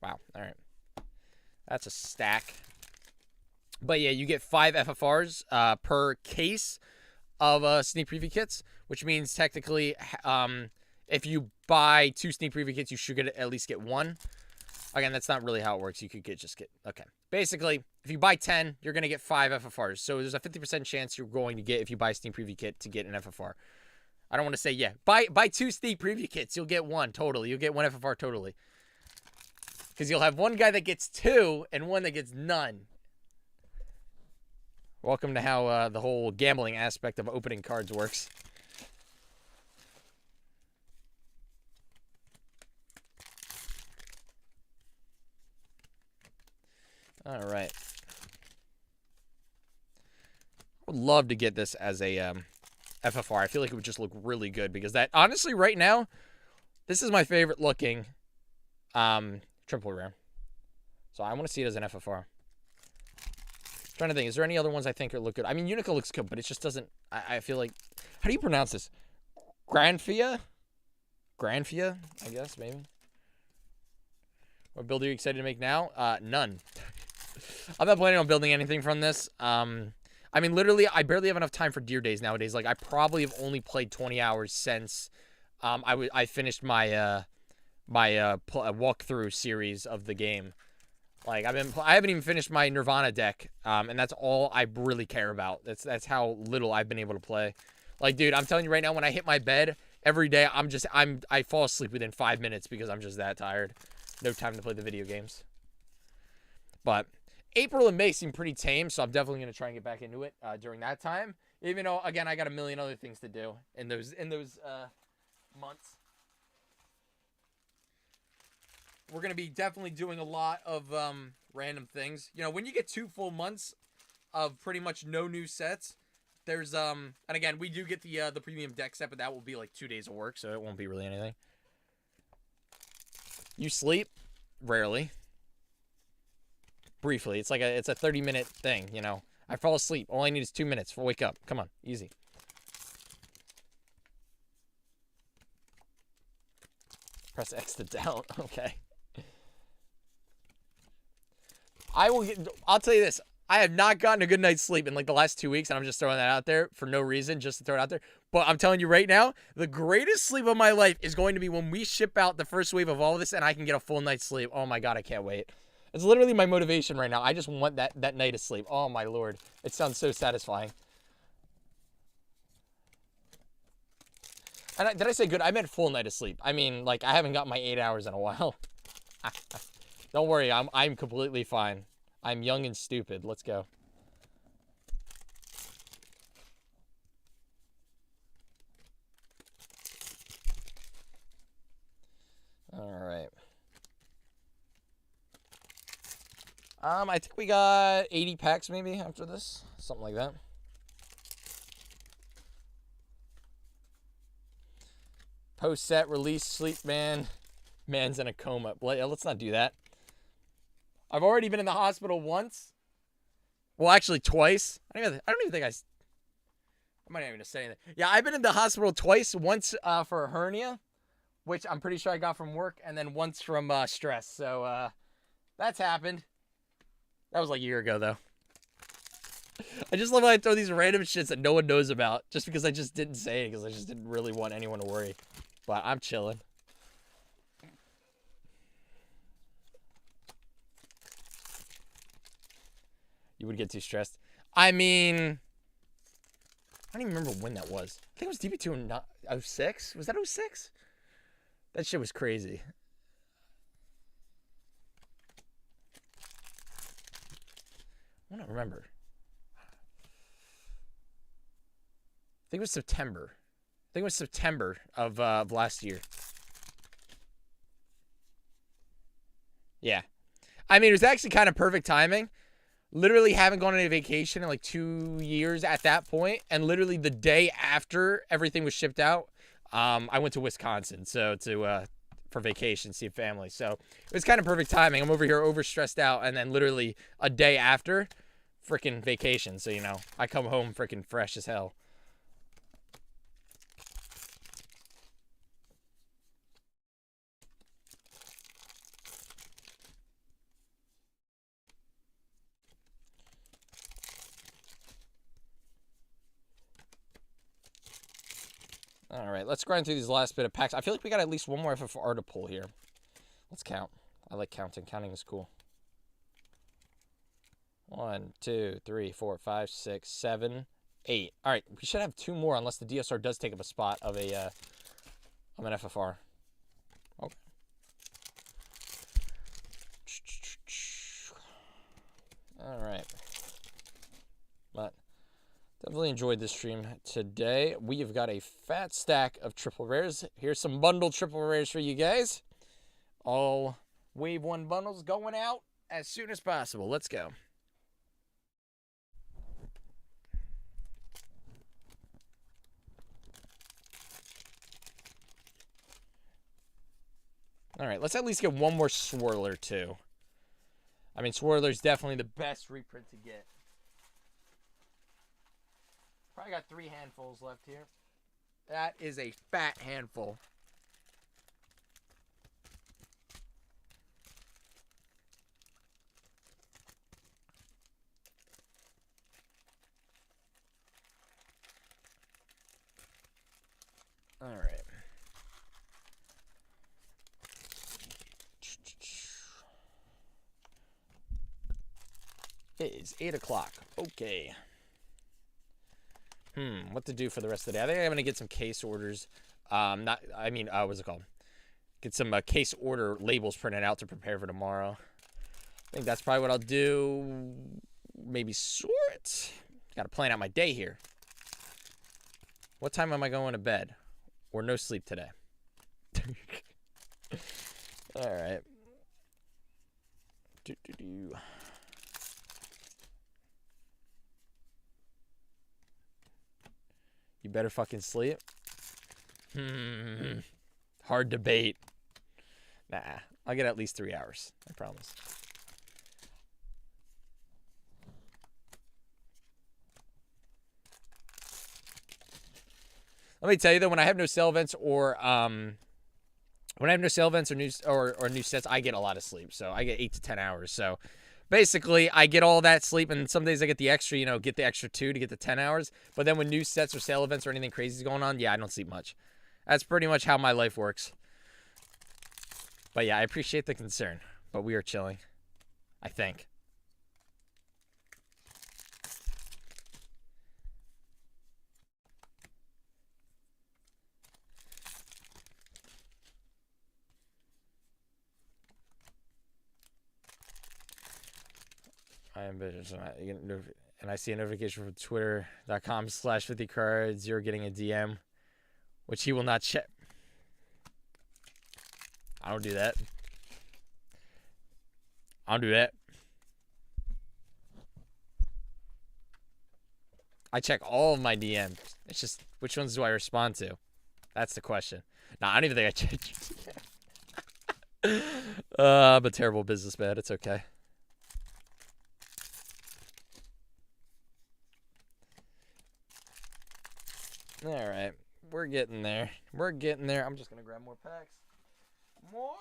Wow. All right, that's a stack. But yeah, you get 5 FFRs per case of sneak preview kits, which means technically if you buy 2 sneak preview kits, you should at least get 1. Again, that's not really how it works. You could okay. Basically, if you buy 10, you're going to get 5 FFRs. So there's a 50% chance you're going to get, if you buy a sneak preview kit, to get an FFR. I don't want to say, yeah, buy 2 sneak preview kits, you'll get 1 totally. You'll get 1 FFR totally. Because you'll have one guy that gets 2 and one that gets none. Welcome to how the whole gambling aspect of opening cards works. All right. I would love to get this as a FFR. I feel like it would just look really good because that, honestly, right now, this is my favorite looking triple rare. So I want to see it as an FFR. Trying to think, is there any other ones I think look good? I mean, Unica looks good, but it just doesn't. I feel like, how do you pronounce this? Granfia, I guess maybe. What build are you excited to make now? None. I'm not planning on building anything from this. I mean, literally, I barely have enough time for Deer Days nowadays. Like, I probably have only played 20 hours since I finished my walkthrough series of the game. Like, I haven't even finished my Nirvana deck, and that's all I really care about. That's how little I've been able to play. Like, dude, I'm telling you right now, when I hit my bed every day, I fall asleep within 5 minutes because I'm just that tired. No time to play the video games. But April and May seem pretty tame, so I'm definitely gonna try and get back into it during that time. Even though, again, I got a million other things to do in those months. We're going to be definitely doing a lot of random things. You know, when you get 2 full months of pretty much no new sets, there's, and again, we do get the premium deck set, but that will be like 2 days of work, so it won't be really anything. You sleep? Rarely. Briefly. It's like it's a 30-minute thing, you know. I fall asleep. All I need is 2 minutes for wake up. Come on. Easy. Press X to down. Okay. I'll tell you this. I have not gotten a good night's sleep in like the last 2 weeks, and I'm just throwing that out there for no reason, just to throw it out there. But I'm telling you right now, the greatest sleep of my life is going to be when we ship out the first wave of all of this, and I can get a full night's sleep. Oh my God, I can't wait. It's literally my motivation right now. I just want that night of sleep. Oh, my Lord. It sounds so satisfying. And did I say good? I meant full night of sleep. I mean, like, I haven't got my 8 hours in a while. Don't worry. I'm completely fine. I'm young and stupid. Let's go. All right. I think we got 80 packs maybe after this. Something like that. Post-set release, sleep man. Man's in a coma. Let's not do that. I've already been in the hospital once. Well, actually twice. I don't even think I might not even say anything. Yeah, I've been in the hospital twice. Once for a hernia, which I'm pretty sure I got from work, and then once from stress. So that's happened. That was like a year ago, though. I just love how I throw these random shits that no one knows about just because I just didn't say it because I just didn't really want anyone to worry. But I'm chilling. You would get too stressed. I mean, I don't even remember when that was. I think it was D-BT09. 06? Was that 06? That shit was crazy. I don't remember. I think it was September. I think it was September of last year. Yeah. I mean, it was actually kind of perfect timing. Literally haven't gone on a vacation in like 2 years at that point. And literally the day after everything was shipped out, I went to Wisconsin for vacation, see family. So it was kind of perfect timing. I'm over here overstressed out. And then literally a day after, freaking vacation. So, you know, I come home freaking fresh as hell. All right, let's grind through these last bit of packs. I feel like we got at least one more FFR to pull here. Let's count. I like counting. Counting is cool. 1, 2, 3, 4, 5, 6, 7, 8. All right, we should have 2 more unless the DSR does take up a spot of an FFR. Okay. All right. But definitely enjoyed this stream today. We have got a fat stack of triple rares. Here's some bundled triple rares for you guys. All wave 1 bundles going out as soon as possible. Let's go. All right, let's at least get one more swirler too. I mean, swirler's definitely the best reprint to get. Probably got 3 handfuls left here. That is a fat handful. All right. It is 8 o'clock. Okay. What to do for the rest of the day? I think I'm going to get some case orders. What's it called? Get some case order labels printed out to prepare for tomorrow. I think that's probably what I'll do. Maybe sort. Got to plan out my day here. What time am I going to bed? Or no sleep today? All right. You better fucking sleep. Hard debate. Nah, I'll get at least 3 hours. I promise. Let me tell you though, when I have no sale events or new sets, I get a lot of sleep. So I get 8 to 10 hours. So basically, I get all that sleep, and some days I get the extra, get the extra 2 to get the 10 hours. But then when new sets or sale events or anything crazy is going on, yeah, I don't sleep much. That's pretty much how my life works. But yeah, I appreciate the concern, but we are chilling. I think. I am vicious. And I see a notification from twitter.com/50cards. You're getting a DM, which he will not check. I don't do that. I don't do that. I check all of my DMs. It's just, which ones do I respond to? That's the question. Nah, I don't even think I check. I'm a terrible businessman. It's okay. All right. We're getting there. We're getting there. I'm just going to grab more packs. More!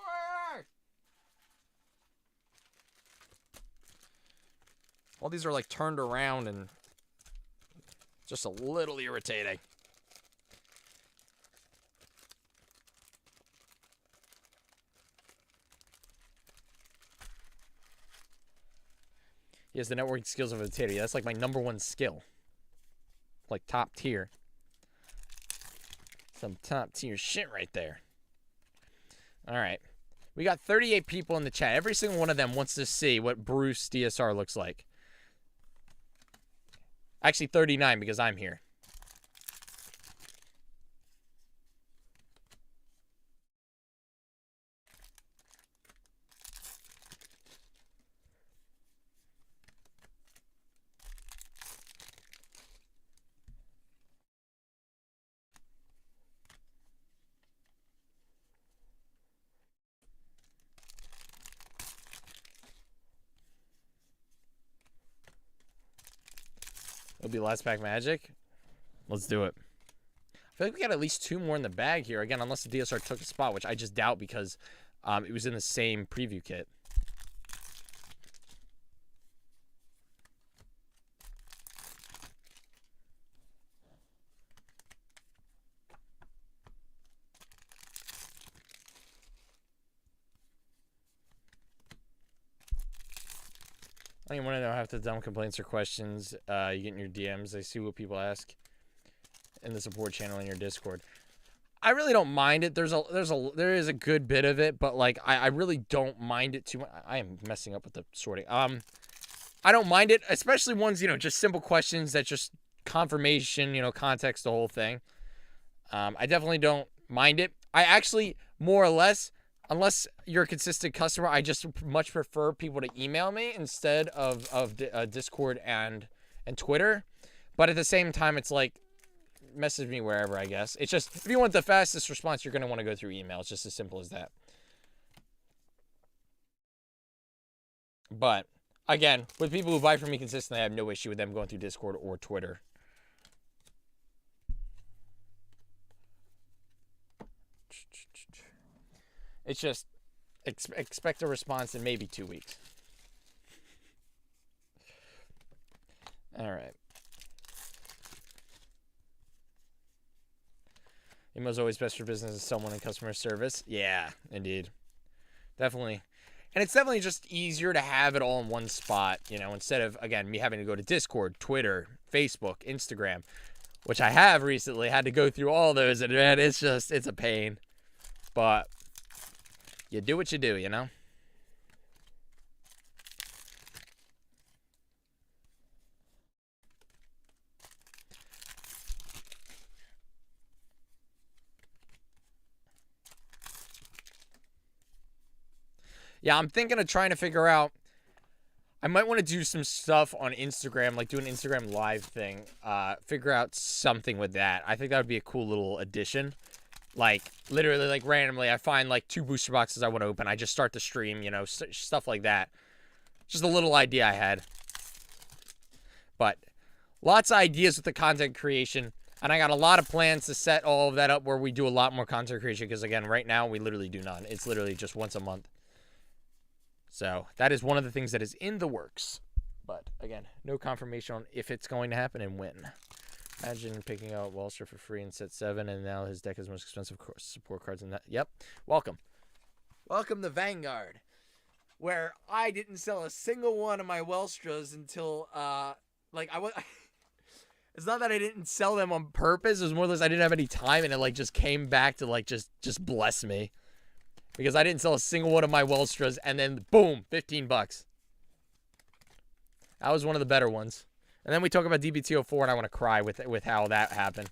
All these are like turned around and just a little irritating. He has the networking skills of a potato. Yeah, that's like my #1 skill. Like top tier. Some top tier shit right there. All right. We got 38 people in the chat. Every single one of them wants to see what Bruce DSR looks like. Actually, 39 because I'm here. It'll be last pack magic. Let's do it. I feel like we got at least 2 more in the bag here. Again, unless the DSR took a spot, which I just doubt because it was in the same preview kit. I don't even want to know half the dumb complaints or questions you get in your DMs. I see what people ask in the support channel in your Discord. I really don't mind it. There is a good bit of it, but like I really don't mind it too much. I am messing up with the sorting. I don't mind it, especially ones, just simple questions that just confirmation, context, the whole thing. I definitely don't mind it. I actually more or less, unless you're a consistent customer, I just much prefer people to email me instead of Discord and Twitter. But at the same time, it's like, message me wherever, I guess. It's just, if you want the fastest response, you're going to want to go through email. It's just as simple as that. But, again, with people who buy from me consistently, I have no issue with them going through Discord or Twitter. It's just, expect a response in maybe 2 weeks. All right. Emo's always best for business as someone in customer service. Yeah, indeed. Definitely. And it's definitely just easier to have it all in one spot, instead of, again, me having to go to Discord, Twitter, Facebook, Instagram, which I have recently had to go through all those, and man, it's a pain. But you do what you do, Yeah, I'm thinking of trying to figure out, I might want to do some stuff on Instagram, like do an Instagram live thing, figure out something with that. I think that would be a cool little addition. Like, literally, like, randomly, I find, like, 2 booster boxes I want to open. I just start the stream, stuff like that. Just a little idea I had. But lots of ideas with the content creation. And I got a lot of plans to set all of that up where we do a lot more content creation. Because, again, right now, we literally do none. It's literally just once a month. So, that is one of the things that is in the works. But, again, no confirmation on if it's going to happen and when. Imagine picking out Walster for free in set 7, and now his deck has most expensive support cards in that. Yep. Welcome. Welcome to Vanguard. where I didn't sell a single one of my Wellstras until like I was. It's not that I didn't sell them on purpose. It was more or less I didn't have any time, and it like just came back to like just bless me, because I didn't sell a single one of my Wellstras, and then boom, $15. That was one of the better ones. And then we talk about D-BT04, and I want to cry with how that happened.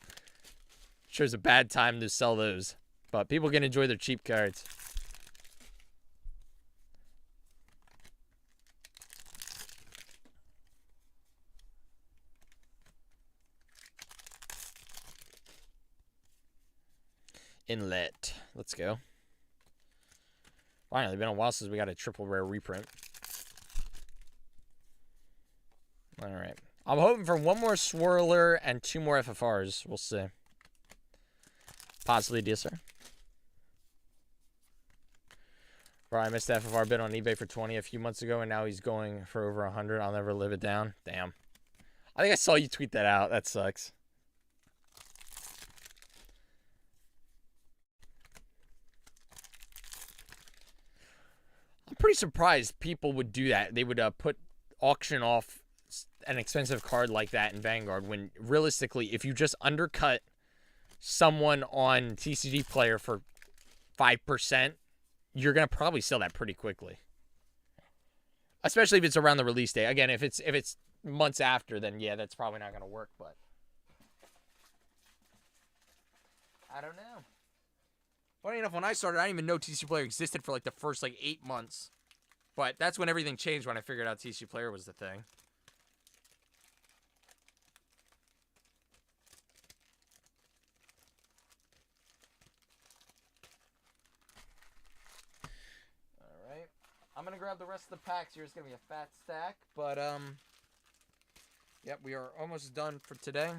Sure, it's a bad time to sell those, but people can enjoy their cheap cards. Inlet. Let's go. Finally, been a while since we got a triple rare reprint. All right. I'm hoping for one more swirler and 2 more FFRs. We'll see. Possibly DSR. Bro, I missed the FFR bid on eBay for 20 a few months ago, and now he's going for over 100. I'll never live it down. Damn. I think I saw you tweet that out. That sucks. I'm pretty surprised people would do that. They would auction off an expensive card like that in Vanguard, when realistically, if you just undercut someone on TCG Player for 5%, you're gonna probably sell that pretty quickly. Especially if it's around the release date. Again, if it's months after, then yeah, that's probably not gonna work. But I don't know. Funny enough, when I started, I didn't even know TCG Player existed for like the first 8 months. But that's when everything changed, when I figured out TCG Player was the thing. Alright. I'm going to grab the rest of the packs here. It's going to be a fat stack. But, yep, we are almost done for today.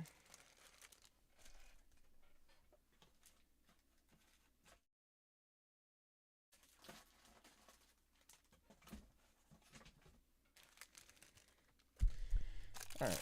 All right.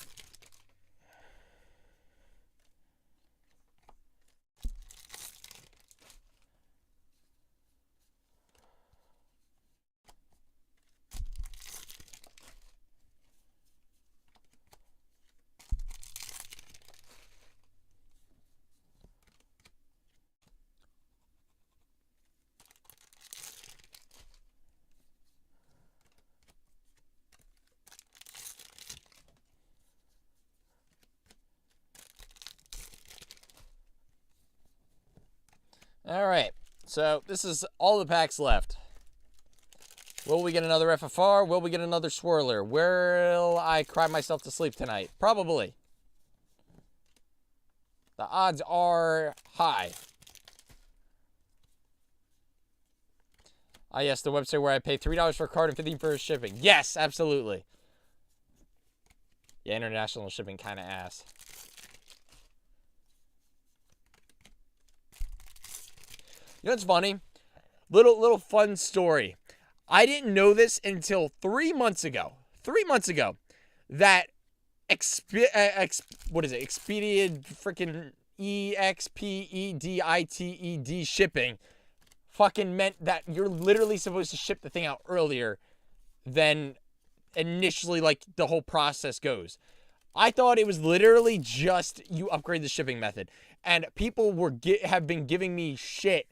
All right, so this is all the packs left. Will we get another FFR? Will we get another swirler? Will I cry myself to sleep tonight? Probably. The odds are high. Ah, yes, the website where I pay $3 for a card and $15 for shipping. Yes, absolutely. Yeah, international shipping kind of ass. You know what's funny? Little fun story. I didn't know this until 3 months ago. 3 months ago, that what is it? Expedited freaking EXPEDITED shipping fucking meant that you're literally supposed to ship the thing out earlier than initially the whole process goes. I thought it was literally just you upgrade the shipping method, and people have been giving me shit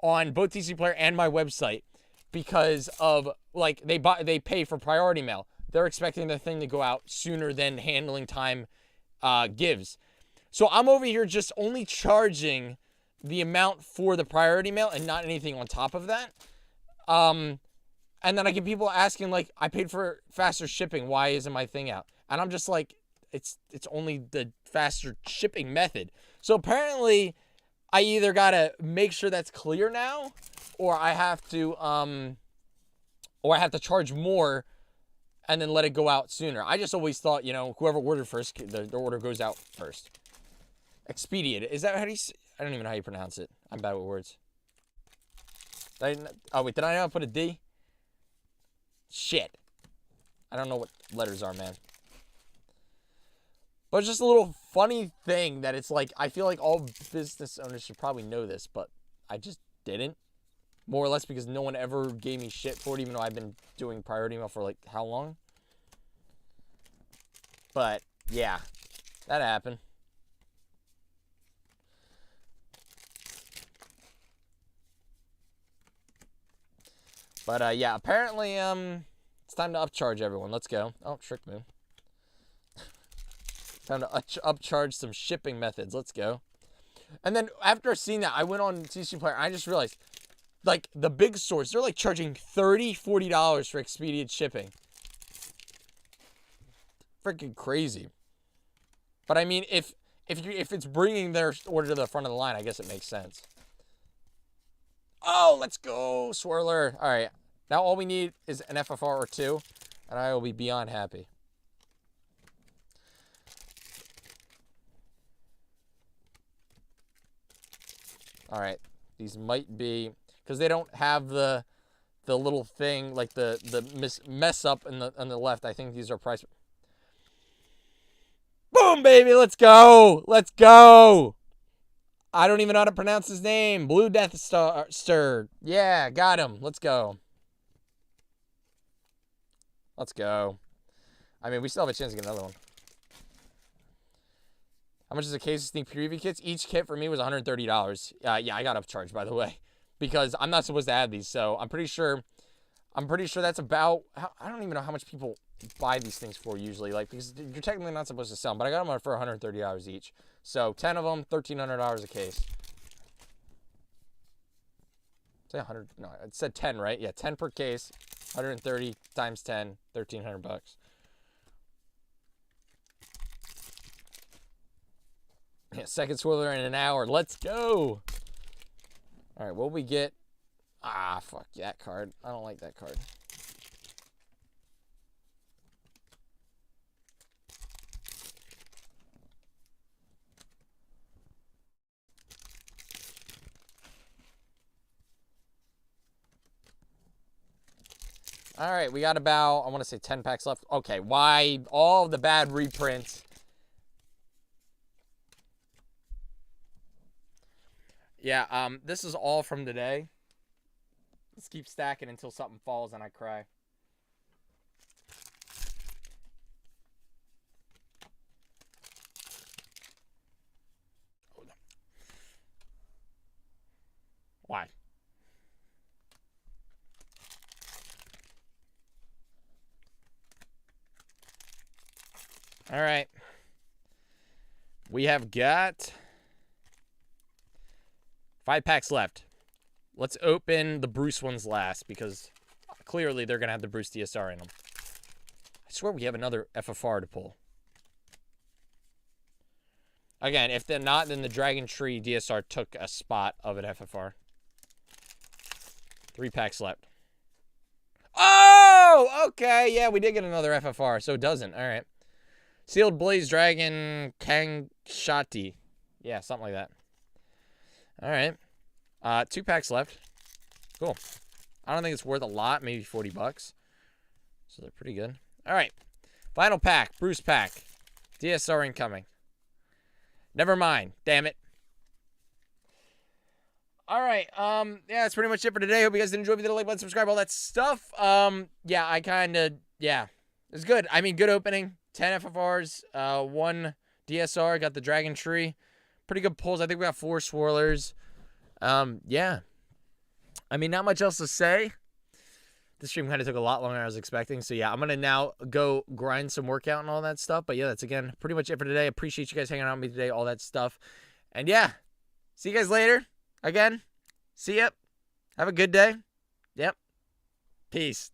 on both TCG Player and my website because of they pay for priority mail. They're expecting the thing to go out sooner than handling time gives. So I'm over here just only charging the amount for the priority mail and not anything on top of that. And then I get people asking I paid for faster shipping. Why isn't my thing out? And I'm just like, it's only the faster shipping method. So apparently I either gotta make sure that's clear now, or I have to charge more and then let it go out sooner. I just always thought, whoever ordered first, the order goes out first. Expedient. Is that how you? I don't even know how you pronounce it. I'm bad with words. Did I not put a D? Shit. I don't know what letters are, man. But it's just a little funny thing that it's I feel like all business owners should probably know this, but I just didn't. more or less because no one ever gave me shit for it, even though I've been doing priority mail for, like, how long? But, yeah, that happened. But, yeah, apparently, it's time to upcharge everyone. Let's go. Oh, Trick Moon. Time to upcharge some shipping methods. Let's go. And then after seeing that, I went on TCG Player, and I just realized, like, the big stores, they're, like, charging $30, $40 for expedient shipping. Freaking crazy. But, I mean, if it's bringing their order to the front of the line, I guess it makes sense. Oh, let's go, Swirler. All right. Now all we need is an FFR or two, and I will be beyond happy. All right. These might be, because they don't have the little thing, like the mess up on the left. I think these are priced. Boom, baby. Let's go. Let's go. I don't even know how to pronounce his name. Blue Death Stir. Yeah, got him. Let's go. Let's go. I mean, we still have a chance to get another one. How much is a case of sneak preview kits? Each kit for me was $130. Yeah, I got upcharged, by the way, because I'm not supposed to add these. So I'm pretty sure that's about. I don't even know how much people buy these things for usually. Like, because you're technically not supposed to sell them, but I got them for $130 each. So 10 of them, $1,300 a case. Say 100? No, it said 10, right? Yeah, 10 per case. 130 times 10, $1,300. Yeah, second swirler in an hour. Let's go. All right, what we get? Ah, fuck that card. I don't like that card. All right, we got about, I want to say 10 packs left. Okay, why all the bad reprints? Yeah, this is all from today. Let's keep stacking until something falls and I cry. Why? All right. We have got 5 packs left. Let's open the Bruce ones last because clearly they're going to have the Bruce DSR in them. I swear we have another FFR to pull. Again, if they're not, then the Dragontree DSR took a spot of an FFR. 3 packs left. Oh, okay. Yeah, we did get another FFR, so it doesn't. All right. Sealed Blaze Dragon Kangshati. Yeah, something like that. All right. 2 packs left. Cool. I don't think it's worth a lot. Maybe $40. So they're pretty good. All right. Final pack. Bruce pack. DSR incoming. Never mind. Damn it. All right. Yeah, that's pretty much it for today. Hope you guys did enjoy. If you did, like button, subscribe, all that stuff. Yeah, I kind of, yeah. It's good. I mean, good opening. 10 FFRs, 1 DSR, got the Dragontree. Pretty good pulls. I think we got 4 swirlers. Yeah. I mean, not much else to say. This stream kind of took a lot longer than I was expecting. So, yeah, I'm going to now go grind some workout and all that stuff. But, yeah, that's, again, pretty much it for today. Appreciate you guys hanging out with me today, all that stuff. And, yeah, see you guys later. Again, see ya. Have a good day. Yep. Peace.